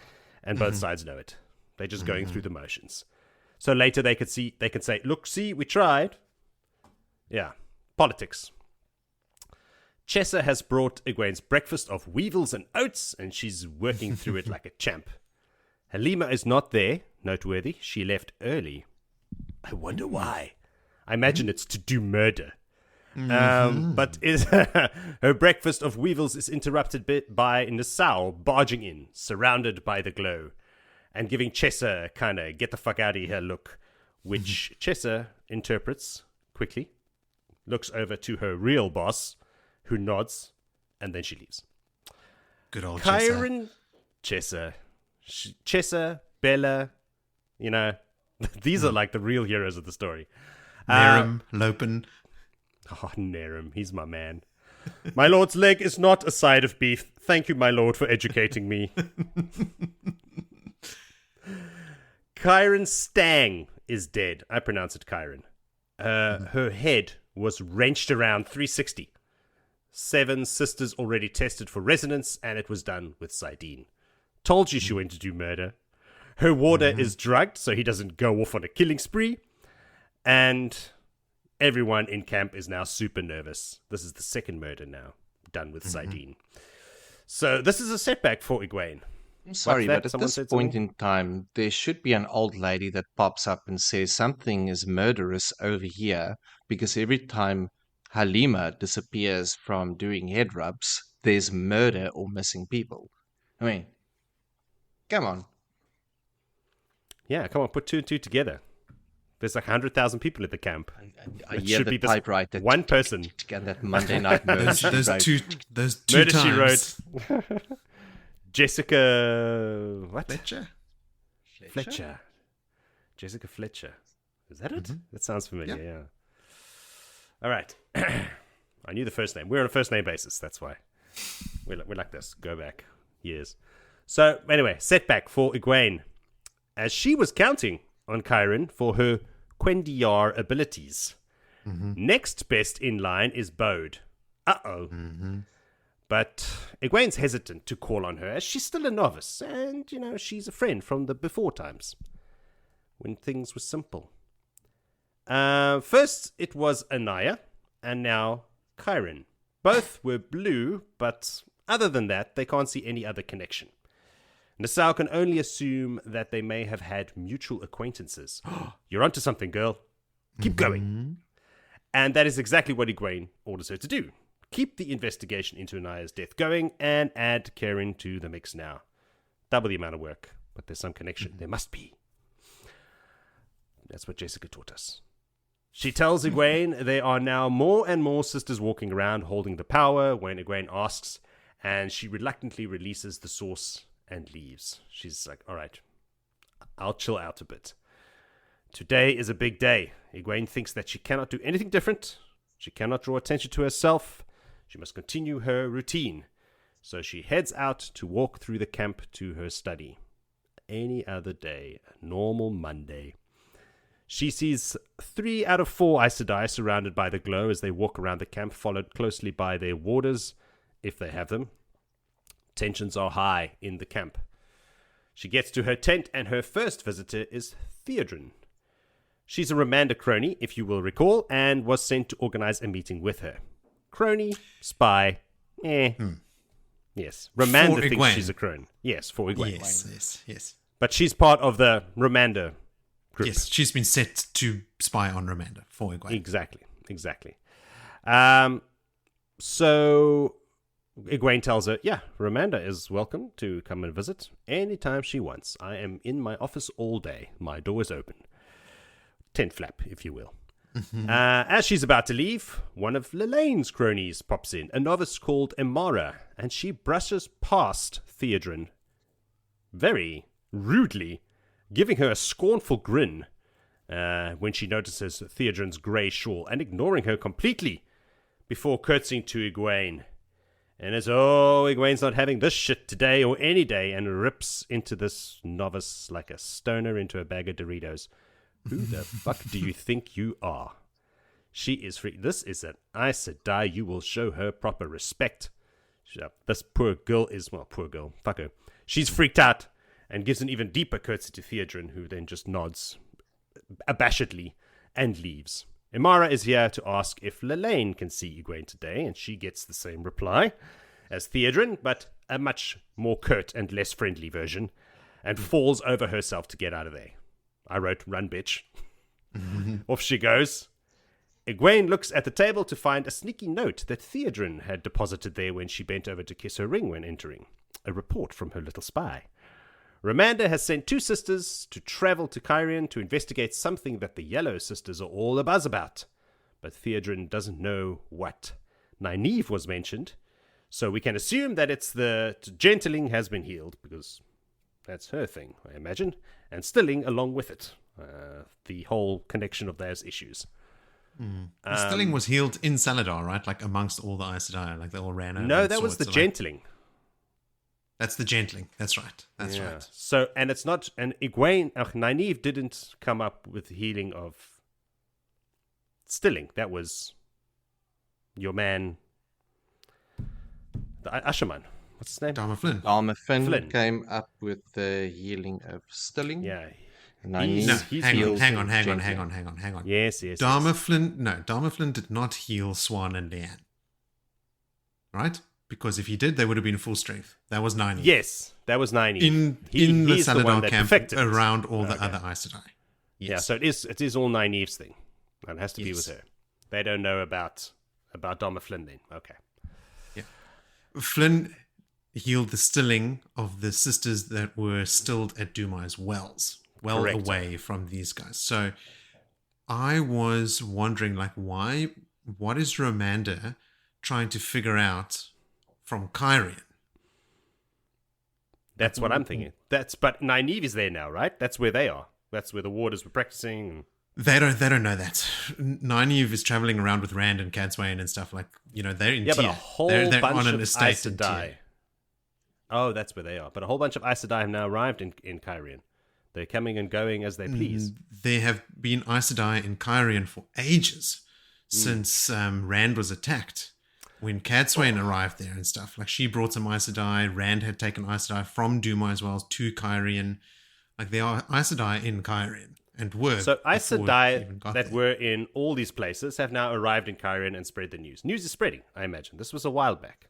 And both sides know it. They're just going through the motions. So later they can say, look, see, we tried. Yeah, politics. Chessa has brought Egwene's breakfast of weevils and oats, and she's working through it like a champ. Halima is not there, noteworthy. She left early. I wonder why. I imagine it's to do murder. But her breakfast of weevils is interrupted by Nassau barging in, surrounded by the glow, and giving Chessa a kind of get the fuck out of here look, which Chessa interprets quickly, looks over to her real boss, who nods, and then she leaves. Good old Chiron, Chessa, Bella, you know, these are like the real heroes of the story. Nerim, Lopen. Oh, Nerim, he's my man. My lord's leg is not a side of beef. Thank you, my lord, for educating me. Chiron Stang is dead. I pronounce it Chiron. Her head was wrenched around 360. 7 sisters already tested for resonance, and it was done with Sidene. told you she went to do murder. Her warder is drugged, so he doesn't go off on a killing spree. And everyone in camp is now super nervous. This is the second murder now, done with Saidin. So this is a setback for Egwene. I'm sorry, but at Someone this said point something? in time, there should be an old lady that pops up and says something is murderous over here, because every time Halima disappears from doing head rubs, there's murder or missing people. I mean, come on. Yeah, come on, put 2 and 2 together. There's like 100,000 people at the camp. I It hear should the be this typewriter. one person. And that Monday night murder. Those two Murder times. She Wrote. Jessica... What? Fletcher. Jessica Fletcher. Is that it? That sounds familiar, yeah. All right. I knew the first name. We're on a first name basis. That's why. We're like this. Go back years. So, anyway, setback for Egwene. As she was counting on Chiron for her Quendiar abilities. Next best in line is Bode. Uh-oh. But Egwene's hesitant to call on her as she's still a novice, and, she's a friend from the before times, when things were simple. First, it was Anaya, and now Chiron. Both were blue, but other than that, they can't see any other connection. Nassau can only assume that they may have had mutual acquaintances. You're onto something, girl. Keep going. And that is exactly what Egwene orders her to do. Keep the investigation into Anaya's death going and add Karen to the mix now. Double the amount of work, but there's some connection. There must be. That's what Jessica taught us. She tells Egwene there are now more and more sisters walking around holding the power when Egwene asks, and she reluctantly releases the source and leaves. She's like, all right, I'll chill out a bit. Today is a big day. Egwene thinks that she cannot do anything different. She cannot draw attention to herself. She must continue her routine. So she heads out to walk through the camp to her study. Any other day, a normal Monday. She sees 3 out of 4 Aes Sedai surrounded by the glow as they walk around the camp, followed closely by their warders, if they have them. Tensions are high in the camp. She gets to her tent, and her first visitor is Theodrin. She's a Remanda crony, if you will recall, and was sent to organize a meeting with her. Crony, spy, Yes. Remanda thinks Egwene. she's a crone. Yes, for Egwene. Yes. But she's part of the Remanda group. Yes, she's been set to spy on Remanda for Egwene. Exactly. So Egwene tells her, Remanda is welcome to come and visit anytime she wants. I am in my office all day. My door is open. Tent flap, if you will. As she's about to leave, one of Lelane's cronies pops in, a novice called Emara, and she brushes past Theodrin very rudely, giving her a scornful grin when she notices Theodrin's grey shawl and ignoring her completely before curtsying to Egwene. And as, Egwene's not having this shit today or any day, and rips into this novice like a stoner into a bag of Doritos. Who the fuck do you think you are? She is free. This is an Aes Sedai. You will show her proper respect. This poor girl is, poor girl. Fuck her. She's freaked out and gives an even deeper curtsy to Theodrin, who then just nods abashedly and leaves. Emara is here to ask if Lelane can see Egwene today, and she gets the same reply as Theodrin, but a much more curt and less friendly version, and falls over herself to get out of there. I wrote, run, bitch. Off she goes. Egwene looks at the table to find a sneaky note that Theodrin had deposited there when she bent over to kiss her ring when entering. A report from her little spy. Remanda has sent 2 sisters to travel to Cairhien to investigate something that the Yellow Sisters are all abuzz about. But Theodrin doesn't know what. Nynaeve was mentioned, so we can assume that it's the Gentling has been healed, because that's her thing, I imagine, and Stilling along with it. The whole connection of those issues. Stilling was healed in Saladar, right? Like amongst all the Aes Sedai, like they all ran over. No, that was the Gentling. That's the Gentling. That's right. That's right. So, and it's not, and Egwene, Nynaeve didn't come up with the healing of Stilling. That was your man, the Asherman. what's his name? Dharma Flynn. Flynn came up with the healing of stilling. Yeah. Hang on. Yes. Dharma Flynn did not heal Swan and Leanne. Right? Because if he did, they would have been full strength. That was Nynaeve. Yes, that was Nynaeve. In the he's the one Saladar that camp perfected it. around all the other Aes Sedai. Yes. Yeah, so it is all Nynaeve's thing. It has to be with her. They don't know about Dharma Flynn then. Okay. Yeah. Flynn healed the stilling of the sisters that were stilled at Dumai's wells. Well Correct. Away from these guys. So I was wondering, like, what is Romanda trying to figure out from Kyrian? That's what I'm thinking. But Nynaeve is there now, right? That's where they are. That's where the warders were practicing. They don't know that. Nynaeve is traveling around with Rand and Cadsuane and stuff, like, they're in but Tyr. a whole they're bunch on an of estate Aes in Sedai. Tyr. Oh, that's where they are. But a whole bunch of Aes Sedai have now arrived in Kyrian. They're coming and going as they please. There have been Aes Sedai in Kyrian for ages, since Rand was attacked. When Cadsuane arrived there and stuff, like, she brought some Aes Sedai. Rand had taken Aes Sedai from Duma as well to Kyrian. Like, there are Aes Sedai in Kyrian and were. So Aes before it Sedai even got that there. were in all these places have now arrived in Kyrian and spread the news. News is spreading, I imagine. This was a while back.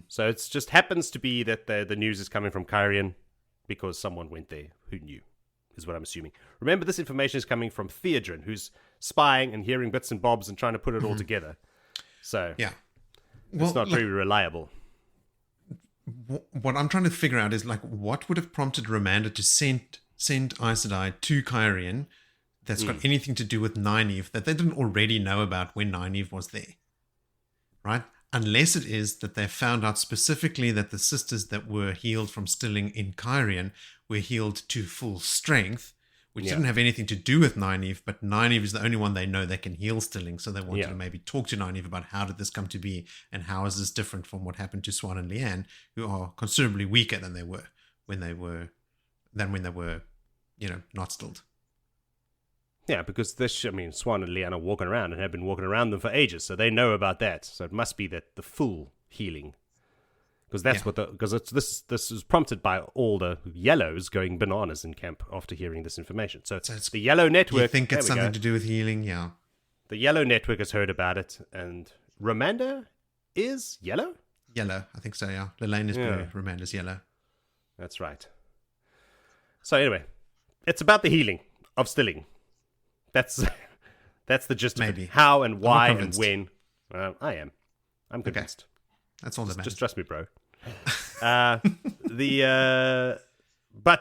So it just happens to be that the news is coming from Kyrian because someone went there who knew, is what I'm assuming. Remember, this information is coming from Theodrin, who's spying and hearing bits and bobs and trying to put it all together. So Yeah. it's not very reliable. What I'm trying to figure out is, like, what would have prompted Romanda to send Aes Sedai to Kyrian that's got anything to do with Nynaeve that they didn't already know about when Nynaeve was there, right? Unless it is that they found out specifically that the sisters that were healed from stilling in Kyrian were healed to full strength, which didn't have anything to do with Nynaeve, but Nynaeve is the only one they know that can heal stilling, so they wanted to maybe talk to Nynaeve about how did this come to be and how is this different from what happened to Swan and Leanne, who are considerably weaker than they were when they were not stilled. Yeah, because Swan and Leanne are walking around and have been walking around them for ages, so they know about that. So it must be that the full healing, because that's this is prompted by all the yellows going bananas in camp after hearing this information. So it's the yellow network. You think it's something to do with healing? Yeah. The yellow network has heard about it, and Romanda is yellow. Yellow, I think so. Yeah, Lelaine is blue. Romanda's yellow. That's right. So anyway, it's about the healing of stilling. That's the gist of it. How and why and when. I am. I'm convinced. Okay. That's all that matters. Just trust me, bro. But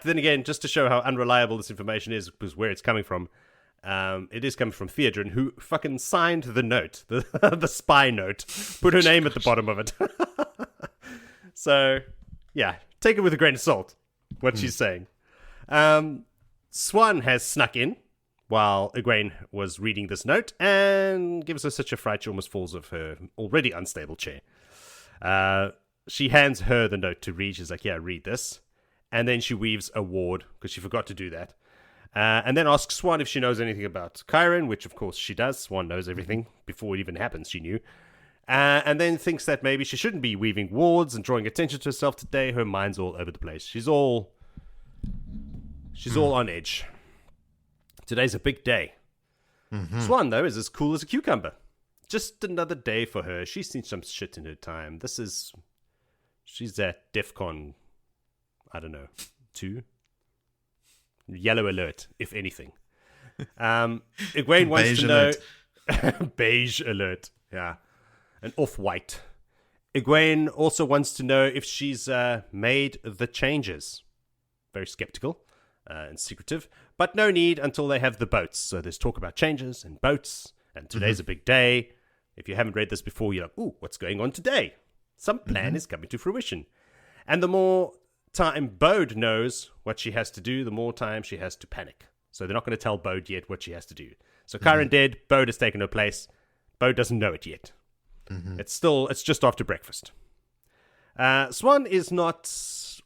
then again, just to show how unreliable this information is, because where it's coming from, it is coming from Theodrin, who fucking signed the note, the spy note, put her name at the bottom of it. So, yeah, take it with a grain of salt, what she's saying. Swan has snuck in while Egwene was reading this note and gives her such a fright she almost falls off her already unstable chair. She hands her the note to read. She's like, yeah, read this. And then she weaves a ward, because she forgot to do that. And then asks Swan if she knows anything about Kyrian, which of course she does. Swan knows everything. Before it even happens, she knew. And then thinks that maybe she shouldn't be weaving wards and drawing attention to herself today. Her mind's all over the place. She's all on edge. Today's a big day. Swan, though, is as cool as a cucumber. Just another day for her. She's seen some shit in her time. She's at DEFCON, I don't know, 2? Yellow alert, if anything. Egwene wants Beige to know... alert. Beige alert, yeah. An off-white. Egwene also wants to know if she's made the changes. Very skeptical and secretive. But no need until they have the boats. So there's talk about changes and boats. And today's a big day. If you haven't read this before, you're like, ooh, what's going on today? Some plan is coming to fruition. And the more time Bode knows what she has to do, the more time she has to panic. So they're not going to tell Bode yet what she has to do. So Kyrian dead, Bode has taken her place. Bode doesn't know it yet. It's just after breakfast. Swan is not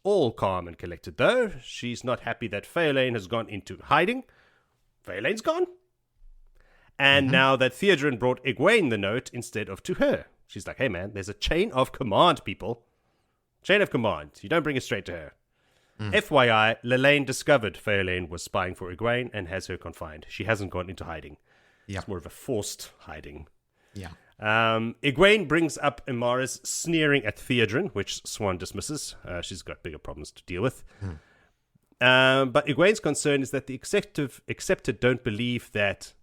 all calm and collected, though. She's not happy that Phaelane has gone into hiding. Phaelane's gone. And now that Theodrin brought Egwene the note instead of to her. She's like, hey man, there's a chain of command, people. Chain of command. You don't bring it straight to her. FYI, Lelaine discovered Feolaine was spying for Egwene and has her confined. She hasn't gone into hiding. Yeah. It's more of a forced hiding. Yeah. Egwene brings up Imara's sneering at Theodrin, which Swan dismisses. She's got bigger problems to deal with. But Egwene's concern is that the accepted don't believe that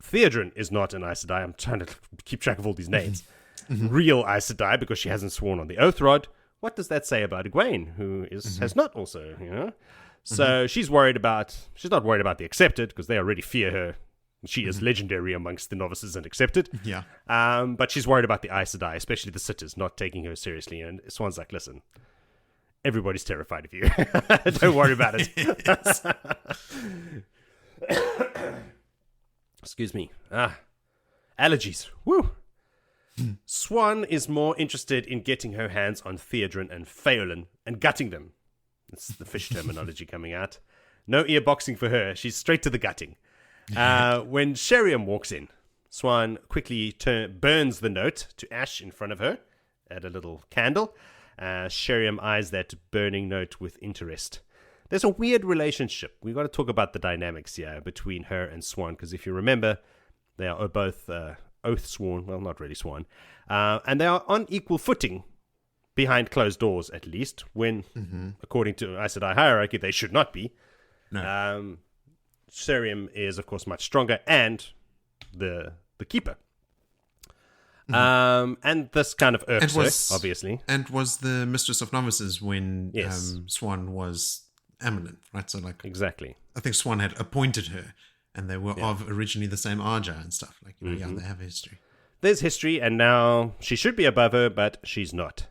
Theodrin is not an Aes Sedai. I'm trying to keep track of all these names. Real Aes Sedai, because she hasn't sworn on the Oath Rod. What does that say about Egwene, who has not also, So she's not worried about the accepted, because they already fear her. She is legendary amongst the novices and accepted. Yeah. But she's worried about the Aes Sedai, especially the sitters, not taking her seriously. And Swan's like, listen, everybody's terrified of you. Don't worry about it. Excuse me. Allergies. Woo. Swan is more interested in getting her hands on Theodrin and Feolin and gutting them. That's the fish terminology coming out. No ear boxing for her. She's straight to the gutting. When Sheriam walks in, Swan quickly burns the note to ash in front of her at a little candle. Sheriam eyes that burning note with interest. There's a weird relationship. We've got to talk about the dynamics here between her and Swan, because if you remember, they are both oath sworn, well, not really sworn, and they are on equal footing, behind closed doors at least, when, according to Aes Sedai hierarchy, they should not be. No. Sheriam is, of course, much stronger, and the keeper. And this kind of irks her, obviously. And was the Mistress of Novices when Yes. Swan was eminent, right? So, like, Exactly. I think Swan had appointed her, and they were of originally the same Arja and stuff. Like, yeah, they have a history. There's history, and now she should be above her, but she's not.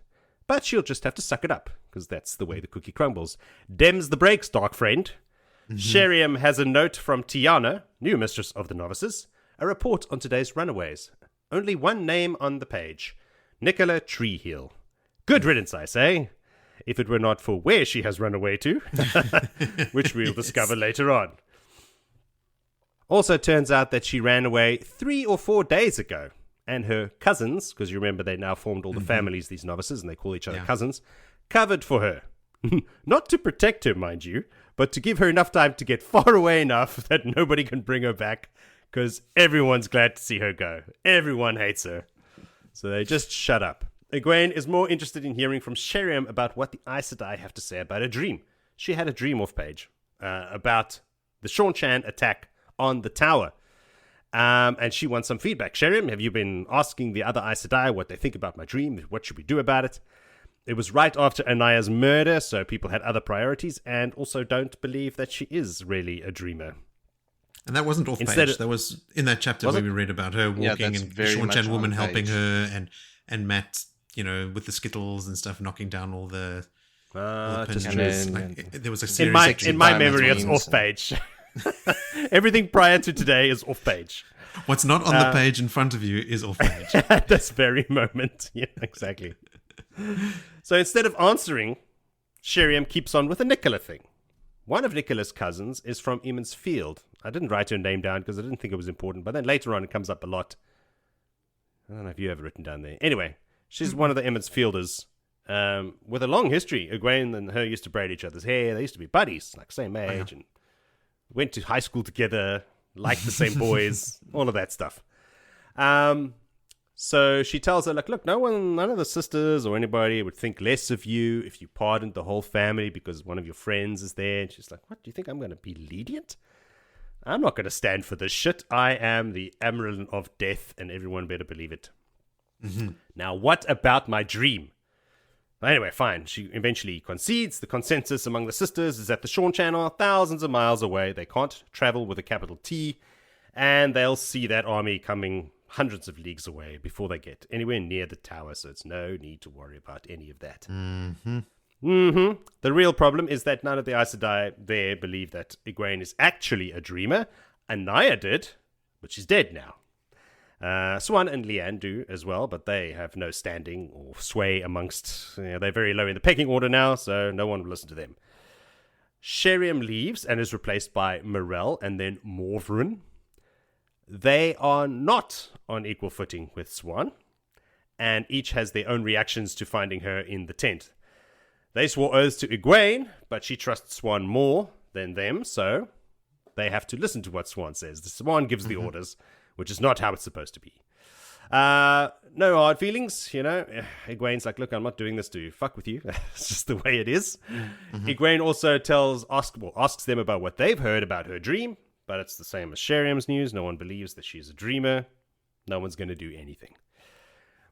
But she'll just have to suck it up, because that's the way the cookie crumbles. Dem's the breaks, dark friend. Sheriam has a note from Tiana, new mistress of the novices, a report on today's runaways. Only one name on the page, Nicola Treeheel. Good riddance, I say, if it were not for where she has run away to, which we'll discover later on. Also turns out that she ran away 3 or 4 days ago, and her cousins, because you remember they now formed all the families, these novices, and they call each other cousins, covered for her. Not to protect her, mind you, but to give her enough time to get far away enough that nobody can bring her back, because everyone's glad to see her go. Everyone hates her. So they just shut up. Egwene is more interested in hearing from Sheriam about what the Aes Sedai have to say about her dream. She had a dream off-page about the Seanchan attack on the tower. And she wants some feedback. Sheriam, have you been asking the other Aes Sedai what they think about my dream? What should we do about it? It was right after Anaya's murder, so people had other priorities, and also don't believe that she is really a dreamer. And that wasn't off page. That was in that chapter where we read about her walking and the Seanchan woman helping her, and Matt, with the skittles and stuff, knocking down all the pins. There was a series in my memory, it's off page. Everything prior to today is off page. What's not on the page in front of you is off page. At this very moment. Yeah, exactly. So instead of answering, Sheriam keeps on with the Nicola thing. One of Nicola's cousins is from Eamon's Field. I didn't write her name down because I didn't think it was important, but then later on it comes up a lot. I don't know if you have it written down there. Anyway, she's one of the Emmett's Fielders with a long history. Egwene and her used to braid each other's hair. They used to be buddies, like same age, and went to high school together, liked the same boys, all of that stuff. So she tells her, like, look, none of the sisters or anybody would think less of you if you pardoned the whole family because one of your friends is there. And she's like, what, do you think I'm going to be lenient? I'm not going to stand for this shit. I am the Amarilyn of Death, and everyone better believe it. Now, what about my dream? Anyway, fine. She eventually concedes. The consensus among the sisters is that the Seanchan are thousands of miles away. They can't travel with a capital T, and they'll see that army coming hundreds of leagues away before they get anywhere near the tower, so it's no need to worry about any of that. The real problem is that none of the Aes Sedai there believe that Egwene is actually a dreamer. Anaya did, but she's dead now. Swan and Leanne do as well, but they have no standing or sway amongst... they're very low in the pecking order now, so no one will listen to them. Sheriam leaves and is replaced by Morel and then Morvrin. They are not on equal footing with Swan, and each has their own reactions to finding her in the tent. They swore oaths to Egwene, but she trusts Swan more than them, so they have to listen to what Swan says. The Swan gives the orders, which is not how it's supposed to be. No hard feelings, you know. Egwene's like, look, I'm not doing this to fuck with you. It's just the way it is. Egwene also asks them about what they've heard about her dream, but it's the same as Sheriam's news. No one believes that she's a dreamer. No one's going to do anything.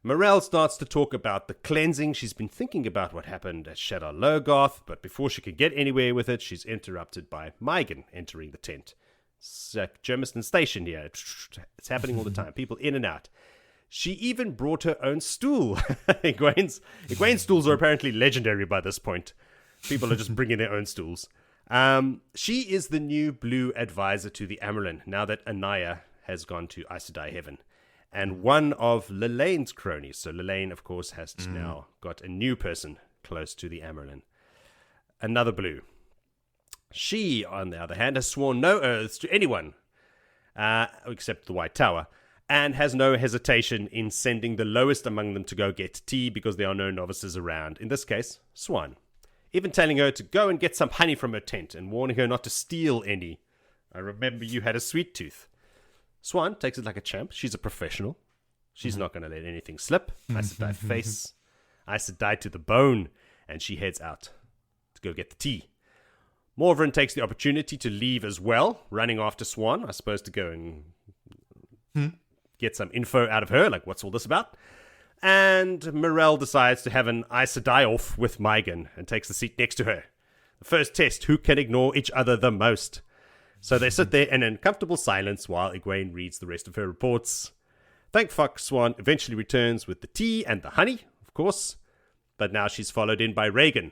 Morel starts to talk about the cleansing. She's been thinking about what happened at Shadar Logoth, but before she can get anywhere with it, she's interrupted by Maigan entering the tent. It's like Germiston Station here. It's happening all the time. People in and out. She even brought her own stool. Egwene's stools are apparently legendary by this point. People are just bringing their own stools. She is the new blue advisor to the Amyrlin, now that Anaya has gone to Aes Sedai Heaven. And one of Lelane's cronies. So Lelane, of course, has now got a new person close to the Amyrlin. Another blue. She, on the other hand, has sworn no oaths to anyone, except the White Tower, and has no hesitation in sending the lowest among them to go get tea because there are no novices around. In this case, Swan. Even telling her to go and get some honey from her tent and warning her not to steal any. I remember you had a sweet tooth. Swan takes it like a champ. She's a professional. She's not going to let anything slip. Aes Sedai face. Aes Sedai to the bone. And she heads out to go get the tea. Morven takes the opportunity to leave as well, running after Swan, I suppose, to go and get some info out of her, like what's all this about. And Morel decides to have an Aes Sedai off with Maigan and takes the seat next to her. The first test, who can ignore each other the most? So they sit there in uncomfortable silence while Egwene reads the rest of her reports. Thank fuck, Swan eventually returns with the tea and the honey, of course. But now she's followed in by Rhaegan,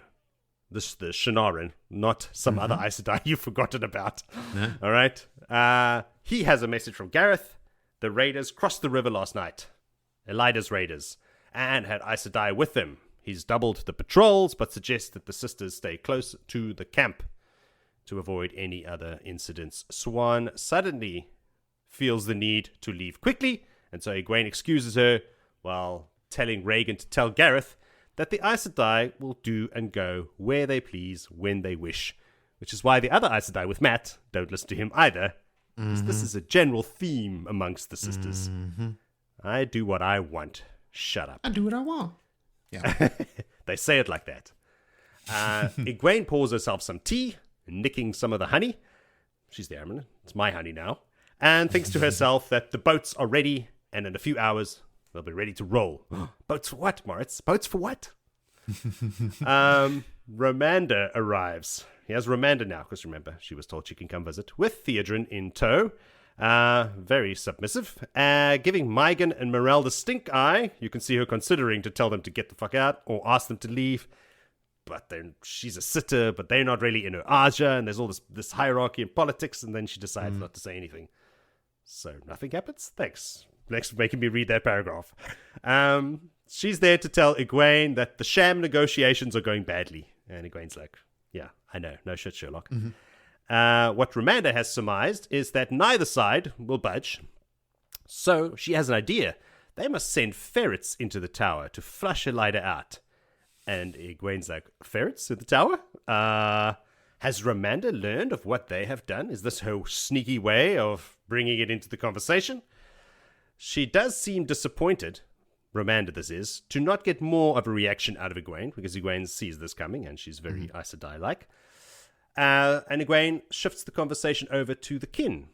the Shanaran, not some other Aes Sedai you've forgotten about. Yeah. All right. He has a message from Gareth. The raiders crossed the river last night. Elida's raiders. And had Aes Sedai with them. He's doubled the patrols, but suggests that the sisters stay close to the camp to avoid any other incidents. Swan suddenly feels the need to leave quickly, and so Egwene excuses her while telling Rhaegan to tell Gareth that the Aes Sedai will do and go where they please, when they wish, which is why the other Aes Sedai with Matt don't listen to him either. This is a general theme amongst the sisters. I do what I want. Shut up. I do what I want. Yeah. They say it like that. Egwene pours herself some tea, nicking some of the honey. She's the Amyrlin. It's my honey now. And thinks to herself that the boats are ready, and in a few hours, they'll be ready to roll. Boats for what, Moritz? Boats for what? Romanda arrives. He has Romanda now, because remember, she was told she can come visit, with Theodrin in tow. Very submissive. Giving Maigan and Morel the stink eye. You can see her considering to tell them to get the fuck out, or ask them to leave. But then she's a sitter, but they're not really in her Aja, and there's all this hierarchy in politics, and then she decides not to say anything. So nothing happens? Thanks for making me read that paragraph. She's there to tell Egwene that the sham negotiations are going badly. And Egwene's like, yeah, I know. No shit, Sherlock. What Romanda has surmised is that neither side will budge. So she has an idea. They must send ferrets into the tower to flush Elida out. And Egwene's like, ferrets in the tower? Has Romanda learned of what they have done? Is this her sneaky way of bringing it into the conversation? She does seem disappointed, Romanda this is, to not get more of a reaction out of Egwene, because Egwene sees this coming, and she's very Aes Sedai-like. And Egwene shifts the conversation over to the kin.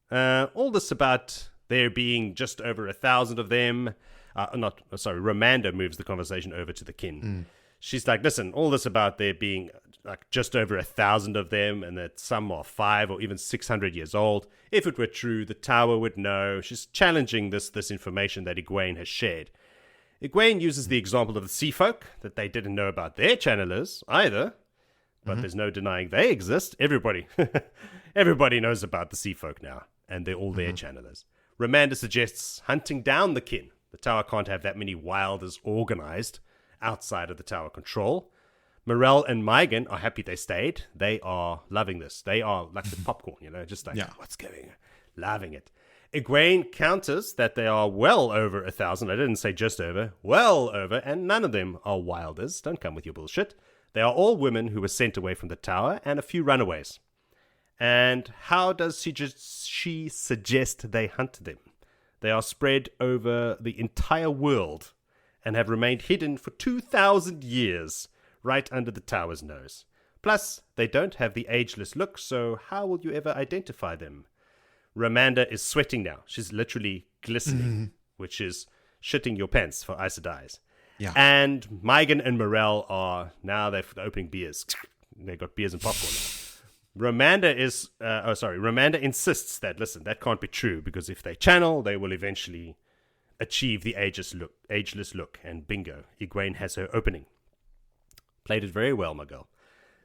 All this about there being just over 1,000 of them... Romanda moves the conversation over to the kin. She's like, listen, all this about there being like just over 1,000 of them and that some are 500 or even 600 years old. If it were true, the tower would know. She's challenging this information that Egwene has shared. Egwene uses the example of the sea folk, that they didn't know about their channelers either, but there's no denying they exist. Everybody knows about the sea folk now, and they're all their channelers. Romanda suggests hunting down the kin. The tower can't have that many wilders organized outside of the tower control. Morel and Maigan are happy they stayed. They are loving this. They are like the popcorn, just like, what's going on? Loving it. Egwene counters that they are well over 1,000. I didn't say just over. Well over, and none of them are wilders. Don't come with your bullshit. They are all women who were sent away from the tower, and a few runaways. And how does she suggest they hunt them? They are spread over the entire world and have remained hidden for 2,000 years, right under the tower's nose. Plus, they don't have the ageless look, so how will you ever identify them? Ramanda is sweating now. She's literally glistening, which is shitting your pants for Aes Sedai's. Yeah. And Mygan and Morel are now they're opening beers. They got beers and popcorn now. Ramanda insists that, listen, that can't be true, because if they channel, they will eventually achieve the ageless look, and bingo, Egwene has her opening. Played it very well, my girl.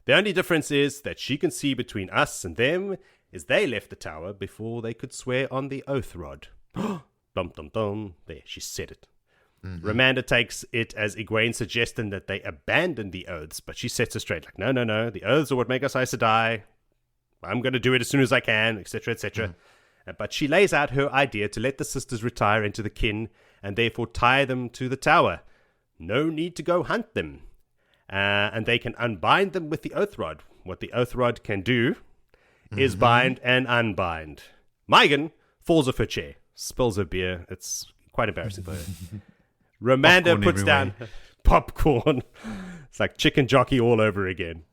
The only difference is that she can see between us and them, is they left the tower before they could swear on the oath rod. Dum dum dum. There, she said it. Ramanda takes it as Egwene's suggestion that they abandon the oaths, but she sets it straight, like, no, the oaths are what make us Aes Sedai. I'm going to do it as soon as I can, etc., etc. But she lays out her idea to let the sisters retire into the kin and therefore tie them to the tower. No need to go hunt them. And they can unbind them with the oath rod. What the oath rod can do is bind and unbind. Mygan falls off her chair, spills her beer. It's quite embarrassing for her. Ramanda Popcorn puts down popcorn. It's like chicken jockey all over again.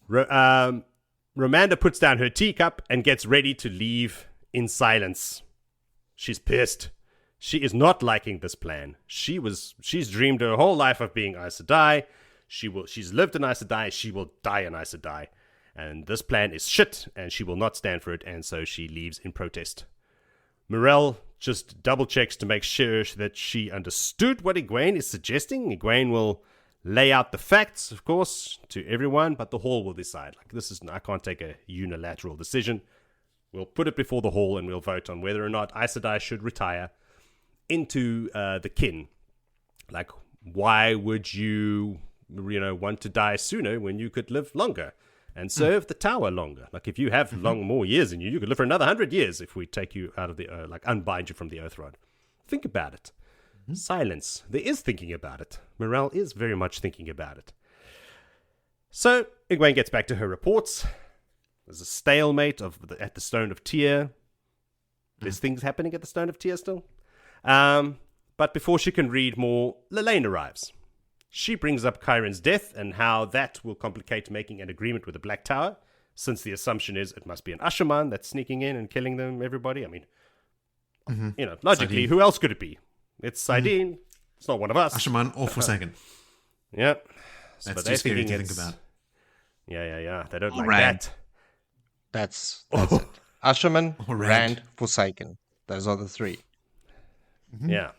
Ramanda puts down her teacup and gets ready to leave in silence. She's pissed. She is not liking this plan. She's dreamed her whole life of being Aes Sedai. She's lived in Aes Sedai. She will die in Aes Sedai. And this plan is shit, and she will not stand for it, and so she leaves in protest. Morel just double checks to make sure that she understood what Egwene is suggesting. Egwene will lay out the facts, of course, to everyone, but the Hall will decide. I can't take a unilateral decision. We'll put it before the Hall, and we'll vote on whether or not Aes Sedai should retire into the kin. Like, why would you want to die sooner when you could live longer and serve the tower longer? Like, if you have more years in you, you could live for another 100 years if we take you out of the, unbind you from the oath rod. Think about it. Silence. There is thinking about it. Morel is very much thinking about it. So, Egwene gets back to her reports. There's a stalemate at the Stone of Tyr. There's things happening at the Stone of Tyr still. But before she can read more, Lelaine arrives. She brings up Chiron's death and how that will complicate making an agreement with the Black Tower, since the assumption is it must be an Ashaman that's sneaking in and killing everybody. I mean, logically, Saidin. Who else could it be? It's Saidin. It's not one of us. Ashaman or Forsaken. Yeah. That's But too scary to think about. Yeah. They don't Or like Rand. that. That's it. Ashaman, Or Rand, Forsaken. Those are the three. Yeah.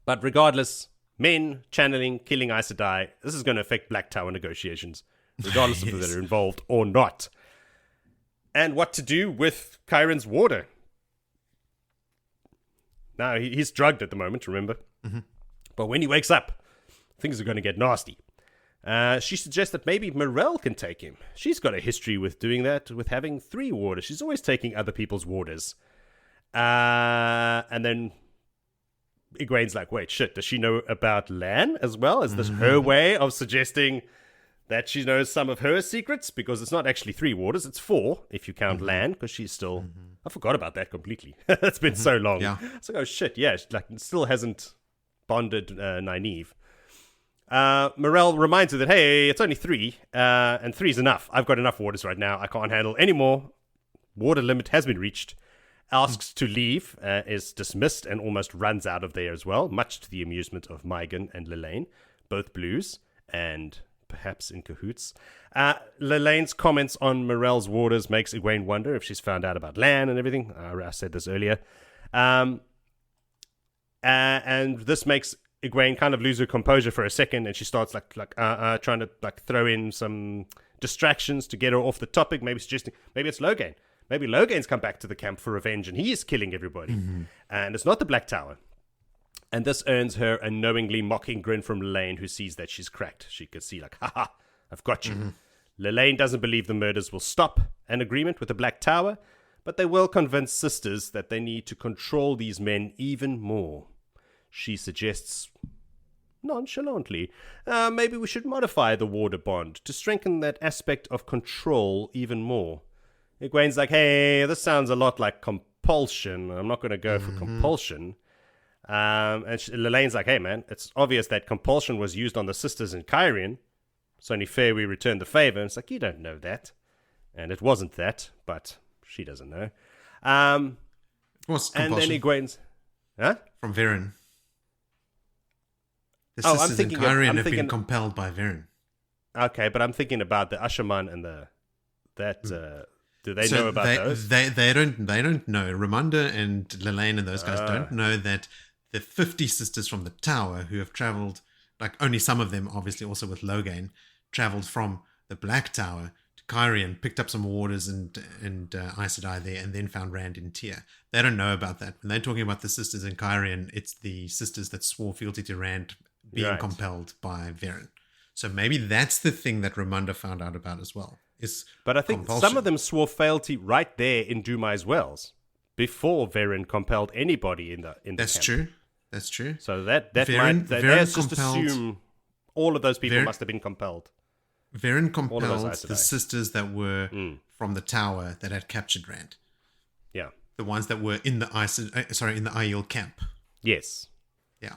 But regardless, men channeling, killing Aes Sedai, this is going to affect Black Tower negotiations, regardless of whether they're involved or not. And what to do with Chiron's water. Now, he's drugged at the moment, remember? But when he wakes up, things are going to get nasty. She suggests that maybe Morel can take him. She's got a history with doing that, with having 3 warders. She's always taking other people's warders. And then Egwene's like, wait, shit, does she know about Lan as well? Is this her way of suggesting that she knows some of her secrets? Because it's not actually 3 warders, it's 4 if you count Lan, because she's still... I forgot about that completely. It's been so long. Yeah. It's like, oh shit, yeah, still hasn't bonded Nynaeve. Morel reminds her that, hey, it's only 3, and 3's enough. I've got enough warders right now. I can't handle any more. Water limit has been reached. Asks to leave, is dismissed, and almost runs out of there as well, much to the amusement of Mygan and Lelaine, both blues, and perhaps in cahoots. Lelaine's comments on Morel's warders makes Egwene wonder if she's found out about Lan and everything. I said this earlier. And this makes Egwene kind of lose her composure for a second, and she starts trying to throw in some distractions to get her off the topic, maybe suggesting maybe it's Logain. Maybe Logain's come back to the camp for revenge and he is killing everybody. And it's not the Black Tower. And this earns her a knowingly mocking grin from Lelaine, who sees that she's cracked. She could see haha, I've got you. Lelaine doesn't believe the murders will stop an agreement with the Black Tower, but they will convince sisters that they need to control these men even more. She suggests nonchalantly, maybe we should modify the water bond to strengthen that aspect of control even more. Egwene's like, hey, this sounds a lot like compulsion. I'm not going to go for compulsion. And Lelane's like, hey, man, it's obvious that compulsion was used on the sisters in Cairhien. It's only fair we return the favor. And it's like, you don't know that. And it wasn't that, but she doesn't know. What's and then Egwene's... Huh? From Varen. The sisters in Cairhien have been compelled by Varen. Okay, but I'm thinking about the Ashaman and do they know about those? They don't know. Ramunda and Lelaine and those guys don't know that the 50 sisters from the Tower who have traveled, like only some of them, obviously also with Loghain, traveled from the Black Tower to Cairhien, picked up some waters and Aes Sedai there, and then found Rand in Tyr. They don't know about that. When they're talking about the sisters in Cairhien, it's the sisters that swore fealty to Rand being compelled by Varen. So maybe that's the thing that Ramunda found out about as well. But I think some of them swore fealty right there in Dumai's Wells before Varen compelled anybody in the That's camp. True. That's true. So that Varen, might Varen just assume all of those people must have been compelled. Varen compelled the sisters that were from the Tower that had captured Rand. Yeah, the ones that were in the Aiel camp. Yes. Yeah.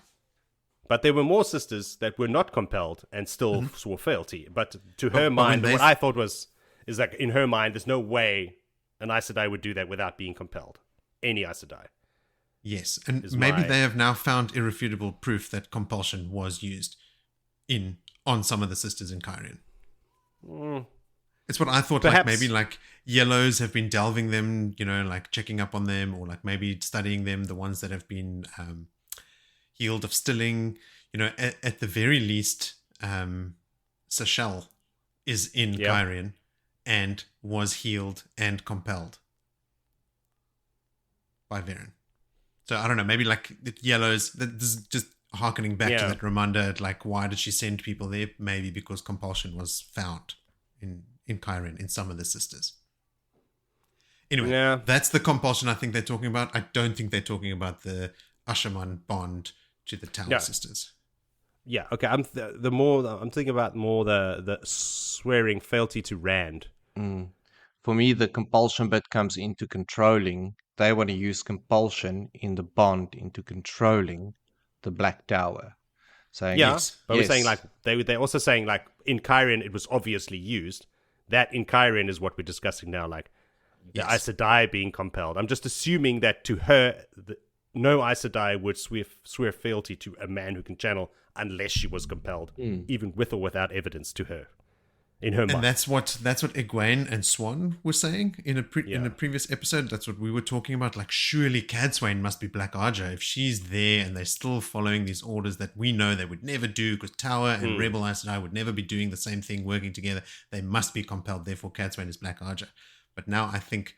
But there were more sisters that were not compelled and still swore fealty. But to her mind, what I thought is like in her mind, there's no way an Aes Sedai would do that without being compelled. Any Aes Sedai. Yes, and maybe they have now found irrefutable proof that compulsion was used on some of the sisters in Cairhien. It's what I thought. Perhaps. Like maybe like Yellows have been delving them, like checking up on them, or like maybe studying them. The ones that have been healed of stilling, at the very least, Sashel is in Cairhien and was healed and compelled by Varen. So I don't know, maybe like the Yellows, this is just harkening back to that Ramunda, like why did she send people there? Maybe because compulsion was found in Cairhien in some of the sisters. Anyway, that's the compulsion I think they're talking about. I don't think they're talking about the Ashaman bond to the Tower sisters. Yeah, okay. I'm thinking about more the swearing fealty to Rand. For me, the compulsion bit comes into controlling. They want to use compulsion in the bond into controlling the Black Tower. Saying we're saying like they're also saying like in Cairhien it was obviously used. That in Cairhien is what we're discussing now, like the Aes Sedai being compelled. I'm just assuming that to her, no Aes Sedai would swear fealty to a man who can channel unless she was compelled, even with or without evidence to her. In her mind. And that's what Egwene and Swan were saying in a previous episode. That's what we were talking about. Like, surely Cadsuane must be Black Aja if she's there and they're still following these orders that we know they would never do because Tower and Rebel Aes Sedai would never be doing the same thing, working together. They must be compelled. Therefore, Cadsuane is Black Aja. But now I think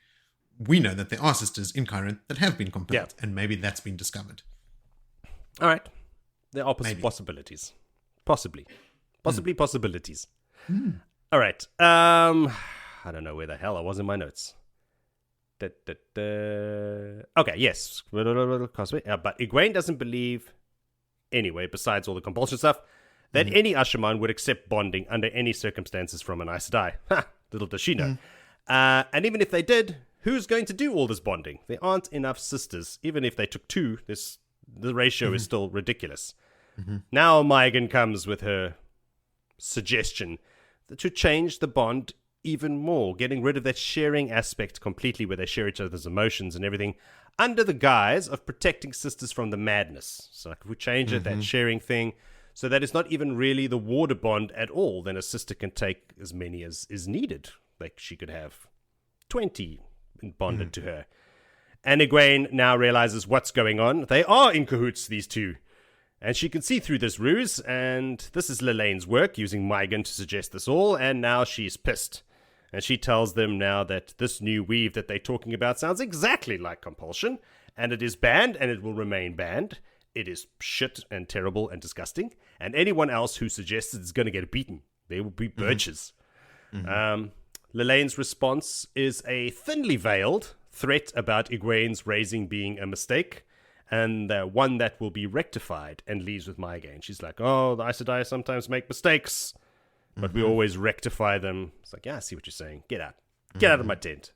we know that there are sisters in Cairhien that have been compelled, and maybe that's been discovered. All right, there are possibilities, possibly possibilities. All right. I don't know where the hell I was in my notes. Okay, yes. But Egwene doesn't believe, anyway, besides all the compulsion stuff, that any Ashaman would accept bonding under any circumstances from an Aes Sedai. Ha! Little does she know. And even if they did, who's going to do all this bonding? There aren't enough sisters. Even if they took two, the ratio is still ridiculous. Now Maegan comes with her suggestion to change the bond even more, getting rid of that sharing aspect completely where they share each other's emotions and everything under the guise of protecting sisters from the madness. So like if we change it, that sharing thing, so that it's not even really the water bond at all, then a sister can take as many as is needed. Like she could have 20 bonded to her. And Egwene now realizes what's going on. They are in cahoots, these two. And she can see through this ruse, and this is Lelane's work, using Maegan to suggest this all, and now she's pissed. And she tells them now that this new weave that they're talking about sounds exactly like compulsion, and it is banned, and it will remain banned. It is shit and terrible and disgusting, and anyone else who suggests it's going to get beaten, they will be birches. Lelane's response is a thinly veiled threat about Egwene's raising being a mistake, and one that will be rectified, and leaves with Mygain. She's like, oh, the Aes Sedai sometimes make mistakes, but we always rectify them. It's like, yeah, I see what you're saying. Get out. Get out of my tent.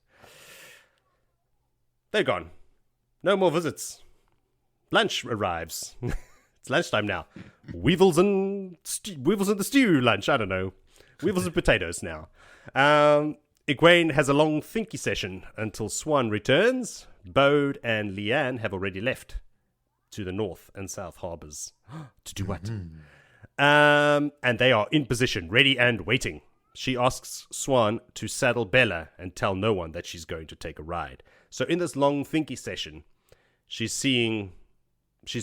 They're gone. No more visits. Lunch arrives. It's lunchtime now. Weevils and the stew lunch. I don't know. Weevils and potatoes now. Egwene has a long thinky session until Swan returns. Bode and Leanne have already left to the north and south harbors. To do what? And they are in position, ready and waiting. She asks Swan to saddle Bella and tell no one that she's going to take a ride. So in this long thinky session, she's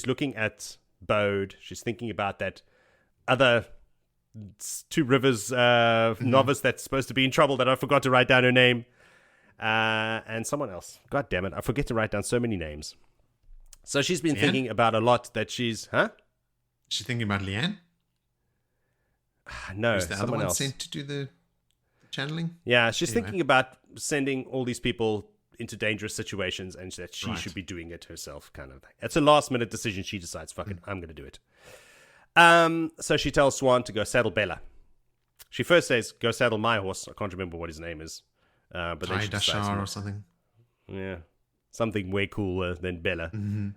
looking at Bode. She's thinking about that other Two Rivers novice that's supposed to be in trouble that I forgot to write down her name. And someone else. God damn it. I forget to write down so many names. So she's been thinking about a lot that she's... Huh? She's thinking about Leanne? No, was the other someone one else. sent to do the channeling? Yeah, she's thinking about sending all these people into dangerous situations and that she should be doing it herself, kind of thing. It's a last-minute decision. She decides, fuck it, I'm going to do it. So she tells Swan to go saddle Bella. She first says, go saddle my horse. I can't remember what his name is. But then she decides, Dashar or something. Yeah. Something way cooler than Bella.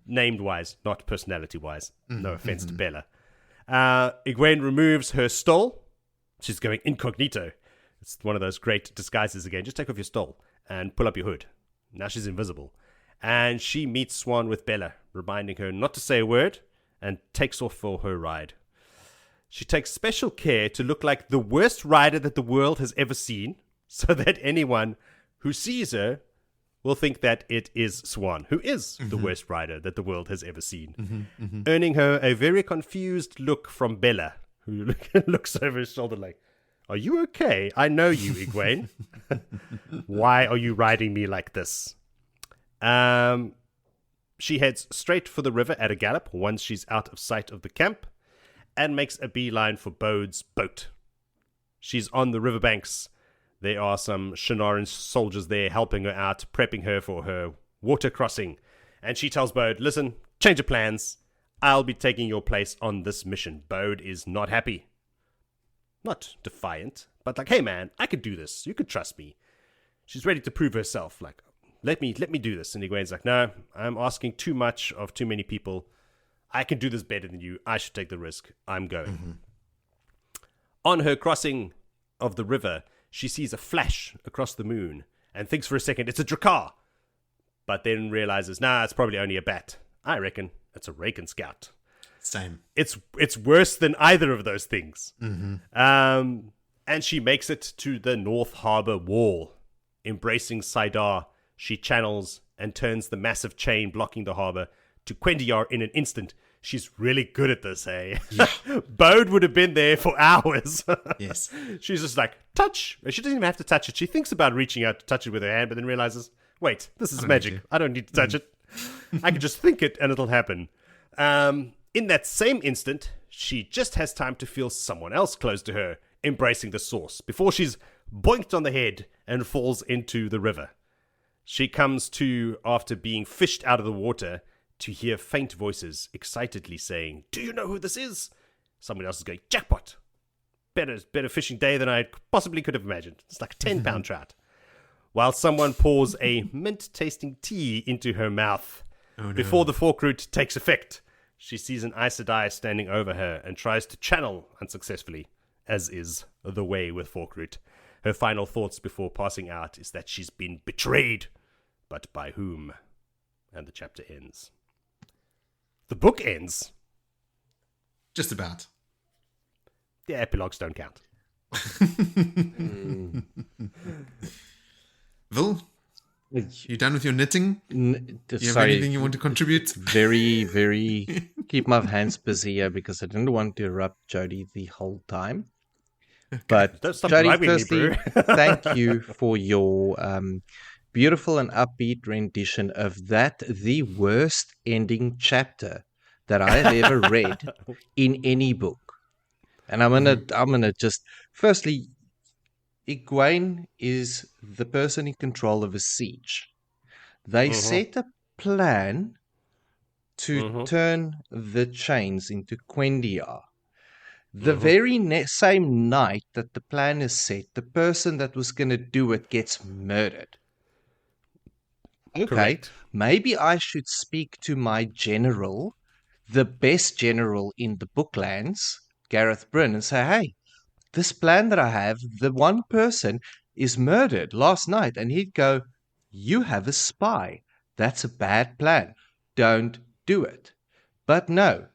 Name-wise, not personality-wise. No offense to Bella. Egwene removes her stole. She's going incognito. It's one of those great disguises again. Just take off your stole and pull up your hood. Now she's invisible. And she meets Swan with Bella, reminding her not to say a word, and takes off for her ride. She takes special care to look like the worst rider that the world has ever seen, so that anyone who sees her will think that it is Swan, who is the worst rider that the world has ever seen, earning her a very confused look from Bella, who looks over his shoulder like, are you okay? I know you, Egwene. Why are you riding me like this? She heads straight for the river at a gallop once she's out of sight of the camp, and makes a beeline for Bode's boat. She's on the riverbanks. There are some Shanaran soldiers there helping her out, prepping her for her water crossing. And she tells Bode, listen, change of plans. I'll be taking your place on this mission. Bode is not happy. Not defiant, but like, hey man, I could do this. You could trust me. She's ready to prove herself. Like, let me do this. And Egwene's like, no, I'm asking too much of too many people. I can do this better than you. I should take the risk. I'm going. On her crossing of the river, she sees a flash across the moon and thinks for a second it's a Drakkar, but then realizes, nah, it's probably only a bat. I reckon it's a Raken scout. Same. It's worse than either of those things. And she makes it to the North Harbor Wall. Embracing Saidar, she channels and turns the massive chain blocking the harbor to Quendiar in an instant. She's really good at this, eh? Yeah. Bode would have been there for hours. Yes. She's just like, touch. She doesn't even have to touch it. She thinks about reaching out to touch it with her hand, but then realizes, wait, this is magic. I don't need to touch it. I can just think it and it'll happen. In that same instant, she just has time to feel someone else close to her, embracing the source, before she's boinked on the head and falls into the river. She comes to after being fished out of the water to hear faint voices excitedly saying, do you know who this is? Someone else is going, jackpot. Better fishing day than I possibly could have imagined. It's like a 10-pound trout. While someone pours a mint-tasting tea into her mouth. Oh, no. Before the fork root takes effect, she sees an Aes Sedai standing over her and tries to channel unsuccessfully, as is the way with fork root. Her final thoughts before passing out is that she's been betrayed. But by whom? And the chapter ends. The book ends. Just about. The epilogues don't count. Vil, you done with your knitting? Do you have anything you want to contribute? Very, very... keep my hands busy here because I didn't want to interrupt Jody the whole time. But Jody, firstly, thank you for your beautiful and upbeat rendition of that, the worst ending chapter that I have ever read in any book. And I'm gonna just firstly, Egwene is the person in control of a siege. They set a plan to turn the chains into Quendiar. The very same night that the plan is set, the person that was going to do it gets murdered. Okay, Correct. maybe I should speak to my general, the best general in the Booklands, Gareth Bryn, and say, hey, this plan that I have, the one person is murdered last night. And he'd go, you have a spy. That's a bad plan. Don't do it. But no.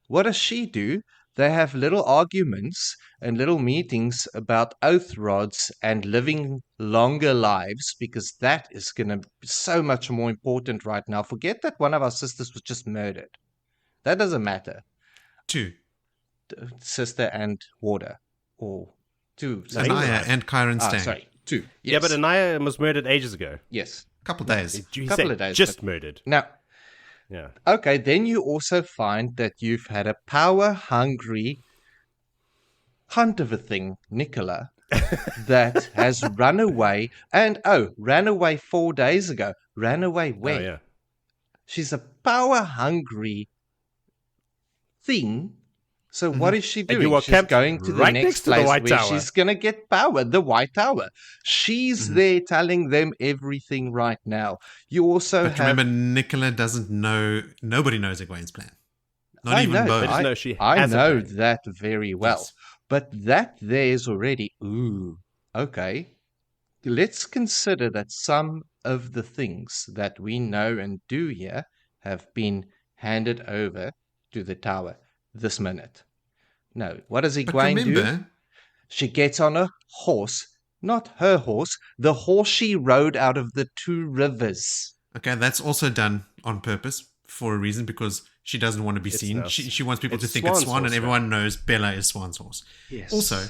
What does she do? They have little arguments and little meetings about oath rods and living longer lives, because that is going to be so much more important right now. Forget that one of our sisters was just murdered. That doesn't matter. 2. Sister and Warder. Or 2. Anaya and Kyron Stang. Sorry, 2. Yes. Yeah, but Anaya was murdered ages ago. Yes. Couple days. Couple of days, just murdered. Now, Yeah. okay, then you also find that you've had a power-hungry hunt of a thing, Nicola, that has run away. And, ran away 4 days ago. Ran away where? Oh, yeah. She's a power-hungry thing. So what is she doing? you are She's camped going to the right next next to the place White where Tower. she's going to get power, the White Tower. She's there telling them everything right now. You also But have... remember, Nicola doesn't know, nobody knows Egwene's plan. Not I even know, Bo. They just know she I has a know plan. that very well. Yes. But that there's already, okay. Let's consider that some of the things that we know and do here have been handed over to the tower this minute. No, what does But Egwene do? remember, She gets on a horse, not her horse, the horse she rode out of the 2 rivers. okay, that's also done on purpose for a reason, because she doesn't want to be seen. now- She wants people to it's think it's Swan's Swan, and horse everyone knows Bella is Swan's horse. Yes. Also,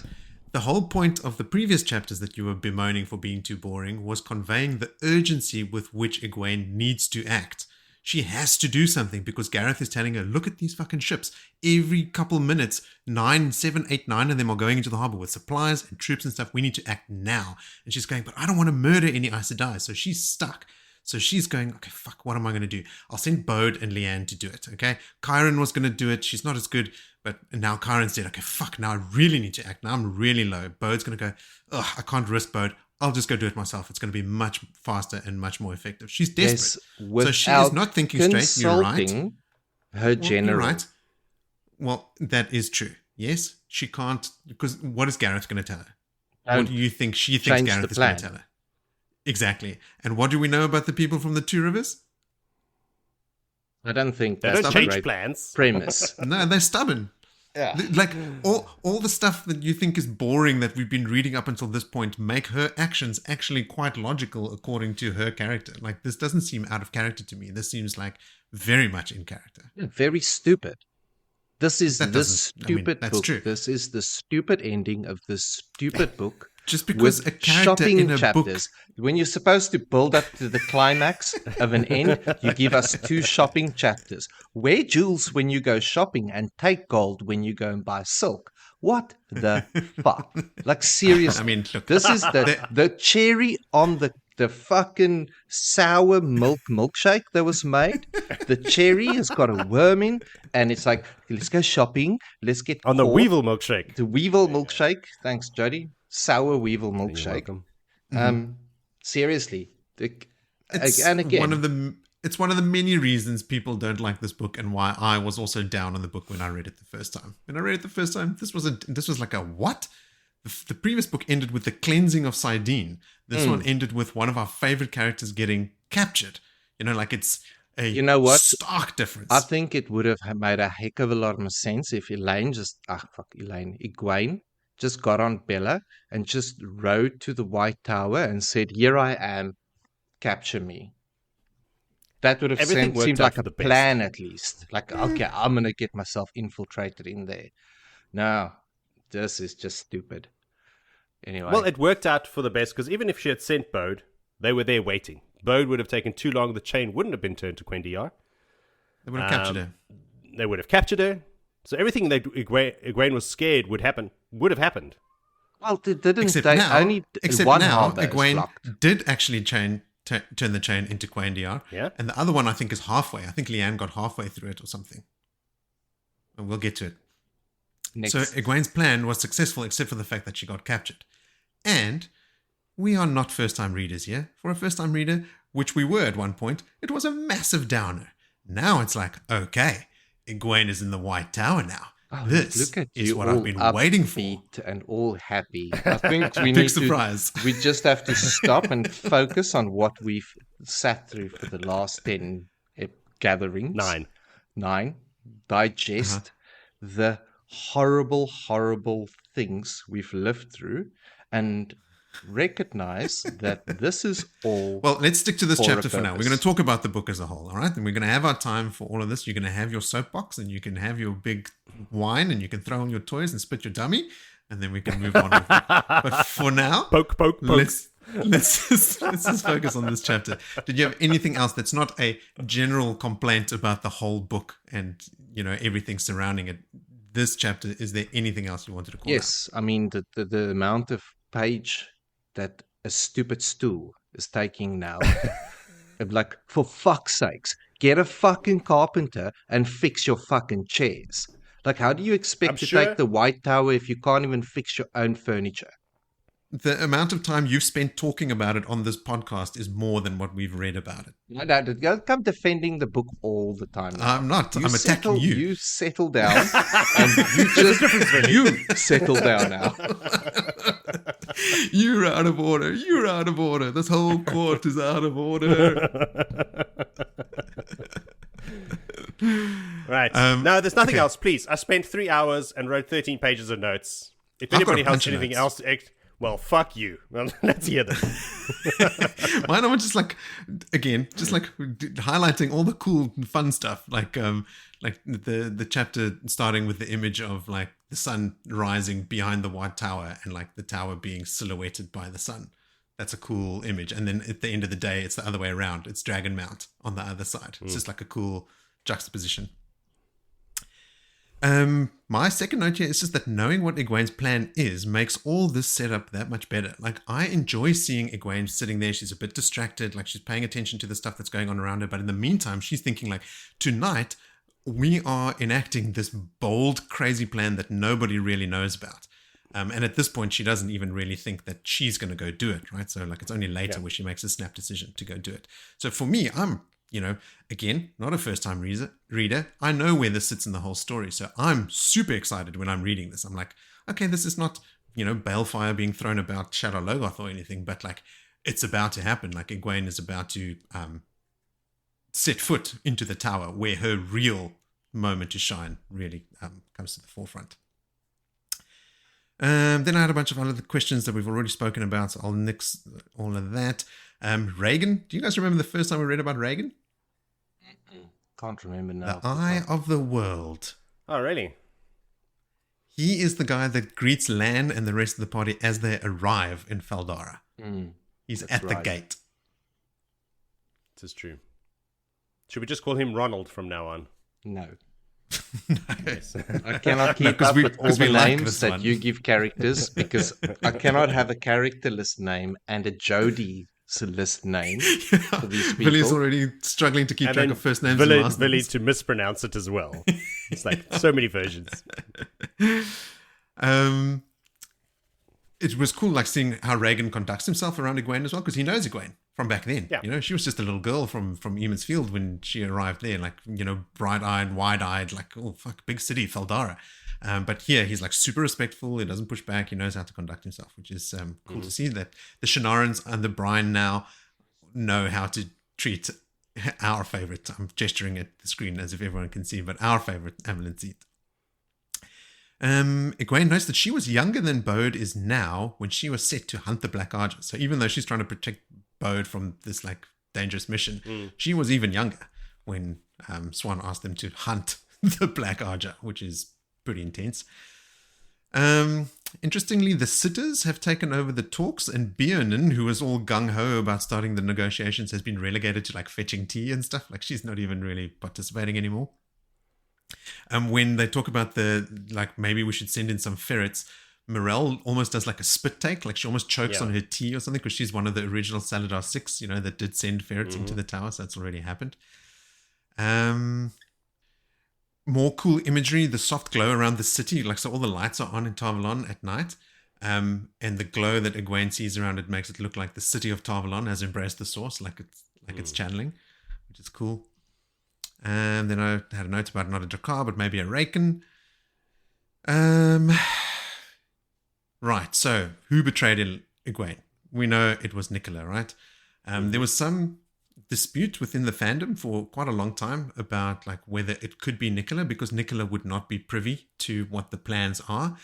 the whole point of the previous chapters that you were bemoaning for being too boring was conveying the urgency with which Egwene needs to act. She has to do something, because Gareth is telling her, look at these fucking ships. Every couple minutes, 9, 7, 8, 9 of them are going into the harbor with supplies and troops and stuff. We need to act now. And she's going, but I don't want to murder any Aes Sedai. So she's stuck. So she's going, okay, fuck, what am I going to do? I'll send Bode and Leanne to do it, okay? Kyron was going to do it. She's not as good, but now Kyron's dead. Okay, fuck, now I really need to act. Now I'm really low. Bode's going to go, ugh, I can't risk Bode. I'll just go do it myself. It's going to be much faster and much more effective. She's desperate. Yes, so she is not thinking straight. You're right. consulting her Well, general. you're right. Well, that is true. Yes, she can't, because what is Gareth going to tell her? What do you think she thinks change Gareth the is going to plan. tell her? Exactly. And what do we know about the people from the 2 rivers? I don't think They that's don't a change great plans. premise. No, they're stubborn. Yeah. Like all the stuff that you think is boring that we've been reading up until this point make her actions actually quite logical according to her character. Like, this doesn't seem out of character to me. This seems like very much in character. Very stupid. This is That the doesn't- I mean, stupid that's book. true. This is the stupid ending of this stupid book. Just because with a character shopping in a chapters. book, When you're supposed to build up to the climax of an end, you give us 2 shopping chapters. Wear jewels when you go shopping and take gold when you go and buy silk. What the fuck? Like, seriously. I mean, look, This is the cherry on the fucking sour milkshake that was made. The cherry has got a worm in, and it's like, let's go shopping. Let's get On the caught. Weevil milkshake. The Weevil milkshake. Thanks, Jody. Sour Weevil You're milkshake. welcome. Seriously. it's And again, it's one of the many reasons people don't like this book, and why I was also down on the book when I read it the first time. When I read it the first time, this was like a what? The previous book ended with the cleansing of Sidene. This one ended with one of our favorite characters getting captured. You know, like, it's a You know what? stark difference. I think it would have made a heck of a lot more sense if Egwene just got on Bella and just rode to the White Tower and said, here I am, capture me. That would have Everything worked seemed out like for a the best. plan, at least. Like, okay, I'm going to get myself infiltrated in there. No, this is just stupid. Anyway. Well, it worked out for the best, because even if she had sent Bode, they were there waiting. Bode would have taken too long. The chain wouldn't have been turned to Quendiar. They would have captured her. They would have captured her. So everything that Egwene was scared would have happened. Well, they didn't. Except They now, only except one now harbor is Egwene blocked. did actually turn the chain into Quaindiar. Yeah. And the other one, I think, is halfway. I think Leanne got halfway through it or something. And we'll get to it. Next. So Egwene's plan was successful except for the fact that she got captured. And we are not first-time readers here. For a first-time reader, which we were at one point, it was a massive downer. Now it's like, okay, Egwene is in the White Tower now. Oh, this look at is you, what all I've been waiting for. upbeat and all happy. I think we Big need surprise. to. We just have to stop and focus on what we've sat through for the last 10 gatherings. 9. Digest the horrible, horrible things we've lived through, and recognize that this is all. Well, let's stick to this for a chapter for now. We're purpose. going to talk about the book as a whole, all right? And we're going to have our time for all of this. You're going to have your soapbox, and you can have your big wine, and you can throw on your toys and spit your dummy, and then we can move on with it. But for now, Poke. let's just focus on this chapter. Did you have anything else that's not a general complaint about the whole book and, you know, everything surrounding it? This chapter, is there anything else you wanted to call out? Yes, I mean the amount of page that a stupid stool is taking now. I'm like, for fuck's sakes, get a fucking carpenter and fix your fucking chairs. Like, how do you expect I'm to sure- take the White Tower if you can't even fix your own furniture? The amount of time you've spent talking about it on this podcast is more than what we've read about it. No, don't come defending the book all the time. now. I'm not. I'm attacking you. You settle down, and you settle down now. You're out of order. You're out of order. This whole court is out of order. Right. No, there's nothing else. Please, I spent 3 hours and wrote 13 pages of notes. If I've got anybody a has bunch of anything notes. else, well, fuck you. Well, let's hear them. Mine are just like, again, just like highlighting all the cool, fun stuff, like the chapter starting with the image of like the sun rising behind the White Tower and like the tower being silhouetted by the sun. That's a cool image. And then at the end of the day, it's the other way around. It's Dragon Mount on the other side. It's just like a cool juxtaposition. My second note here is just that knowing what Egwene's plan is makes all this setup that much better. Like, I enjoy seeing Egwene sitting there. She's a bit distracted, like she's paying attention to the stuff that's going on around her. But in the meantime, she's thinking like, tonight we are enacting this bold, crazy plan that nobody really knows about. And at this point, she doesn't even really think that she's going to go do it, right? So like, it's only later where she makes a snap decision to go do it. So for me, I'm, you know, again, not a first-time reader. I know where this sits in the whole story. So I'm super excited when I'm reading this. I'm like, okay, this is not, you know, balefire being thrown about Shadow Logoth or anything, but like, it's about to happen. Like, Egwene is about to set foot into the tower where her real moment to shine really comes to the forefront. Then I had a bunch of other questions that we've already spoken about, so I'll nix all of that. Reagan, do you guys remember the first time we read about Reagan? Can't remember now. The Eye of the World. Oh, really? He is the guy that greets Lan and the rest of the party as they arrive in Faldara. He's That's at the right. gate. This is true. Should we just call him Ronald from now on? No. Yes. I cannot keep 'cause up we- with all 'cause the we like names this that one. you give characters because I cannot have a characterless name and a Jody list name for these people. Billy's already struggling to keep And track then of first names and last Billy names. to mispronounce it as well. It's like so many versions. It was cool, like seeing how Reagan conducts himself around Egwene as well, because he knows Egwene from back then. Yeah. You know, she was just a little girl from Eamon's Field when she arrived there, like, you know, bright-eyed, wide-eyed, like, oh, fuck, big city, Faldara. But here, he's like super respectful. He doesn't push back. He knows how to conduct himself, which is cool to see that the Shannarans and the Brian now know how to treat our favorite. I'm gesturing at the screen as if everyone can see, but our favorite Amelin Seat. Egwene notes that she was younger than Bode is now when she was set to hunt the Black Argers. So even though she's trying to protect Bode from this like dangerous mission, she was even younger when Swan asked them to hunt the Black Arger, which is pretty intense. Interestingly, the sitters have taken over the talks, and Björnen, who was all gung-ho about starting the negotiations, has been relegated to like fetching tea and stuff. Like, she's not even really participating anymore. When they talk about the, like, maybe we should send in some ferrets, Morel almost does like a spit take, like she almost chokes on her tea or something, because she's one of the original Salidar 6, that did send ferrets into the tower, so that's already happened. More cool imagery, the soft glow around the city, like so all the lights are on in Tarvalon at night, and the glow that Egwene sees around it makes it look like the city of Tarvalon has embraced the source, like it's channeling, which is cool. And then I had a note about not a Drakkar, but maybe a Raken. Right, so who betrayed Egwene? We know it was Nicola, right? There was some dispute within the fandom for quite a long time about like whether it could be Nicola, because Nicola would not be privy to what the plans are.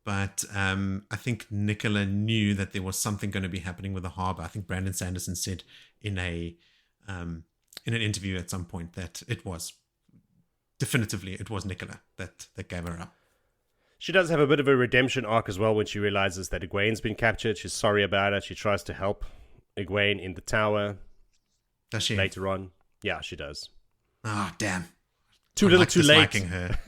But I think Nicola knew that there was something going to be happening with the harbor. I think Brandon Sanderson said in an interview at some point that it was Nicola that gave her up. She does have a bit of a redemption arc as well when she realizes that Egwene's been captured. She's sorry about it. She tries to help Egwene in the tower. Does she? Later on. Yeah, she does. Ah, damn. Too little, too late. Her.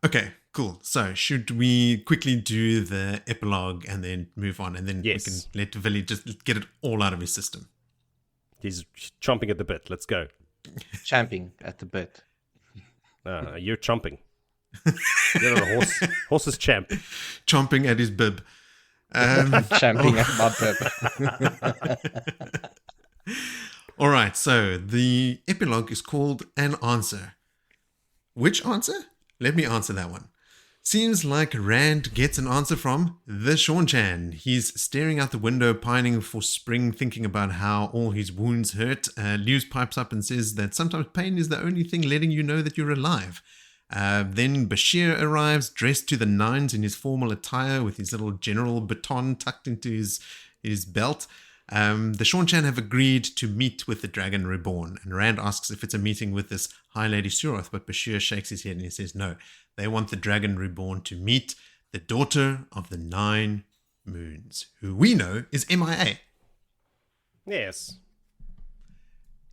Okay, cool. So should we quickly do the epilogue and then move on, and then we can let Willie just get it all out of his system? He's chomping at the bit. Let's go. Champing at the bit. You're chomping. You're a horse. Horse's champ. Chomping at his bib. Champing at my bib. All right, so the epilogue is called An Answer. Which answer? Let me answer that one. Seems like Rand gets an answer from the Seanchan. He's staring out the window, pining for spring, thinking about how all his wounds hurt. Lewis pipes up and says that sometimes pain is the only thing letting you know that you're alive. Then Bashir arrives, dressed to the nines in his formal attire with his little general baton tucked into his belt. The Seanchan have agreed to meet with the Dragon Reborn, and Rand asks if it's a meeting with this High Lady Suroth, but Bashir shakes his head and he says no. They want the Dragon Reborn to meet the daughter of the 9 moons, who we know is MIA. Yes.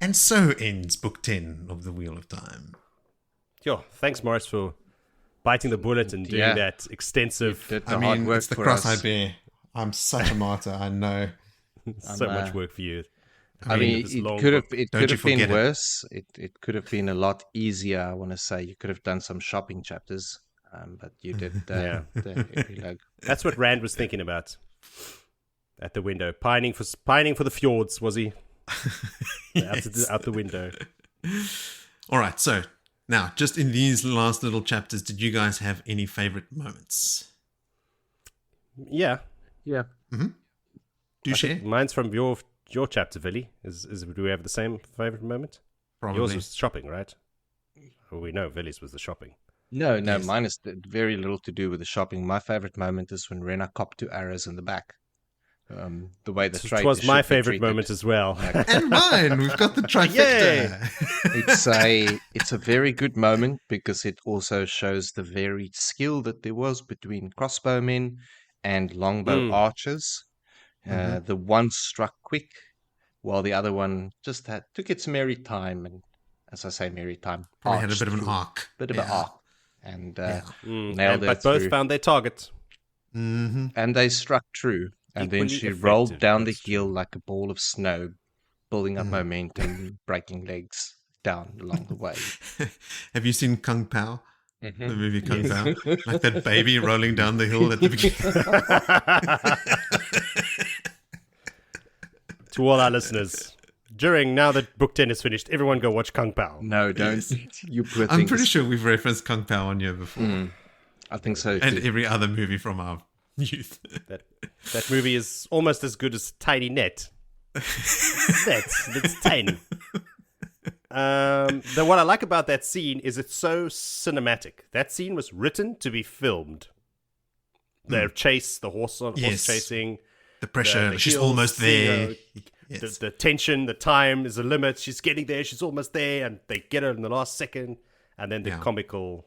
And so ends Book 10 of The Wheel of Time. Yo, thanks, Morris, for biting the bullet and doing that extensive... It's the cross-eyed bear. I'm such a martyr, I know. So much work for you. I mean, it could have been worse. It could have been a lot easier, I want to say. You could have done some shopping chapters, but you did the epilogue. That's what Rand was thinking about at the window. Pining for the fjords, was he? Yes. Out the window. All right, so now, just in these last little chapters, did you guys have any favorite moments? Yeah. Mm-hmm. Do you share? Mine's from your chapter, Willie. Do we have the same favorite moment? Probably. Yours was shopping, right? Well, we know Willie's was the shopping. No, mine is very little to do with the shopping. My favorite moment is when Rena copped 2 arrows in the back. The way the trade. It was my favorite moment as well. And mine. We've got the trifecta. It's a very good moment because it also shows the varied skill that there was between crossbowmen and longbow archers. The one struck quick, while the other one just took its merry time, and as I say, merry time, probably had a bit of an arc, an arc, and nailed it. But both found their target, and they struck true. And then she rolled down the hill like a ball of snow, building up momentum, breaking legs down along the way. Have you seen Kung Pao? The movie Kung Pao, like that baby rolling down the hill at the beginning. To all our listeners, now that Book 10 is finished, everyone go watch Kung Pao. No, don't. Yes. I'm pretty sure we've referenced Kung Pao on here before. I think so. And every other movie from our youth. That movie is almost as good as Tiny Net. That's 10. What I like about that scene is it's so cinematic. That scene was written to be filmed. The chase, the horse chasing. The pressure, she's almost there. The tension, the time is a limit. She's getting there, she's almost there, and they get her in the last second. And then the comical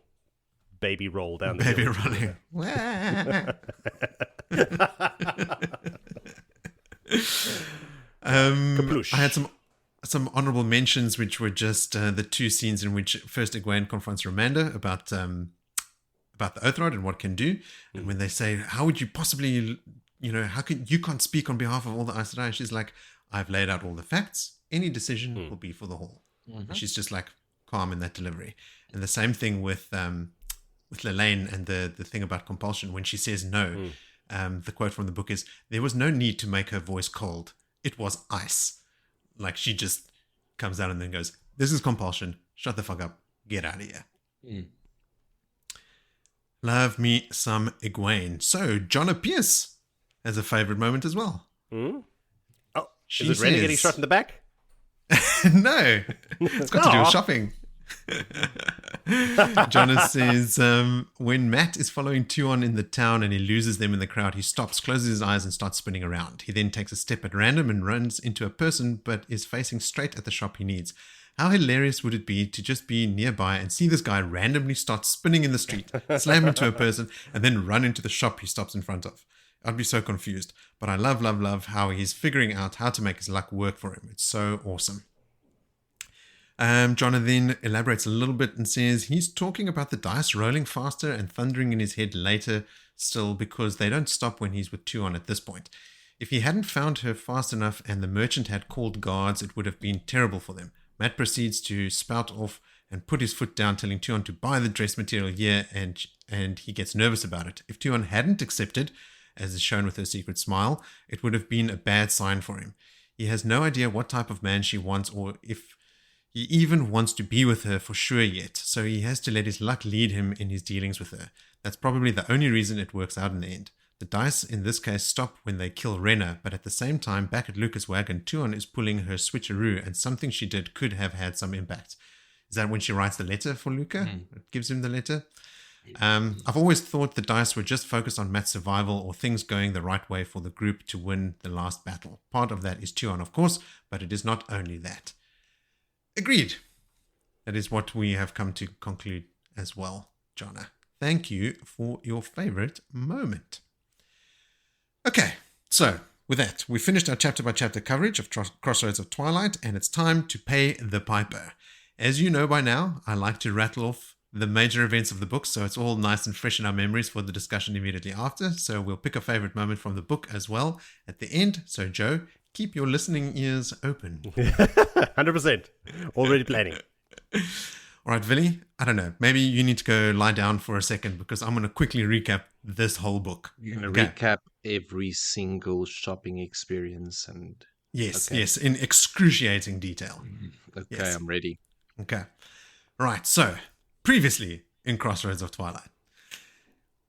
baby roll down the hill. Baby running. Kaploosh. I had some some honorable mentions, which were just the two scenes in which first Egwene confronts Romanda about the Oath Rod and what it can do. And when they say, how would you possibly, how can you can't speak on behalf of all the Aes Sedai? She's like, I've laid out all the facts. Any decision will be for the Hall. And she's just like calm in that delivery. And the same thing with Lelaine and the thing about compulsion. When she says no, the quote from the book is, there was no need to make her voice cold. It was ice. Like, she just comes out and then goes, this is compulsion. Shut the fuck up. Get out of here. Love me some Egwene. So, Jonna Pierce has a favorite moment as well. Oh, is it Renegade getting shot in the back? No. It's got to do with shopping. Jonas says, when Matt is following Tuon in the town and he loses them in the crowd, he stops, closes his eyes and starts spinning around. He then takes a step at random and runs into a person, but is facing straight at the shop he needs. How hilarious would it be to just be nearby and see this guy randomly start spinning in the street, slam into a person, and then run into the shop he stops in front of? I'd be so confused. But I love, love, love how he's figuring out how to make his luck work for him. It's so awesome. Jonna then elaborates a little bit and says he's talking about the dice rolling faster and thundering in his head later still because they don't stop when he's with Tuon at this point. If he hadn't found her fast enough and the merchant had called guards, it would have been terrible for them. Matt proceeds to spout off and put his foot down, telling Tuon to buy the dress material here, and he gets nervous about it. If Tuon hadn't accepted, as is shown with her secret smile, it would have been a bad sign for him. He has no idea what type of man she wants or if he even wants to be with her for sure yet, so he has to let his luck lead him in his dealings with her. That's probably the only reason it works out in the end. The dice in this case stop when they kill Rena, but at the same time, back at Lucas' wagon, Tuon is pulling her switcheroo, and something she did could have had some impact. Is that when she writes the letter for Luca? It gives him the letter? I've always thought the dice were just focused on Matt's survival or things going the right way for the group to win the last battle. Part of that is Tuon, of course, but it is not only that. Agreed. That is what we have come to conclude as well, Jonna. Thank you for your favorite moment. Okay, so with that, we finished our chapter-by-chapter coverage of Crossroads of Twilight, and it's time to pay the piper. As you know by now, I like to rattle off the major events of the book, so it's all nice and fresh in our memories for the discussion immediately after. So we'll pick a favorite moment from the book as well at the end. So Joe, keep your listening ears open. 100%. Already planning. All right, Willie, I don't know. Maybe you need to go lie down for a second because I'm going to quickly recap this whole book. You're going to recap every single shopping experience and... Yes, in excruciating detail. Okay, yes. I'm ready. Okay. Right, so previously in Crossroads of Twilight,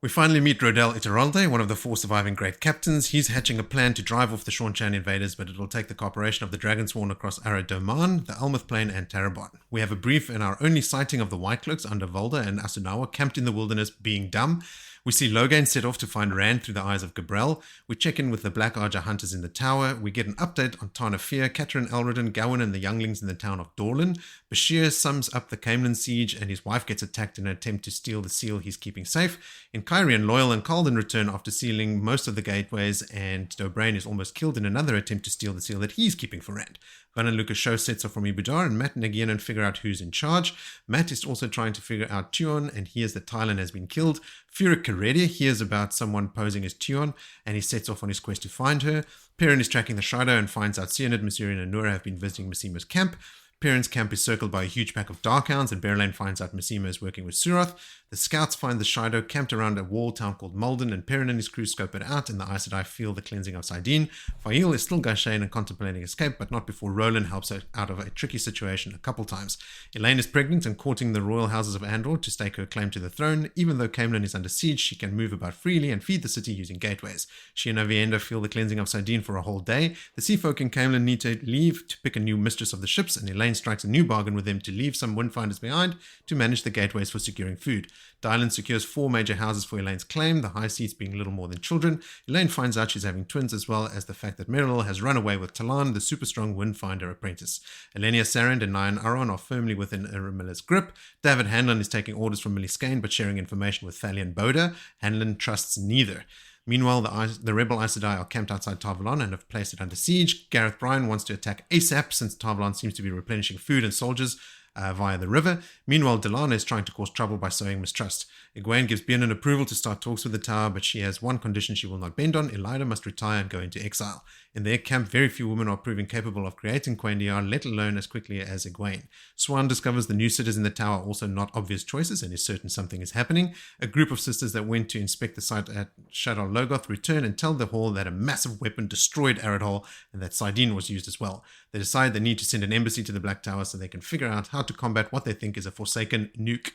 we finally meet Rodel Iturralde, one of the 4 surviving great captains. He's hatching a plan to drive off the Seanchan invaders, but it will take the cooperation of the Dragonsworn across Aradoman, the Almuth Plain, and Tarabon. We have a brief and our only sighting of the White Cloaks under Volda and Asunawa camped in the wilderness being dumb. We see Logain set off to find Rand through the eyes of Gabrel. We check in with the Black Archer hunters in the tower. We get an update on Tana Fear, Catherine Elrodin, Gawain, and the younglings in the town of Dorlin. Bashir sums up the Caemlyn siege, and his wife gets attacked in an attempt to steal the seal he's keeping safe. In Kyrian, Loyal and Calden return after sealing most of the gateways, and Dobrain is almost killed in another attempt to steal the seal that he's keeping for Rand. Van and Lucas show sets off from Ibudar, and Matt and Egwene figure out who's in charge. Matt is also trying to figure out Tuon, and hears that Tylan has been killed. Furik Karedia hears about someone posing as Tuon, and he sets off on his quest to find her. Perrin is tracking the Shrido and finds out Cyanid, Masurian, and Nura have been visiting Massima's camp. Perrin's camp is circled by a huge pack of Darkhounds, and Berelain finds out Massima is working with Suroth. The scouts find the Shrido camped around a walled town called Malden, and Perrin and his crew scope it out, and the Aes Sedai feel the cleansing of Saidin. Fail is still Gashane and contemplating escape, but not before Roland helps her out of a tricky situation a couple times. Elaine is pregnant and courting the royal houses of Andor to stake her claim to the throne. Even though Caemlyn is under siege, she can move about freely and feed the city using gateways. She and Avienda feel the cleansing of Saidin for a whole day. The seafolk in Caemlyn need to leave to pick a new mistress of the ships, and Elaine strikes a new bargain with them to leave some windfinders behind to manage the gateways for securing food. Dylan secures 4 major houses for Elaine's claim, the high seats being little more than children. Elaine finds out she's having twins, as well as the fact that Meryl has run away with Talan, the super strong windfinder apprentice. Elenia Sarand and Nyan Aron are firmly within Ramilla's grip. David Hanlon is taking orders from Millie Skane, but sharing information with Thalian Boda. Hanlon trusts neither. Meanwhile, the rebel Aes Sedai are camped outside Tarvalon and have placed it under siege. Gareth Bryan wants to attack ASAP since Tarvalon seems to be replenishing food and soldiers via the river. Meanwhile, Delana is trying to cause trouble by sowing mistrust. Egwene gives Bjorn approval to start talks with the Tower, but she has one condition she will not bend on. Elida must retire and go into exile. In their camp, very few women are proving capable of creating Quaindiar, let alone as quickly as Egwene. Swan discovers the new sitters in the Tower are also not obvious choices and is certain something is happening. A group of sisters that went to inspect the site at Shadar Logoth return and tell the Hall that a massive weapon destroyed Aradhol and that Saidin was used as well. They decide they need to send an embassy to the Black Tower so they can figure out how to combat what they think is a forsaken nuke.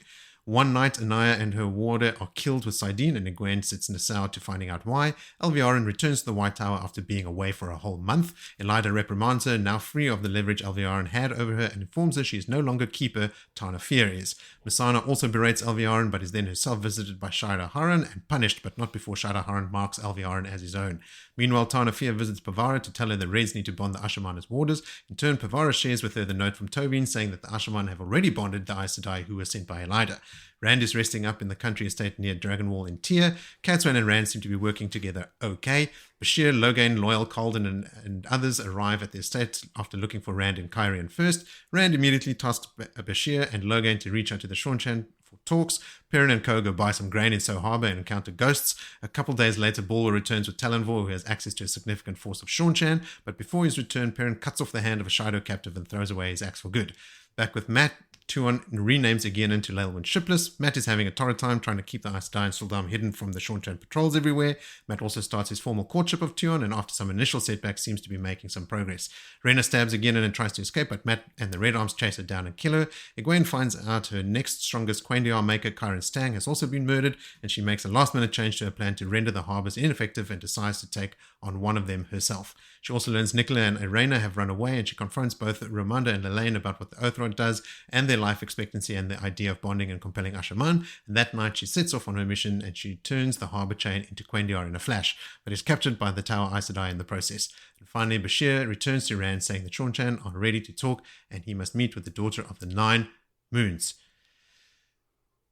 One night, Anaya and her warder are killed with Saidin, and Egwene sits in a sour to finding out why. Elviarin returns to the White Tower after being away for a whole month. Elida reprimands her, now free of the leverage Elviarin had over her, and informs her she is no longer keeper, Tana Fear is. Missana also berates Elviarin, but is then herself visited by Shaira Haran and punished, but not before Shaira Haran marks Elviarin as his own. Meanwhile, Tana Fear visits Pavara to tell her the Reds need to bond the Ashaman as warders. In turn, Pavara shares with her the note from Tobin saying that the Ashaman have already bonded the Aes Sedai who were sent by Elida. Rand is resting up in the country estate near Dragonwall in Tyr. Catswan and Rand seem to be working together okay. Bashir, Logain, Loyal, Calden, and others arrive at the estate after looking for Rand and Kyrian first. Rand immediately tasks Bashir and Logain to reach out to the Seanchan for talks. Perrin and Co go buy some grain in So Harbor and encounter ghosts. A couple days later, Bulwer returns with Talanvor, who has access to a significant force of Seanchan, but before his return, Perrin cuts off the hand of a Shido captive and throws away his axe for good. Back with Matt, Tuon renames Egwene to Lelwyn Shipless. Matt is having a torrid time trying to keep the Aes Sedai and sul'dam hidden from the Seanchan patrols everywhere. Matt also starts his formal courtship of Tuon, and after some initial setbacks seems to be making some progress. Rena stabs Egwene and tries to escape, but Matt and the Red Arms chase her down and kill her. Egwene finds out her next strongest Quaindiar maker, Kyron Stang, has also been murdered, and she makes a last-minute change to her plan to render the harbours ineffective and decides to take on one of them herself. She also learns Nicola and Irena have run away, and she confronts both Ramonda and Lelaine about what the Oathrod does and their life expectancy and the idea of bonding and compelling Ashaman. And that night she sets off on her mission and she turns the harbour chain into Quaindiar in a flash, but is captured by the Tower Aes Sedai in the process. And finally, Bashir returns to Rand saying the Seanchan are ready to talk and he must meet with the daughter of the 9 moons.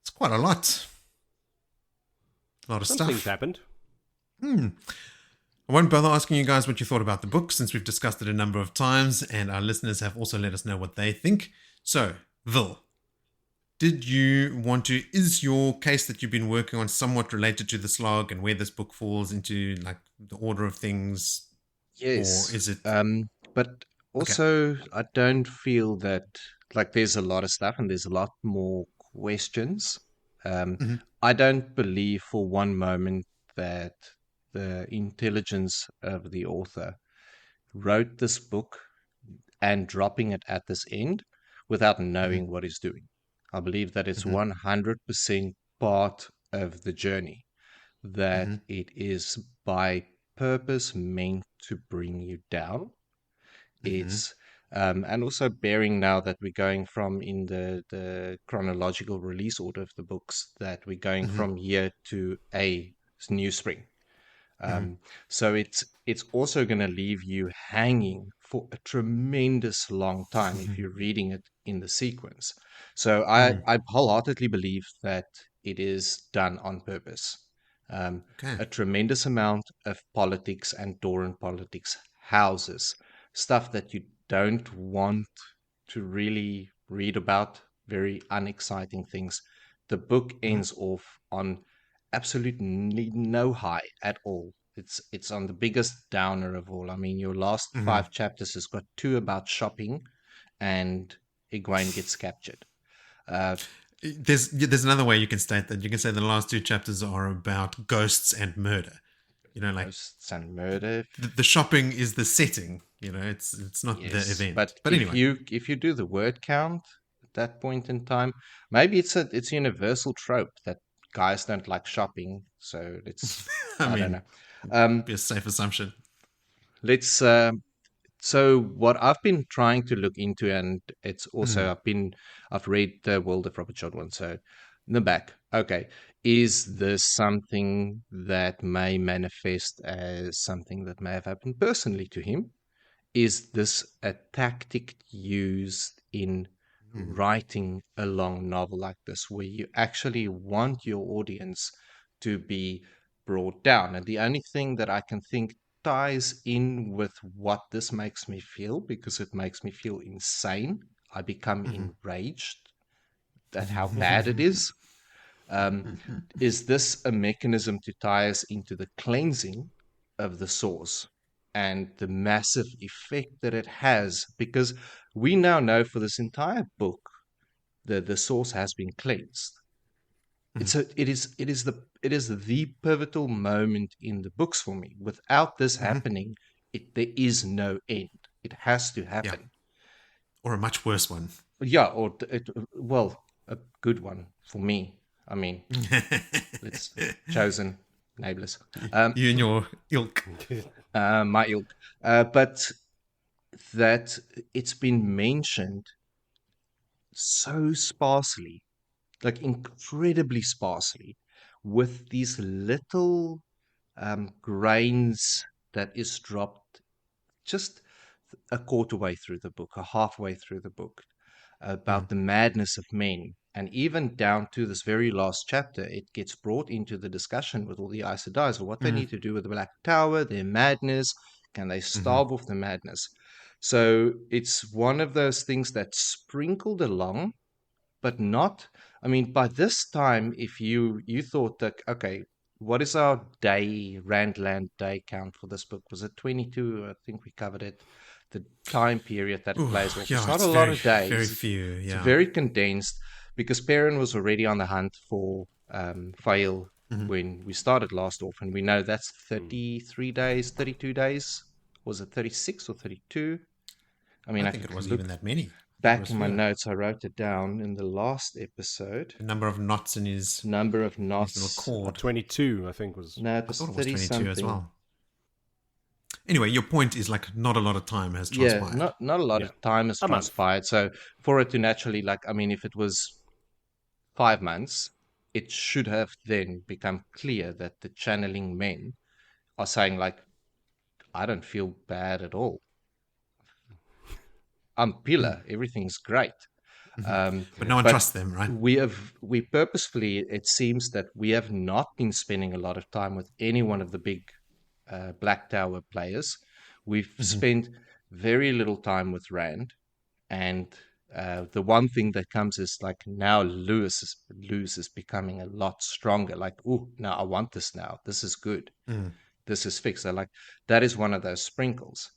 It's quite a lot. A lot of Something's stuff. happened. I won't bother asking you guys what you thought about the book since we've discussed it a number of times and our listeners have also let us know what they think. So, Vil, is your case that you've been working on somewhat related to the slog and where this book falls into like the order of things? Yes. Or is it? But also, okay. I don't feel that, like, there's a lot of stuff and there's a lot more questions. I don't believe for one moment that the intelligence of the author wrote this book and dropping it at this end without knowing what he's doing. I believe that it's 100% part of the journey, that it is by purpose meant to bring you down. It's and also bearing now that we're going from in the chronological release order of the books, that we're going from here to a new spring. So it's also going to leave you hanging for a tremendous long time if you're reading it in the sequence. So I wholeheartedly believe that it is done on purpose. A tremendous amount of politics and Doran politics houses stuff that you don't want to really read about, very unexciting things. The book ends off on absolutely no high at all. It's on the biggest downer of all. I mean, your last 5 chapters has got 2 about shopping, and Egwene gets captured. There's another way you can state that. You can say the last 2 chapters are about ghosts and murder. You know, like ghosts and murder. The shopping is the setting. You know, it's not the event. But anyway, if you do the word count at that point in time, maybe it's a universal trope that guys don't like shopping, so it's I don't know. Be a safe assumption. Let's so what I've been trying to look into, and it's also I've read the World of Robert Shotwan, so in the back. Okay, is this something that may manifest as something that may have happened personally to him? Is this a tactic used in writing a long novel like this, where you actually want your audience to be brought down. And the only thing that I can think ties in with what this makes me feel, because it makes me feel insane. I become enraged at how bad it is. Is this a mechanism to tie us into the cleansing of the source and the massive effect that it has? Because we now know for this entire book, the source has been cleansed. It is the pivotal moment in the books for me. Without this happening, there is no end. It has to happen. Yeah. Or a much worse one. Yeah, or a good one for me. I mean, it's chosen neighbors. You and your ilk. My ilk. But that it's been mentioned so sparsely, like incredibly sparsely, with these little grains that is dropped just a quarter way through the book, or halfway through the book, about the madness of men. And even down to this very last chapter, it gets brought into the discussion with all the Aes Sedai, or what they need to do with the Black Tower, their madness. Can they starve off the madness? So it's one of those things that's sprinkled along, but not. I mean, by this time, if you thought that, okay, what is our Randland day count for this book? Was it 22? I think we covered it. The time period that it plays with. It's not a lot of days. Very few, yeah. It's very condensed, because Perrin was already on the hunt for Fail when we started Last Orphan. We know that's 33 days, 32 days. Was it 36 or 32? I mean, I think it wasn't even that many. Back in my notes, I wrote it down in the last episode. The number of knots in his number of knots. His little cord. 22, I think was. No, it was 30 something as well. Anyway, your point is like not a lot of time has transpired. Yeah, not a lot of time has transpired. So for it to naturally, like, I mean, if it was 5 months, it should have then become clear that the channeling men are saying, like, I don't feel bad at all. I'm Pillar. Everything's great. But no one trusts them, right? We purposefully, it seems that we have not been spending a lot of time with any one of the big Black Tower players. We've spent very little time with Rand, and the one thing that comes is like now Lewis is becoming a lot stronger. Like, oh, now I want this now. This is good. This is fixed. So like that is one of those sprinkles.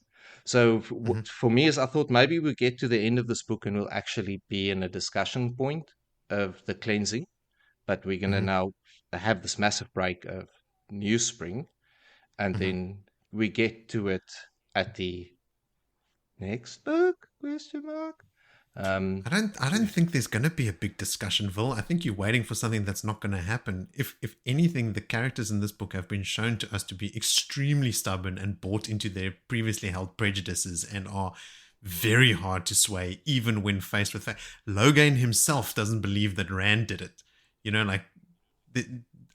So for me, is I thought maybe we'll get to the end of this book and we'll actually be in a discussion point of the cleansing, but we're going to now have this massive break of New Spring, and then we get to it at the next book, question mark. I don't think there's going to be a big discussion, Vil. I think you're waiting for something that's not going to happen. If anything, the characters in this book have been shown to us to be extremely stubborn and bought into their previously held prejudices and are very hard to sway, even when faced with fact. Logain himself doesn't believe that Rand did it. You know, like,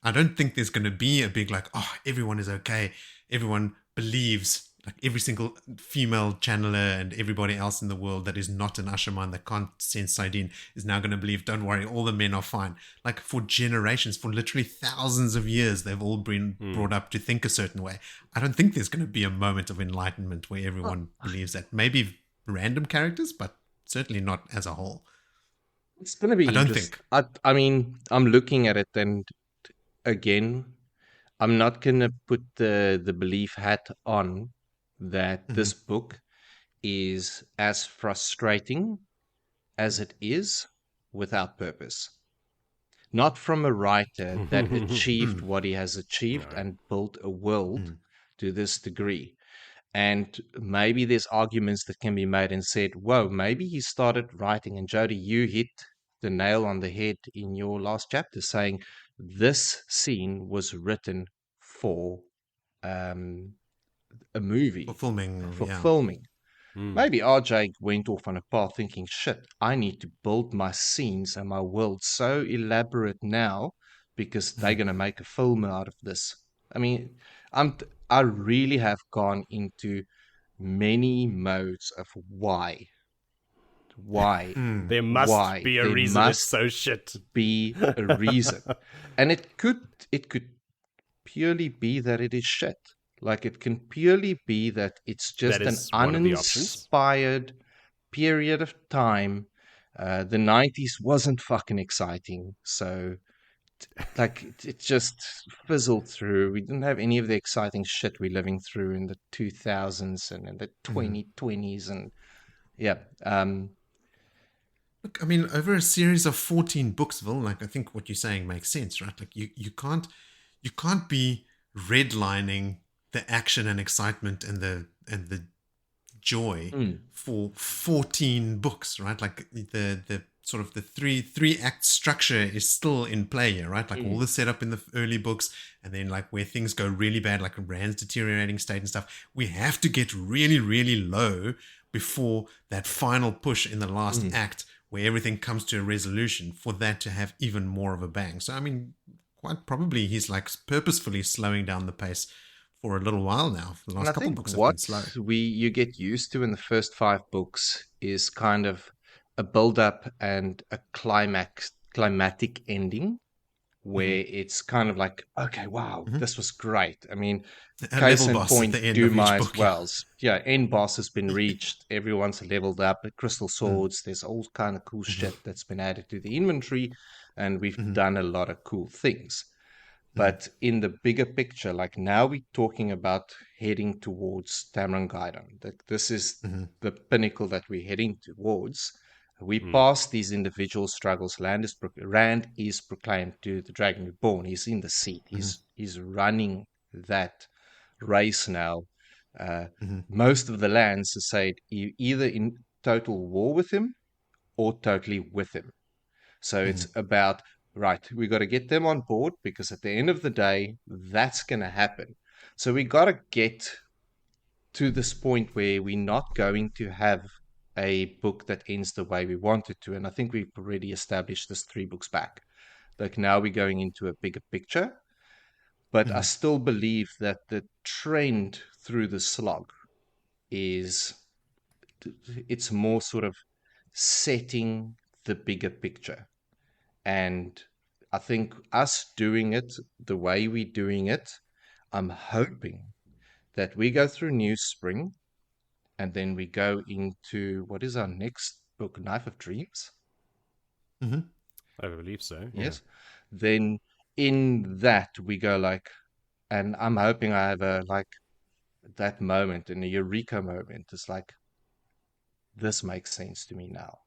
I don't think there's going to be a big, like, oh, everyone is okay. Everyone believes. Like every single female channeler and everybody else in the world that is not an Ashaman that can't sense Saidin is now going to believe, don't worry, all the men are fine. Like for generations, for literally thousands of years, they've all been brought up to think a certain way. I don't think there's going to be a moment of enlightenment where everyone believes that. Maybe random characters, but certainly not as a whole. It's going to be interesting. I mean, I'm looking at it, and again, I'm not going to put the belief hat on that this book is as frustrating as it is without purpose. Not from a writer that achieved what he has achieved and built a world to this degree. And maybe there's arguments that can be made and said, whoa, maybe he started writing. And Jody, you hit the nail on the head in your last chapter, saying this scene was written for a movie, for filming. Filming. Maybe RJ went off on a path thinking, shit, I need to build my scenes and my world so elaborate now because they're going to make a film out of this. I mean, I really have gone into many modes of why. There must be a reason it's so shit. Be a reason. And it could purely be that it is shit. Like, it can purely be that it's just That an is one of the options. uninspired period of time. The 90s wasn't fucking exciting. So, like, it just fizzled through. We didn't have any of the exciting shit we're living through in the 2000s and in the 2020s. And yeah. Look, I mean, over a series of 14 books, Vil, like, I think what you're saying makes sense, right? Like, you can't be redlining the action and excitement and the joy for 14 books, right? Like, the sort of the three act structure is still in play here, right? Like all the setup in the early books, and then like where things go really bad, like Rand's deteriorating state and stuff. We have to get really, really low before that final push in the last act, where everything comes to a resolution, for that to have even more of a bang. So I mean, quite probably he's like purposefully slowing down the pace for a little while now. The last couple books have been slow. What you get used to in the first 5 books is kind of a build-up and a climatic ending, where it's kind of like, okay, wow, this was great. I mean, case in point, Dumai's Wells. Yeah, end boss has been reached. Everyone's leveled up. Crystal swords. There's all kind of cool shit that's been added to the inventory, and we've done a lot of cool things. But in the bigger picture, like now we're talking about heading towards Tamrangaidon. That this is the pinnacle that we're heading towards. We pass these individual struggles. Rand is proclaimed to the Dragon Reborn. He's in the seat. He's running that race now. Most of the lands are said either in total war with him or totally with him. So it's about, right, we got to get them on board, because at the end of the day, that's going to happen. So we got to get to this point where we're not going to have a book that ends the way we want it to. And I think we've already established this 3 books back. Like now we're going into a bigger picture. But I still believe that the trend through the slog is, it's more sort of setting the bigger picture. And I think us doing it the way we're doing it, I'm hoping that we go through New Spring, and then we go into, what is our next book, Knife of Dreams? I believe so. Yes. Yeah. Then in that we go like, and I'm hoping I have a like that moment, in a eureka moment. It's like, this makes sense to me now.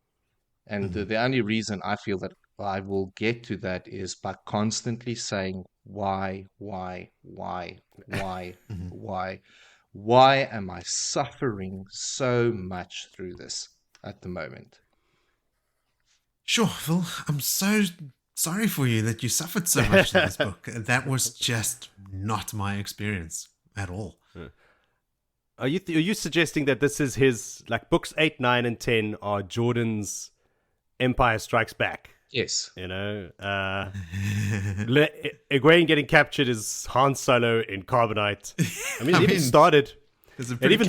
And the only reason I feel that I will get to that is by constantly saying, why? Why am I suffering so much through this at the moment? Sure, Phil. I'm so sorry for you that you suffered so much in this book. That was just not my experience at all. Are you suggesting that this is his, like, books 8, 9, and 10 are Jordan's Empire Strikes Back? Yes. You know, Egwene getting captured is Han Solo in Carbonite. I mean, it even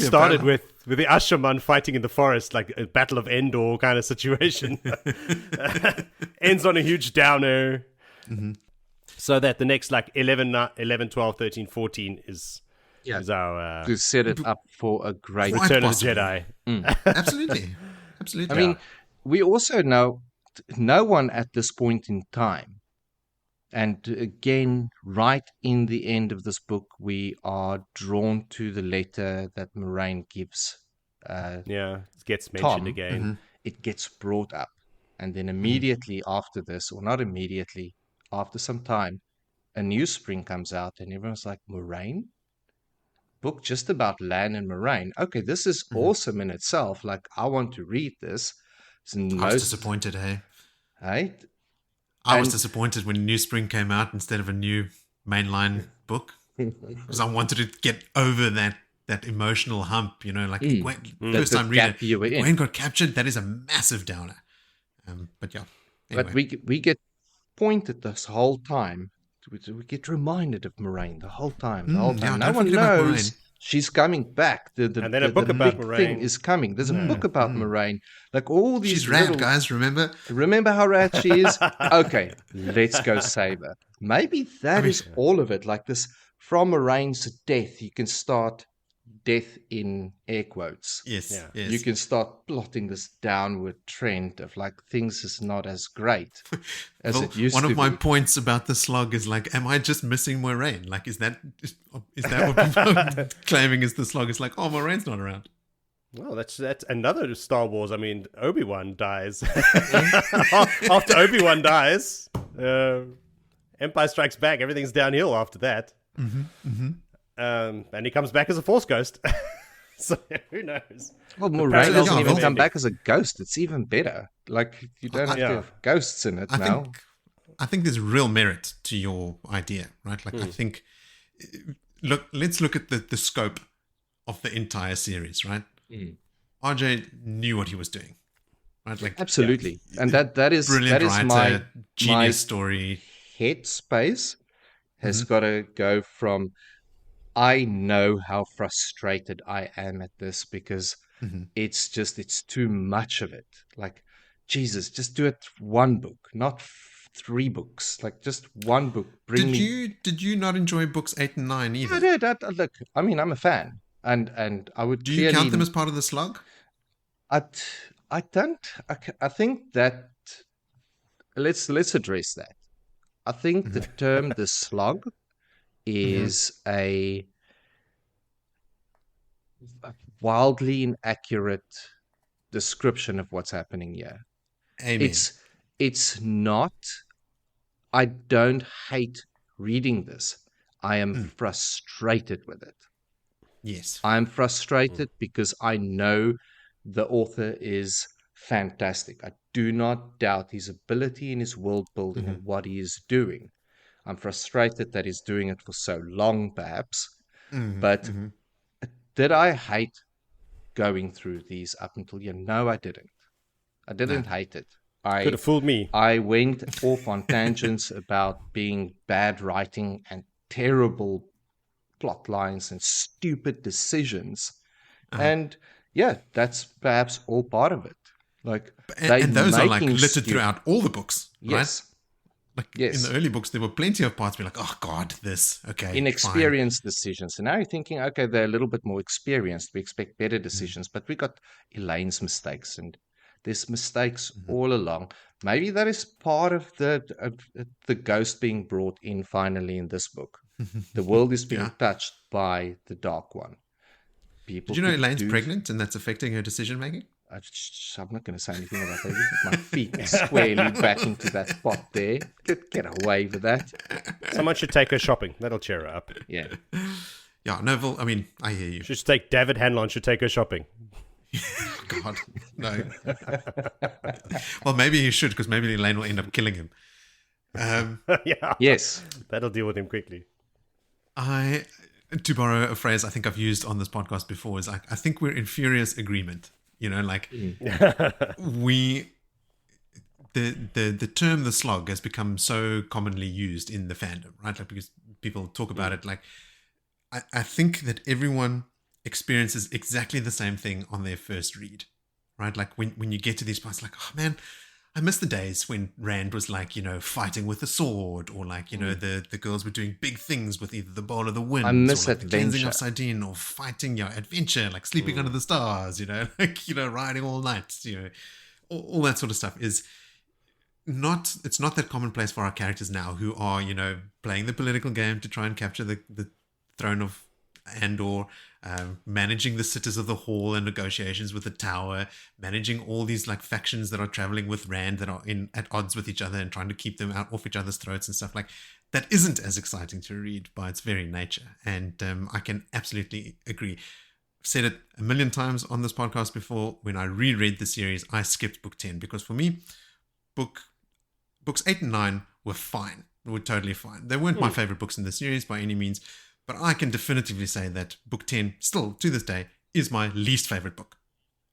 started with the Ashaman fighting in the forest, like a Battle of Endor kind of situation. Ends on a huge downer. So that the next, like, 11, 12, 13, 14 is our... to set it up for a great... Return of the Jedi. Absolutely. I mean, we also know no one at this point in time, and again, right in the end of this book, we are drawn to the letter that Moraine gives. It gets mentioned again. It gets brought up, and then immediately after this, or not immediately, after some time, a new spring comes out, and everyone's like, Moraine? Book just about Lan and Moraine. Okay, this is awesome in itself. Like, I want to read this. I was disappointed, hey? Hey? I was disappointed when New Spring came out instead of a new mainline book, because I wanted to get over that emotional hump, you know, like first time reading, Egwene got captured. That is a massive downer. But yeah, anyway. But we get pointed this whole time. We get reminded of Moraine the whole time. No one knows she's coming back. And then a book about Moraine is coming. There's a book about Moraine. Like all these. She's rad, guys. Remember how rad she is? Okay, let's go save her. Maybe that is all of it. Like this from Moraine's death, you can start death in air quotes. Yes, Yeah. yes. You can start plotting this downward trend of like things is not as great as Well, it used one to of my be. points about the slog is like, am I just missing Moraine? Like, is that what people are claiming is the slog? It's like, oh, Moraine's not around. Well, that's another Star Wars. I mean, Obi-Wan dies. After Obi-Wan dies, Empire Strikes Back, everything's downhill after that. And he comes back as a Force ghost. So who knows? Well, Moraine doesn't even come ending. back as a ghost. It's even better. Like, you don't have to have ghosts in it now. I think there's real merit to your idea, right? Like, I think, let's look at the scope of the entire series, right? RJ knew what he was doing, right? Like, Absolutely. And that is brilliant that is writer, my genius story. headspace has got to go from, I know how frustrated I am at this because it's too much of it. Like, Jesus, just do it one book, not 3 books. Like, just one book. Did you not enjoy books 8 and 9 either? I did. Look, I mean, I'm a fan, and I would. Do you clearly, count them as part of the slug? I don't. I think that let's address that. I think the term the slog is a wildly inaccurate description of what's happening here. Amen. It's not. I don't hate reading this. I am frustrated with it. Yes. I'm frustrated because I know the author is fantastic. I do not doubt his ability in his world building and what he is doing. I'm frustrated that he's doing it for so long, perhaps. But did I hate going through these up until here? No, I didn't. I didn't hate it. Could have fooled me. I went off on tangents about being bad writing and terrible plot lines and stupid decisions. And yeah, that's perhaps all part of it. Like, and those are like making littered throughout all the books, Yes. right? Like in the early books, there were plenty of parts where like, oh God, this, okay. Inexperienced decisions. And now you're thinking, okay, they're a little bit more experienced. We expect better decisions. But we got Elaine's mistakes, and there's mistakes all along. Maybe that is part of the ghost being brought in finally in this book. The world is being touched by the Dark One. Did you know Elaine's pregnant and that's affecting her decision making? I'm not going to say anything about that. Put my feet squarely back into that pot there. Get away with that. Someone should take her shopping. That'll cheer her up. Yeah. Yeah, Neville, I mean, I hear you. Should take David Hanlon should take her shopping. God, no. Well, maybe he should, because maybe Elaine will end up killing him. Yeah. Yes. That'll deal with him quickly. To borrow a phrase I think I've used on this podcast before, is I think we're in furious agreement. You know, like the term the slog has become so commonly used in the fandom, right? Like, because people talk about it. Like, I think that everyone experiences exactly the same thing on their first read, right? Like when you get to these parts, like, oh man, I miss the days when Rand was like, you know, fighting with a sword, or like, you know, the girls were doing big things with either the bowl of the wind, I miss or like the cleansing adventure. of Sidene, or fighting, you know, adventure, like sleeping under the stars, you know, like, you know, riding all night, you know, all that sort of stuff it's not that commonplace for our characters now, who are, you know, playing the political game to try and capture the throne of Andor, managing the cities of the Hall and negotiations with the Tower, managing all these like factions that are traveling with Rand that are at odds with each other and trying to keep them out off each other's throats and stuff. Like, that isn't as exciting to read by its very nature. And I can absolutely agree. I've said it a million times on this podcast before. When I reread the series, I skipped book 10 because for me, books 8 and 9 were fine. Were totally fine. They weren't my favorite books in the series by any means. But I can definitively say that book 10, still to this day, is my least favorite book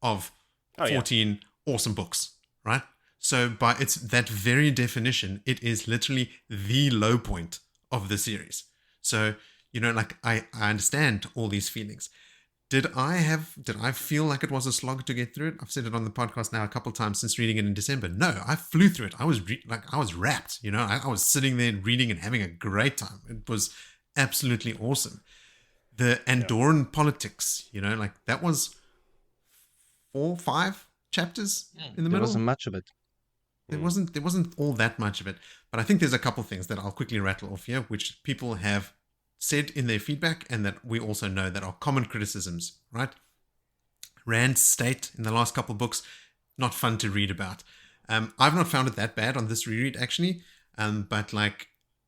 of 14 awesome books, right? So by its that very definition, it is literally the low point of the series. So, you know, like I understand all these feelings. Did I feel like it was a slog to get through it? I've said it on the podcast now a couple of times since reading it in December. No, I flew through it. I was I was wrapped, you know. I was sitting there reading and having a great time. It was absolutely awesome. The Andorran politics, like that was 4, 5 chapters in the middle. There wasn't much of it. There wasn't all that much of it. But I think there's a couple things that I'll quickly rattle off here, which people have said in their feedback and that we also know that are common criticisms, right? Rand's state in the last couple of books, not fun to read about. I've not found it that bad on this reread, actually. But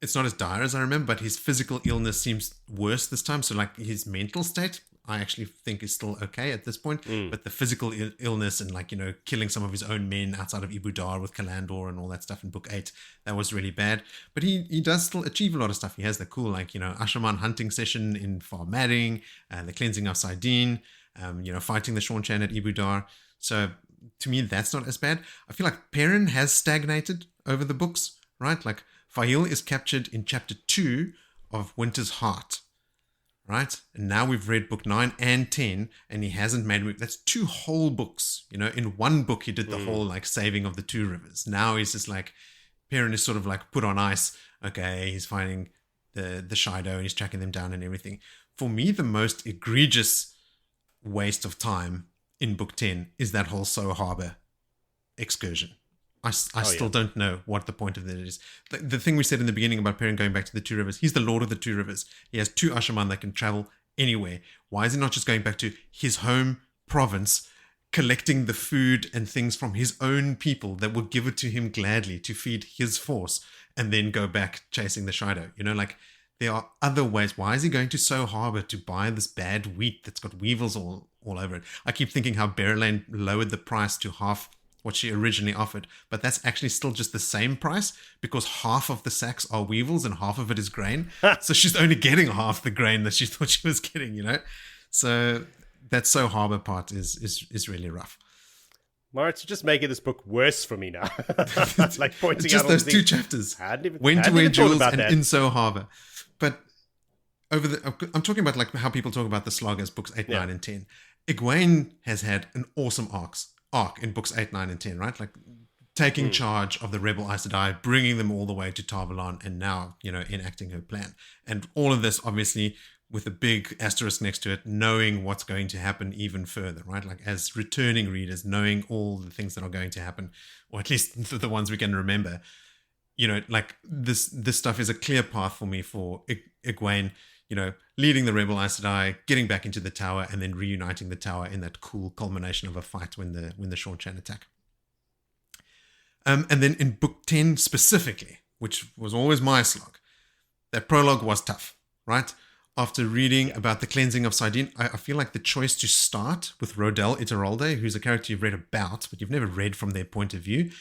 it's not as dire as I remember, but his physical illness seems worse this time. So his mental state, I actually think is still okay at this point. But the physical illness and killing some of his own men outside of Ibudar with Kalandor and all that stuff in book 8, that was really bad. But he does still achieve a lot of stuff. He has the cool, Ashaman hunting session in Far Madding, the cleansing of Saidin, fighting the Seanchan at Ibudar. So to me, that's not as bad. I feel like Perrin has stagnated over the books, right? Fahil is captured in chapter 2 of Winter's Heart, right? And now we've read book 9 and 10, and he hasn't made a move. That's 2 whole books. In one book, he did the whole saving of the 2 rivers. Now he's just Perrin is sort of put on ice. Okay, he's finding the Shido and he's tracking them down and everything. For me, the most egregious waste of time in book 10 is that whole So Harbor excursion. I still don't know what the point of that is. The thing we said in the beginning about Perrin going back to the 2 rivers, he's the Lord of the 2 rivers. He has 2 Ashaman that can travel anywhere. Why is he not just going back to his home province, collecting the food and things from his own people that will give it to him gladly to feed his force, and then go back chasing the Shido? There are other ways. Why is he going to So Harbor to buy this bad wheat that's got weevils all over it? I keep thinking how Berylane lowered the price to half what she originally offered, but that's actually still just the same price because half of the sacks are weevils and half of it is grain. So she's only getting half the grain that she thought she was getting, So that So Harbor part is really rough. Moritz, you're just making this book worse for me now. Pointing just out those 2 chapters. When to wear jewels and that. in So Harbor. But I'm talking about how people talk about the slog as books 8, 9, and 10. Egwene has had an awesome arc in books 8, 9, and 10, right? Taking charge of the rebel Aes Sedai, bringing them all the way to Tarvalon, and now, enacting her plan. And all of this, obviously, with a big asterisk next to it, knowing what's going to happen even further, right? As returning readers, knowing all the things that are going to happen, or at least the ones we can remember. This stuff is a clear path for me for Egwene, leading the rebel Aes Sedai, getting back into the tower, and then reuniting the tower in that cool culmination of a fight when the Seanchan attack. And then in book 10 specifically, which was always my slog, that prologue was tough, right? After reading about the cleansing of Saidin, I feel like the choice to start with Rodel Ituralde, who's a character you've read about, but you've never read from their point of view,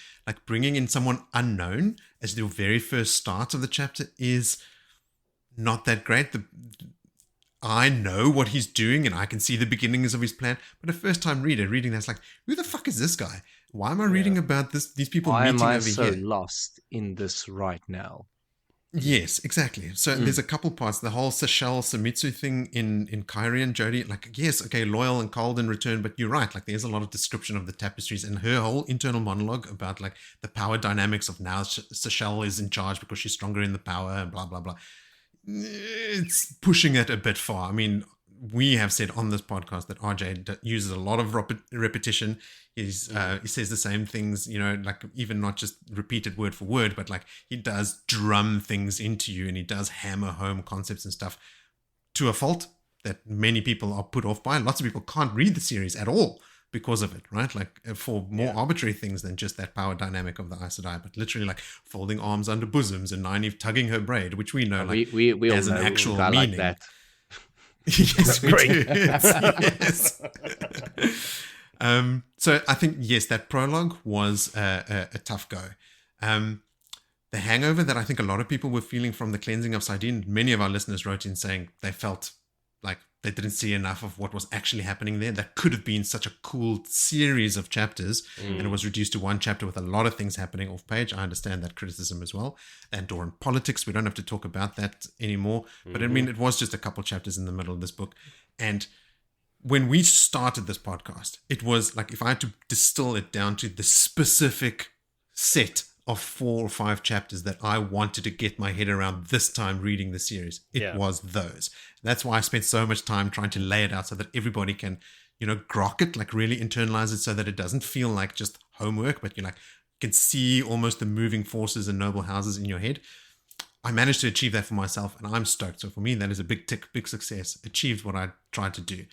bringing in someone unknown as the very first start of the chapter is not that great. I know what he's doing and I can see the beginnings of his plan, but a first-time reader reading that's who the fuck is this guy? Why am I reading about these people meeting over here? Why am I so lost in this right now? Yes, exactly. So there's a couple parts. The whole Sashel Samitsu thing in Kyrie and Jody, yes, okay, Loyal and Calden return, but you're right. There's a lot of description of the tapestries and her whole internal monologue about the power dynamics of now Sashel is in charge because she's stronger in the power and blah, blah, blah. It's pushing it a bit far. I mean, we have said on this podcast that RJ uses a lot of repetition. He says the same things, even not just repeated word for word, but he does drum things into you and he does hammer home concepts and stuff to a fault that many people are put off by. Lots of people can't read the series at all because of it, right? For more arbitrary things than just that power dynamic of the Aes Sedai, but literally folding arms under bosoms and Nynaeve tugging her braid, which we know we has all an know actual a guy meaning. like that. Yes, we do. Yes. So I think, yes, that prologue was a tough go. The hangover that I think a lot of people were feeling from the cleansing of Saidin, many of our listeners wrote in saying they felt like they didn't see enough of what was actually happening there. That could have been such a cool series of chapters, and it was reduced to one chapter with a lot of things happening off page. I understand that criticism as well. Andorran politics, we don't have to talk about that anymore. But I mean, it was just a couple chapters in the middle of this book. And when we started this podcast, it was if I had to distill it down to the specific set of 4 or 5 chapters that I wanted to get my head around this time reading the series. It was those. That's why I spent so much time trying to lay it out so that everybody can, grok it, like really internalize it so that it doesn't feel like just homework, but you can see almost the moving forces and noble houses in your head. I managed to achieve that for myself, and I'm stoked. So for me, that is a big tick, big success. Achieved what I tried to do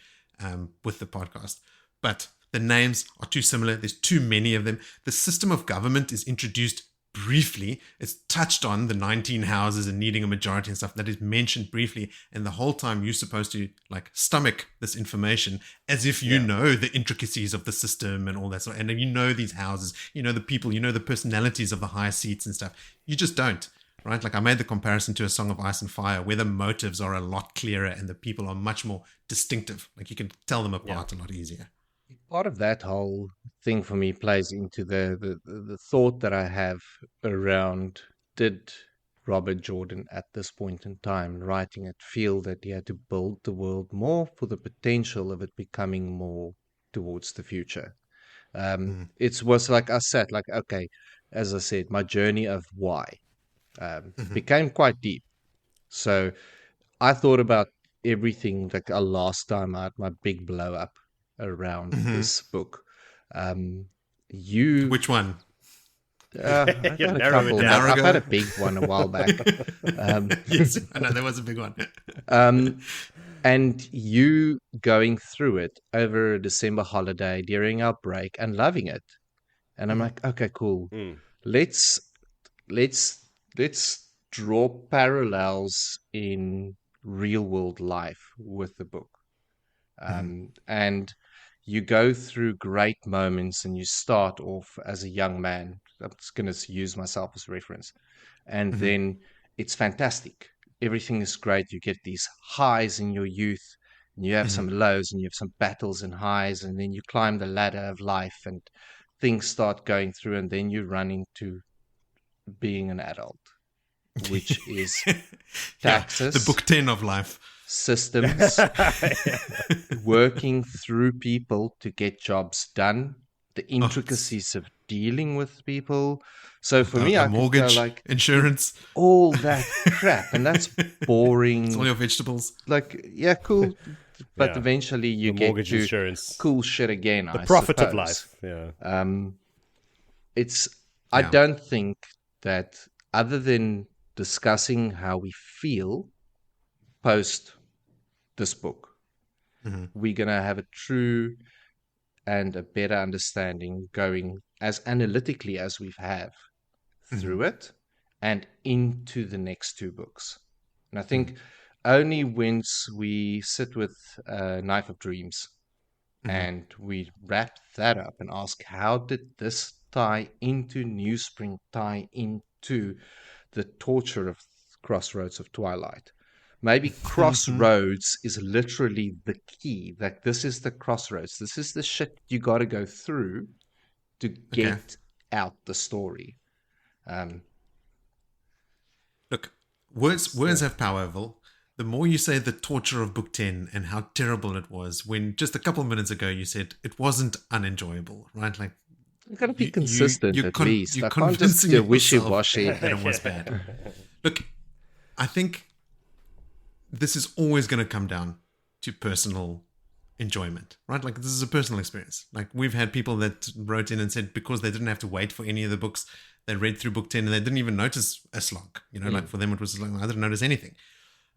with the podcast. But the names are too similar. There's too many of them. The system of government is introduced briefly. It's touched on the 19 houses and needing a majority and stuff. That is mentioned briefly. And the whole time you're supposed to stomach this information as if you know the intricacies of the system and all that sort. And these houses, the people, the personalities of the higher seats and stuff. You just don't. Right? Like I made the comparison to A Song of Ice and Fire where the motives are a lot clearer and the people are much more distinctive. Like you can tell them apart a lot easier. Part of that whole thing for me plays into the thought that I have around, did Robert Jordan at this point in time writing it feel that he had to build the world more for the potential of it becoming more towards the future? It was like I said, okay, as I said, my journey of why became quite deep. So I thought about everything like last time I had my big blow up around this book. Which one? I've had a big one a while back. Yes, I know there was a big one. And you going through it over a December holiday during our break and loving it. And I'm like, okay, cool. Let's draw parallels in real world life with the book. And you go through great moments and you start off as a young man. I'm just going to use myself as reference. And then it's fantastic. Everything is great. You get these highs in your youth, and you have some lows, and you have some battles and highs, and then you climb the ladder of life and things start going through, and then you run into being an adult, which is taxes. The book 10 of life. Systems, working through people to get jobs done, the intricacies of dealing with people. So for me, I mortgage, could go insurance, all that crap, and that's boring. It's all your vegetables. Cool, but eventually you get mortgage to insurance, cool shit again. The profit of life. Yeah. I don't think that other than discussing how we feel post this book, we're going to have a true and a better understanding going as analytically as we've have through it and into the next 2 books. And I think only once we sit with Knife of Dreams and we wrap that up and ask, how did this tie into Newspring, tie into the torture of Crossroads of Twilight? Maybe Crossroads is literally the key. Like, this is the crossroads. This is the shit you got to go through to get out the story. Look, words have power, Vil. The more you say the torture of book 10 and how terrible it was, when just a couple of minutes ago you said it wasn't unenjoyable, right? Like, you got to be consistent at least. You're I can't just convincing wishy-washy. that it was bad. Look, I think this is always going to come down to personal enjoyment, right? Like, this is a personal experience. Like, we've had people that wrote in and said because they didn't have to wait for any of the books, they read through book 10 and they didn't even notice a slog. Like for them it was like, I didn't notice anything.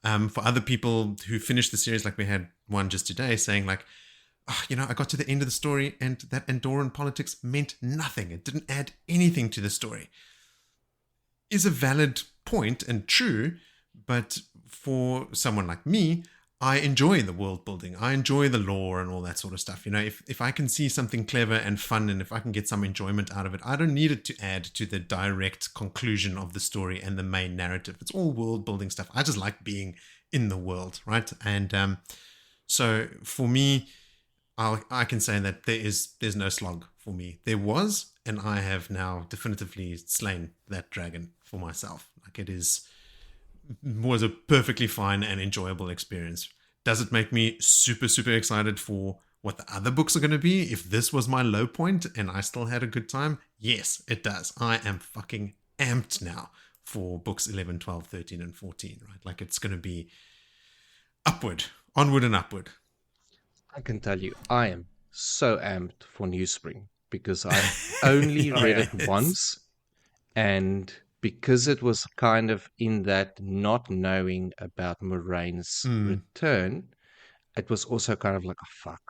For other people who finished the series, like we had one just today saying like, I got to the end of the story and that Andorran politics meant nothing. It didn't add anything to the story. Is a valid point and true, but for someone like me, I enjoy the world building. I enjoy the lore and all that sort of stuff. If I can see something clever and fun and if I can get some enjoyment out of it, I don't need it to add to the direct conclusion of the story and the main narrative. It's all world building stuff. I just like being in the world, right? And so for me, I can say that there's no slog for me. There was, and I have now definitively slain that dragon for myself. Like, it was a perfectly fine and enjoyable experience. Does it make me super, super excited for what the other books are going to be? If this was my low point and I still had a good time, Yes, it does. I am fucking amped now for books 11, 12, 13, and 14, right? Like, it's going to be onward and upward. I can tell you, I am so amped for Newspring because I only read it once, and because it was kind of in that not knowing about Moraine's return, it was also kind of like, oh, fuck.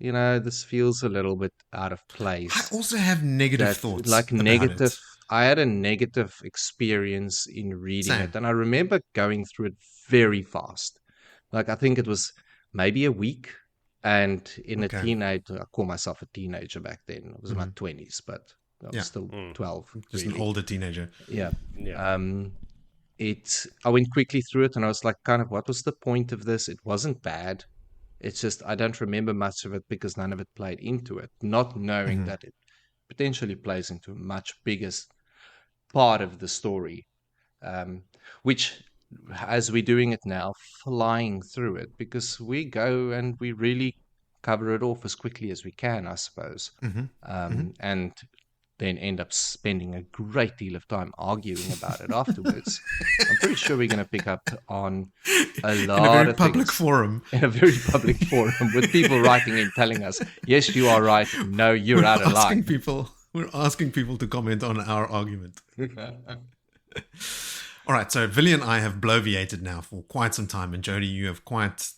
You know, this feels a little bit out of place. I also have negative thoughts. Like about negative. It. I had a negative experience in reading Same. it, and I remember going through it very fast. Like, I think it was maybe a week, and in a teenage, I call myself a teenager back then. I was in my 20s, but I was still 12. Just an older teenager. Yeah. I went quickly through it, and I was like, kind of, what was the point of this? It wasn't bad. It's just I don't remember much of it because none of it played into it, not knowing that it potentially plays into a much bigger part of the story, which, as we're doing it now, flying through it, because we go and we really cover it off as quickly as we can, I suppose, and then end up spending a great deal of time arguing about it afterwards. I'm pretty sure we're going to pick up on a lot of public things forum. in a very public forum with people writing in telling us, yes, you are right. No, you're out of line. We're asking people to comment on our argument. All right, so Willie and I have bloviated now for quite some time, and Jody, you have quite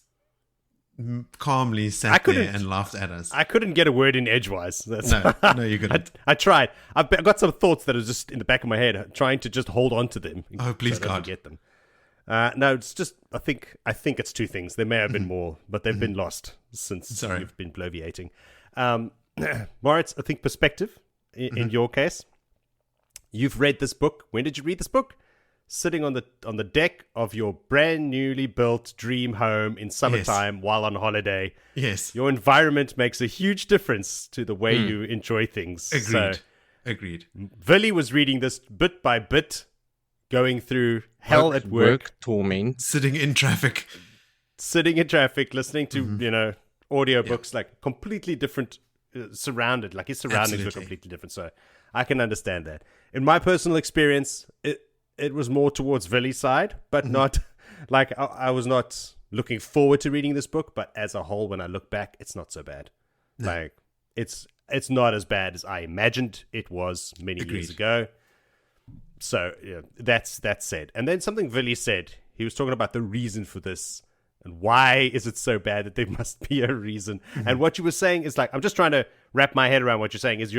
calmly sat there and laughed at us. I couldn't get a word in edgewise. No, you couldn't. I tried. I've got some thoughts that are just in the back of my head, trying to just hold on to them. Oh, please, so I God. don't get them. No, it's just, I think it's two things. There may have been more, but they've been lost since you've been bloviating. Moritz, I think perspective, in your case. You've read this book. When did you read this book? Sitting on the deck of your brand newly built dream home in summertime while on holiday. Yes. Your environment makes a huge difference to the way you enjoy things. Agreed. Willie was reading this bit by bit, going through hell at work, torment, sitting in traffic, listening to audiobooks, like completely different, surrounded. Like his surroundings were completely different. So I can understand that. In my personal experience, it was more towards Willie's side, but not like I was not looking forward to reading this book. But as a whole, when I look back, it's not so bad. No. Like it's not as bad as I imagined it was many years ago. So that's said. And then something Willie said. He was talking about the reason for this and why is it so bad that there must be a reason. And what you were saying is like, I'm just trying to wrap my head around what you're saying. Is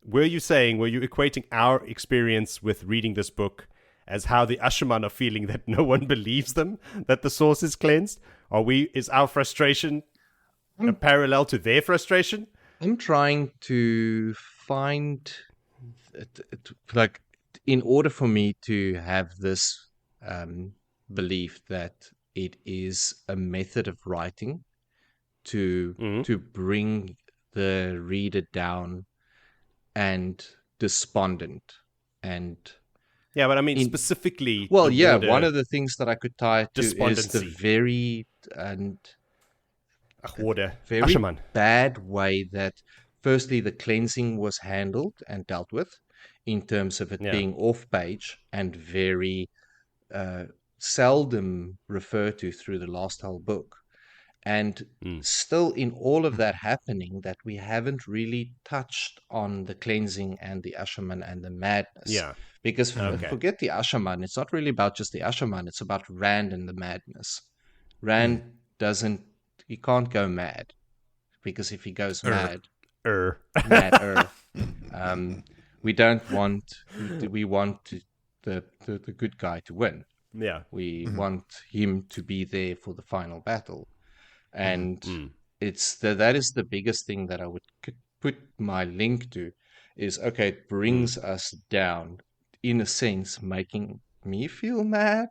were you equating our experience with reading this book as how the Ashaman are feeling that no one believes them, that the source is cleansed? Is our frustration a parallel to their frustration? I'm trying to find, like, in order for me to have this belief that it is a method of writing to bring the reader down and despondent and but I mean specifically one of the things that I could tie it to is the very bad way that firstly the cleansing was handled and dealt with in terms of it being off page and very seldom referred to through the last whole book. And still in all of that happening, that we haven't really touched on the cleansing and the Ashaman and the madness. Yeah. Because forget the Ashaman. It's not really about just the Ashaman. It's about Rand and the madness. Rand he can't go mad. Because if he goes mad, we want the good guy to win. Yeah. We want him to be there for the final battle. And that is the biggest thing that I would put my link to is, it brings us down, in a sense, making me feel mad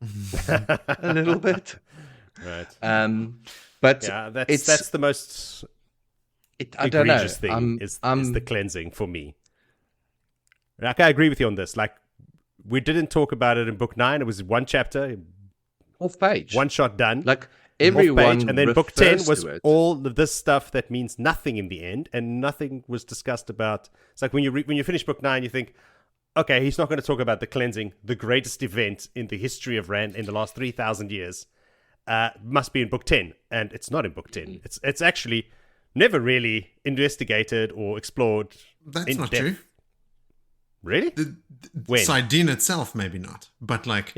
a little bit. Right. But that's the most egregious thing is the cleansing for me. Like, I agree with you on this. Like, we didn't talk about it in book 9. It was one chapter. Off page. One shot done. Like, everyone page, and then book 10 refers was to it. all of this stuff that means nothing in the end, and nothing was discussed about. It's like when you finish book 9, you think, okay, he's not going to talk about the cleansing, the greatest event in the history of Rand in the last 3,000 years. Must be in book 10, and it's not in book 10. It's actually never really investigated or explored. That's not true. Really? When? Sardine itself, maybe not. But like,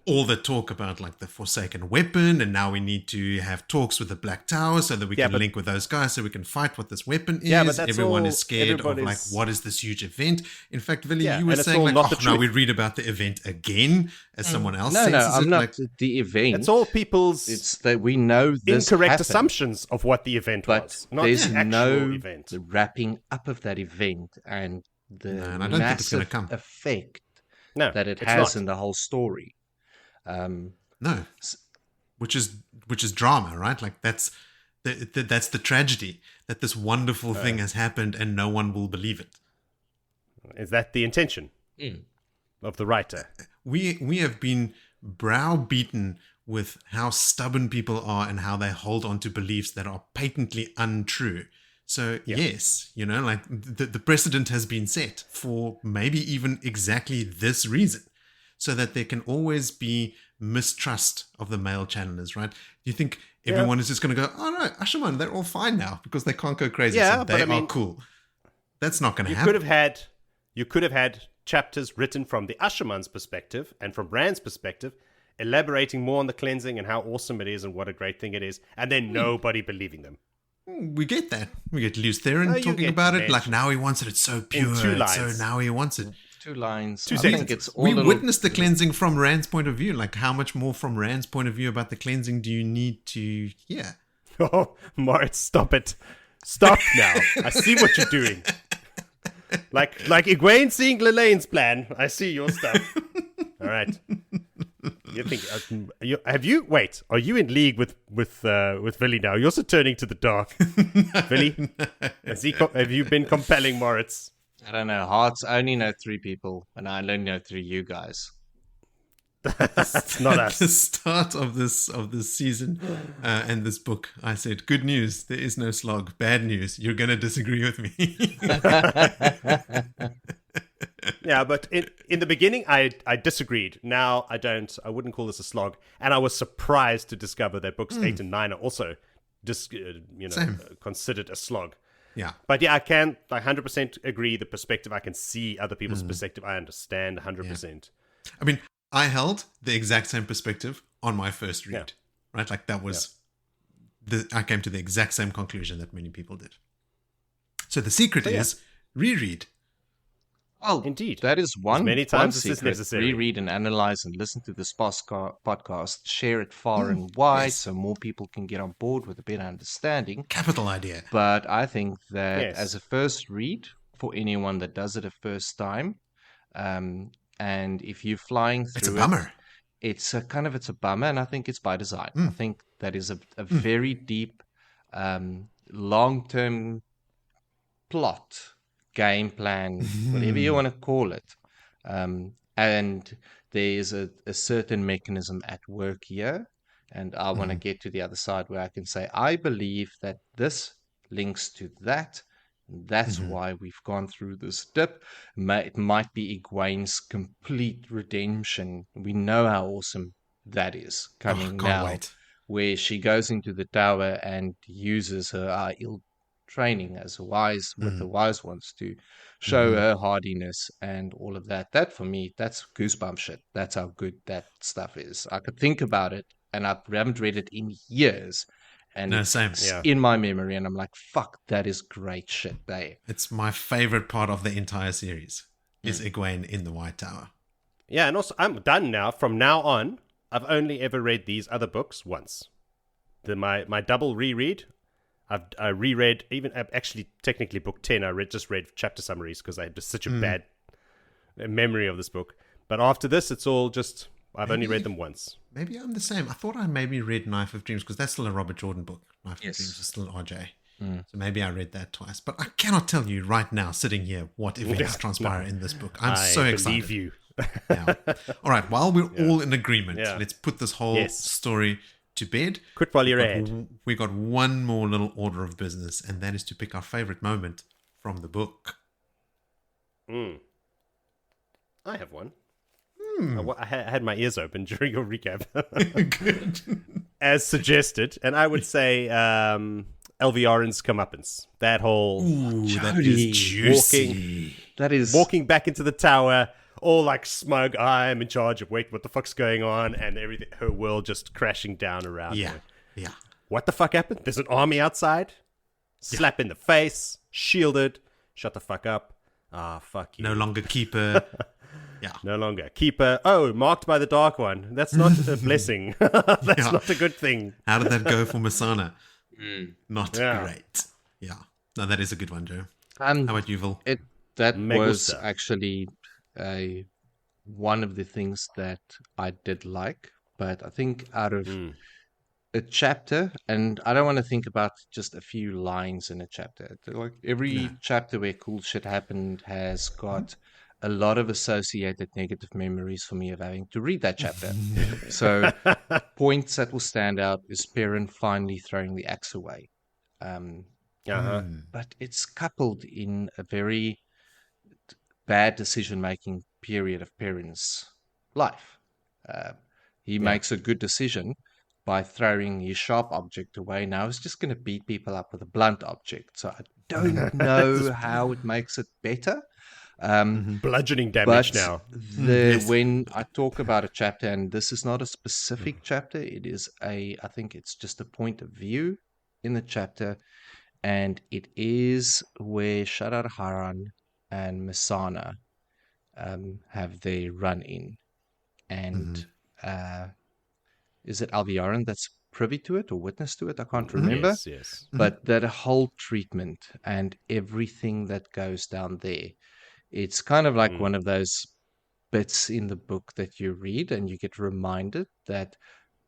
all the talk about like the Forsaken weapon, and now we need to have talks with the Black Tower so that we can link with those guys so we can fight what this weapon is. Yeah, but that's Everyone all, is scared of like, what is this huge event? In fact, Willie, you were saying like, now we read about the event again as someone else No, senses I'm it. not Like, the event. It's all people's It's that we know this incorrect happened, assumptions of what the event but was. Not there's the actual no event. wrapping up of that event and the and I don't think it's gonna massive come. effect No, that it it's has not. in the whole story. no, which is drama, right? Like that's the tragedy that this wonderful thing has happened and no one will believe it. Is that the intention of the writer? We have been browbeaten with how stubborn people are and how they hold on to beliefs that are patently untrue. So yes, like the precedent has been set for maybe even exactly this reason, so that there can always be mistrust of the male channelers, right? You think everyone is just going to go, oh no, Asherman, they're all fine now because they can't go crazy. Yeah, so but they I mean, are cool. That's not going to You happen. could have had chapters written from the Asherman's perspective and from Rand's perspective, elaborating more on the cleansing and how awesome it is and what a great thing it is, and then nobody believing them. We get that. We get Luz Theron you talking get about it. Ned. Like, now he wants it. It's so pure. In 2 It's lines. so now he wants it. 2 lines. Two I sentences. think it's all We little- witnessed the cleansing from Rand's point of view. Like, how much more from Rand's point of view about the cleansing do you need to... Yeah. Oh, Moritz, stop it. Stop now. I see what you're doing. Like Egwene seeing Lelane's plan. I see your stuff. All right. You think wait, are you in league with Willie now? You're also turning to the dark. Willie, have you been compelling Moritz? I don't know. Hearts only know 3 people, and I only know 3 you guys. That's not At the us. start of this season and this book, I said, good news, there is no slog. Bad news, you're going to disagree with me. Yeah, but in the beginning, I disagreed. Now I don't. I wouldn't call this a slog. And I was surprised to discover that books 8 and 9 are also considered a slog. Yeah. But yeah, I can 100% agree. The perspective, I can see other people's perspective. I understand 100%. I mean, I held the exact same perspective on my first read, right? Like that was, I came to the exact same conclusion that many people did. So the secret is reread. Oh, Indeed. That is one. As many times one as is secret. necessary. Reread and analyze and listen to this podcast. Share it far and wide so more people can get on board with a better understanding. Capital idea. But I think that as a first read for anyone that does it a first time, and if you're flying through It's a bummer. It's a bummer, and I think it's by design. I think that is a very deep, long-term plot, game plan, whatever you want to call it. And there's a certain mechanism at work here, and I want to get to the other side where I can say, I believe that this links to that. That's why we've gone through this dip. It might be Egwene's complete redemption. We know how awesome that is coming now. Wait. Where she goes into the tower and uses her ill training as with the wise ones to show her hardiness and all of that. That for me, that's goosebump shit. That's how good that stuff is. I could think about it, and I haven't read it in years. And it's in my memory, and I'm like, fuck, that is great shit there. It's my favorite part of the entire series, is Egwene in the White Tower. Yeah, and also, I'm done now. From now on, I've only ever read these other books once. My double reread, I reread, even actually technically book 10, I just read chapter summaries because I had just such a bad memory of this book. But after this, it's all just... I've only read them once. Maybe I'm the same. I thought I maybe read Knife of Dreams because that's still a Robert Jordan book. Knife of Dreams is still RJ. So maybe I read that twice. But I cannot tell you right now, sitting here, what events transpire in this book. I'm so excited. I believe you. All right, while we're all in agreement, let's put this whole story to bed. Quit while you're ahead. We got one more little order of business, and that is to pick our favorite moment from the book. I have one. I had my ears open during your recap. Good. As suggested. And I would say Elviaran's comeuppance. That whole That is juicy. walking back into the tower, all like smug, I'm in charge of, wait, what the fuck's going on? And everything, her world just crashing down around her. Yeah. What the fuck happened? There's an army outside. Slap in the face. Shielded. Shut the fuck up. Fuck you. No longer keeper. Yeah. No longer. Keeper. Oh, marked by the Dark One. That's not a blessing. That's not a good thing. How did that go for Masana? Not great. Yeah. No, that is a good one, Joe. How about you, Vil? That was Megusta. actually one of the things that I did like, but I think out of a chapter, and I don't want to think about just a few lines in a chapter. Like every chapter where cool shit happened has got a lot of associated negative memories for me of having to read that chapter. So points that will stand out is Perrin finally throwing the axe away. But it's coupled in a very bad decision-making period of Perrin's life. He makes a good decision by throwing his sharp object away. Now he's just going to beat people up with a blunt object. So I don't know how it makes it better. Bludgeoning damage now. When I talk about a chapter, and this is not a specific chapter, it is I think it's just a point of view in the chapter, and it is where Shadar Haran and Masana have their run-in, and is it Alviaran that's privy to it or witness to it? I can't remember. Yes. But that whole treatment and everything that goes down there, it's kind of like one of those bits in the book that you read and you get reminded that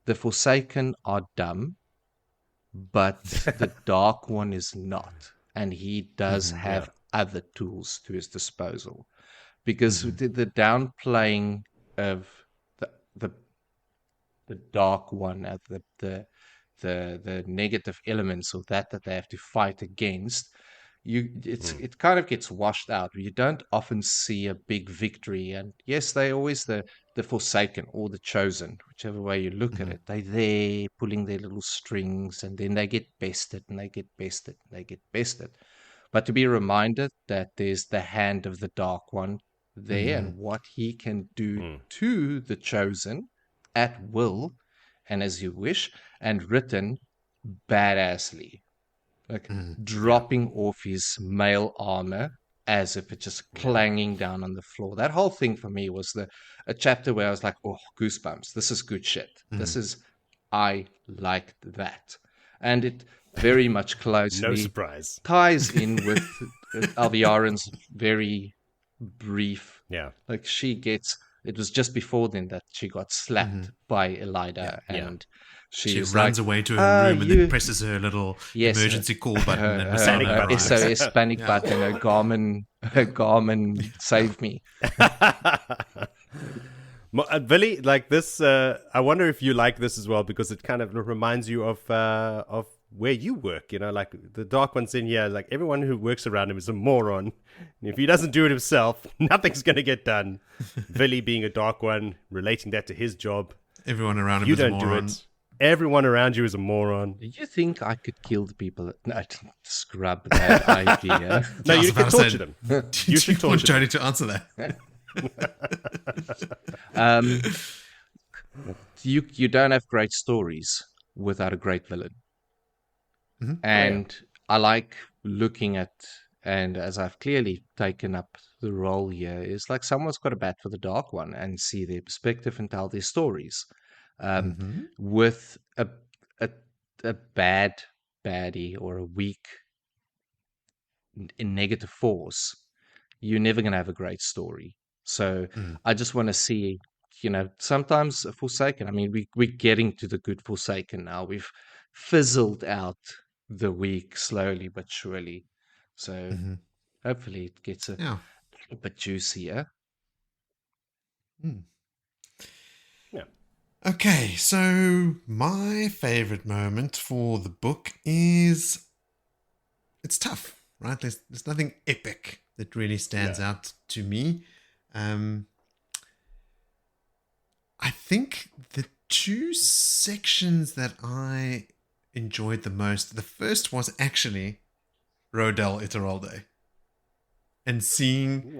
the Forsaken are dumb, but the Dark One is not. And he does have other tools to his disposal. Because the downplaying of the Dark One, the negative elements of that they have to fight against, it kind of gets washed out. You don't often see a big victory, and yes, they're always the Forsaken or the Chosen, whichever way you look at it. They're there pulling their little strings, and then they get bested, and they get bested, and they get bested. But to be reminded that there's the hand of the Dark One there, and what he can do to the Chosen at will and as you wish, and written badassly. Like dropping off his mail armor as if it's just clanging down on the floor. That whole thing for me was a chapter where I was like, oh, goosebumps. This is good shit. I liked that. And it very much closely No surprise. ties in with Alviaran's very brief. Yeah. Like it was just before then that she got slapped by Elida, and she runs away to her room and then presses her little emergency call button and SOS panic button. Her Garmin save me. Willie, like this, I wonder if you like this as well, because it kind of reminds you of where you work. You know, like the Dark One's in here. Like everyone who works around him is a moron. And if he doesn't do it himself, nothing's going to get done. Willie being a Dark One, relating that to his job. Everyone around him is a moron. You don't do it. Everyone around you is a moron. Do you think I could kill the people? No, scrub that idea. No, you can torture them. You should want Jody to answer that. You don't have great stories without a great villain. And I like looking at, and as I've clearly taken up the role here, is like someone's got a bat for the Dark One and see their perspective and tell their stories. With a bad baddie or a weak in negative force, you're never going to have a great story. So I just want to see, sometimes a Forsaken. I mean, we're getting to the good Forsaken now. We've fizzled out the weak slowly but surely. So hopefully it gets a little bit juicier. Okay, so my favorite moment for the book is it's tough, right? There's nothing epic that really stands out to me. I think the two sections that I enjoyed the most, the first was actually Rodel Iteralde. And seeing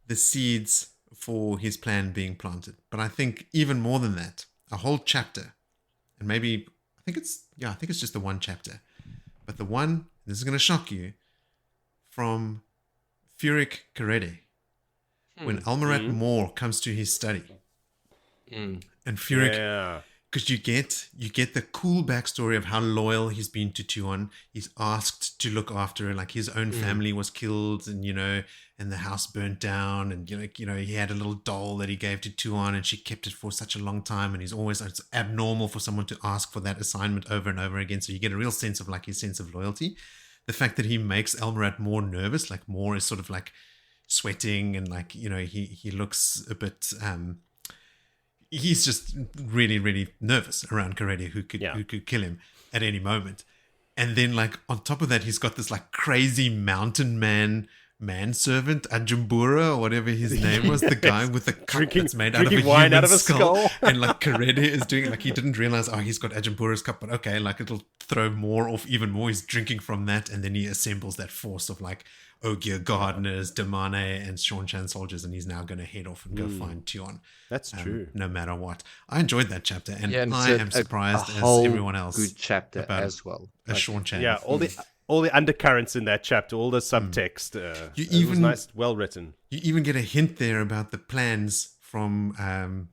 the seeds for his plan being planted. But I think even more than that, a whole chapter, and maybe, I think it's just the one chapter. But the one, this is going to shock you, from Furyk Karede, when Almarat Moore comes to his study. And Furyk, because you get the cool backstory of how loyal he's been to Tuon. He's asked to look after her, like his own family was killed, and and the house burnt down, and he had a little doll that he gave to Tuon, and she kept it for such a long time. And it's abnormal for someone to ask for that assignment over and over again. So you get a real sense of like his sense of loyalty. The fact that he makes Elmarat more nervous, like Moore is sort of like sweating, and like he looks a bit. He's just really, really nervous around Karede, who could kill him at any moment. And then, like, on top of that, he's got this, like, crazy mountain manservant, Ajumbura, or whatever his name was, the guy with the cup that's made out of a wine human out of a skull. And, like, Karede is doing it. Like, he didn't realize, he's got Ajumbura's cup, but okay, like, it'll throw more off even more. He's drinking from that, and then he assembles that force of, like, Ogier gardeners, Damane, and Seanchan soldiers, and he's now going to head off and go find Tuon. That's true. No matter what. I enjoyed that chapter, and I am surprised as whole everyone else. Good chapter about as well. A Seanchan. Yeah, all the undercurrents in that chapter, all the subtext. It was nice, well written. You even get a hint there about the plans from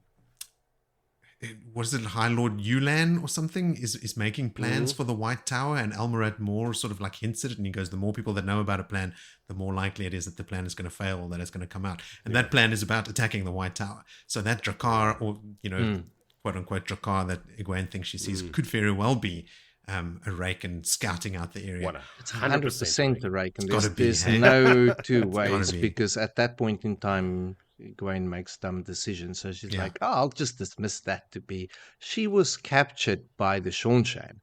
was it High Lord Yulan or something is making plans for the White Tower, and Almarat Moore sort of like hints at it, and he goes, the more people that know about a plan, the more likely it is that the plan is going to fail or that it's going to come out. And that plan is about attacking the White Tower. So that Drakkar, or quote unquote Drakkar that Egwene thinks she sees, could very well be a Raken scouting out the area. It's 100% a Raken. There's no two ways, because at that point in time, Egwene makes dumb decisions. So she's like, I'll just dismiss that to be, she was captured by the Seanchan.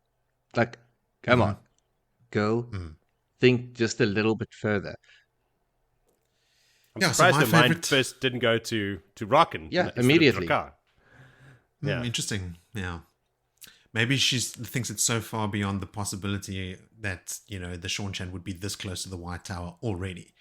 Like, come on, girl, think just a little bit further. I'm surprised her mind first didn't go to Raken. Yeah, immediately. Interesting. Yeah. Maybe she thinks it's so far beyond the possibility that, the Seanchan would be this close to the White Tower already.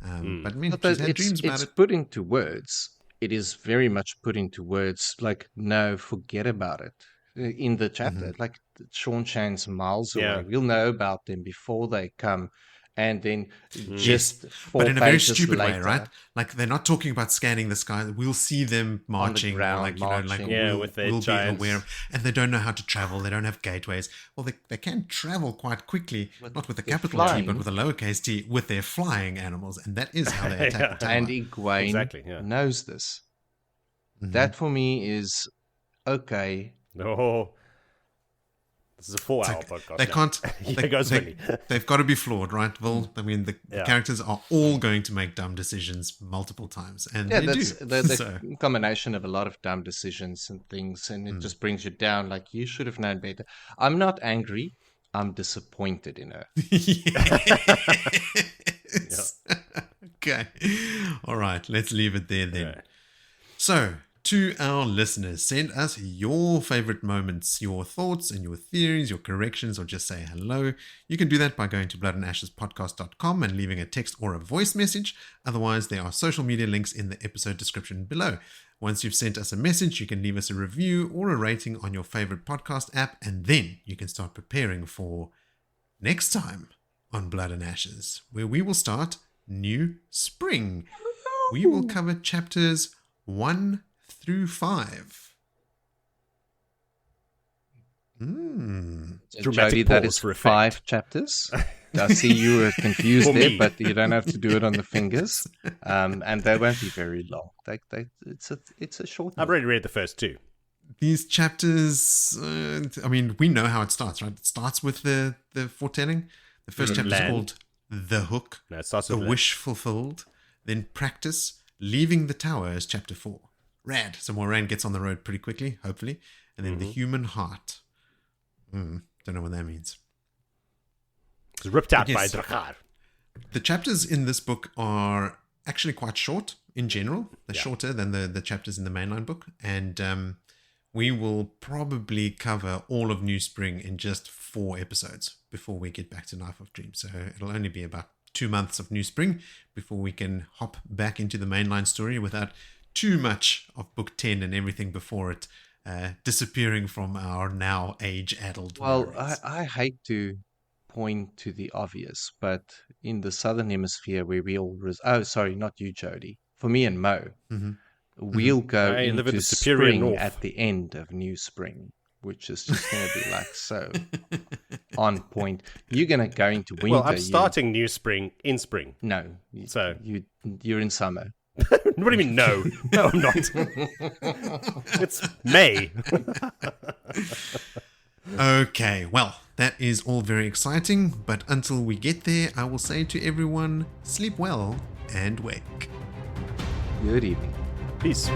But I mean, she's had dreams about it. It's put into words. It is very much put into words. Like, no, forget about it. In the chapter, like Seanchan's miles away. We'll know about them before they come, and then just but in a very stupid way, right? Like, they're not talking about scanning the sky. We'll see them marching, ground, with their we'll giants. Be aware of, and they don't know how to travel. They don't have gateways. Well, they can travel quite quickly, not with a capital T, but with a lowercase t, with their flying animals, and that is how they attack the tower. And Egwene knows this. That for me is okay. No. This is a 4-hour podcast. They can't. They've got to be flawed, right? Well, I mean, the characters are all going to make dumb decisions multiple times, and they do. The combination of a lot of dumb decisions and things, and it just brings you down. Like, you should have known better. I'm not angry. I'm disappointed in her. Okay. All right. Let's leave it there then. Right. So, to our listeners, send us your favorite moments, your thoughts and your theories, your corrections, or just say hello. You can do that by going to bloodandashespodcast.com and leaving a text or a voice message. Otherwise, there are social media links in the episode description below. Once you've sent us a message, you can leave us a review or a rating on your favorite podcast app, and then you can start preparing for next time on Blood and Ashes, where we will start New Spring. We will cover chapters 1 through 5. Jody, that is 5 chapters. I see you were confused there, but you don't have to do it on the fingers. And they won't be very long. It's a short. I've already read the first 2. These chapters, I mean, we know how it starts, right? It starts with the foretelling. The first chapter is called The Hook. No, it starts The with Wish Fulfilled. Then Practice. Leaving the Tower is chapter 4. Rad. So Moiraine gets on the road pretty quickly, hopefully. And then the human heart. Don't know what that means. It's ripped out Yes. by Drakkar. The chapters in this book are actually quite short in general. They're shorter than the chapters in the mainline book. And we will probably cover all of New Spring in just 4 episodes before we get back to Knife of Dreams. So it'll only be about 2 months of New Spring before we can hop back into the mainline story without too much of book 10 and everything before it disappearing from our now age-addled Well, memories. I hate to point to the obvious, but in the Southern Hemisphere where we all... sorry, not you, Jody. For me and Mo, we'll go I live in into the superior spring north. at the end of New Spring, which is just going to be like so on point. You're going to go into winter. Well, I'm starting New Spring in spring. No. So- You're in summer. What do you mean, no? No, I'm not. It's May. Okay, well, that is all very exciting, but until we get there, I will say to everyone, sleep well and wake. Good evening. Peace.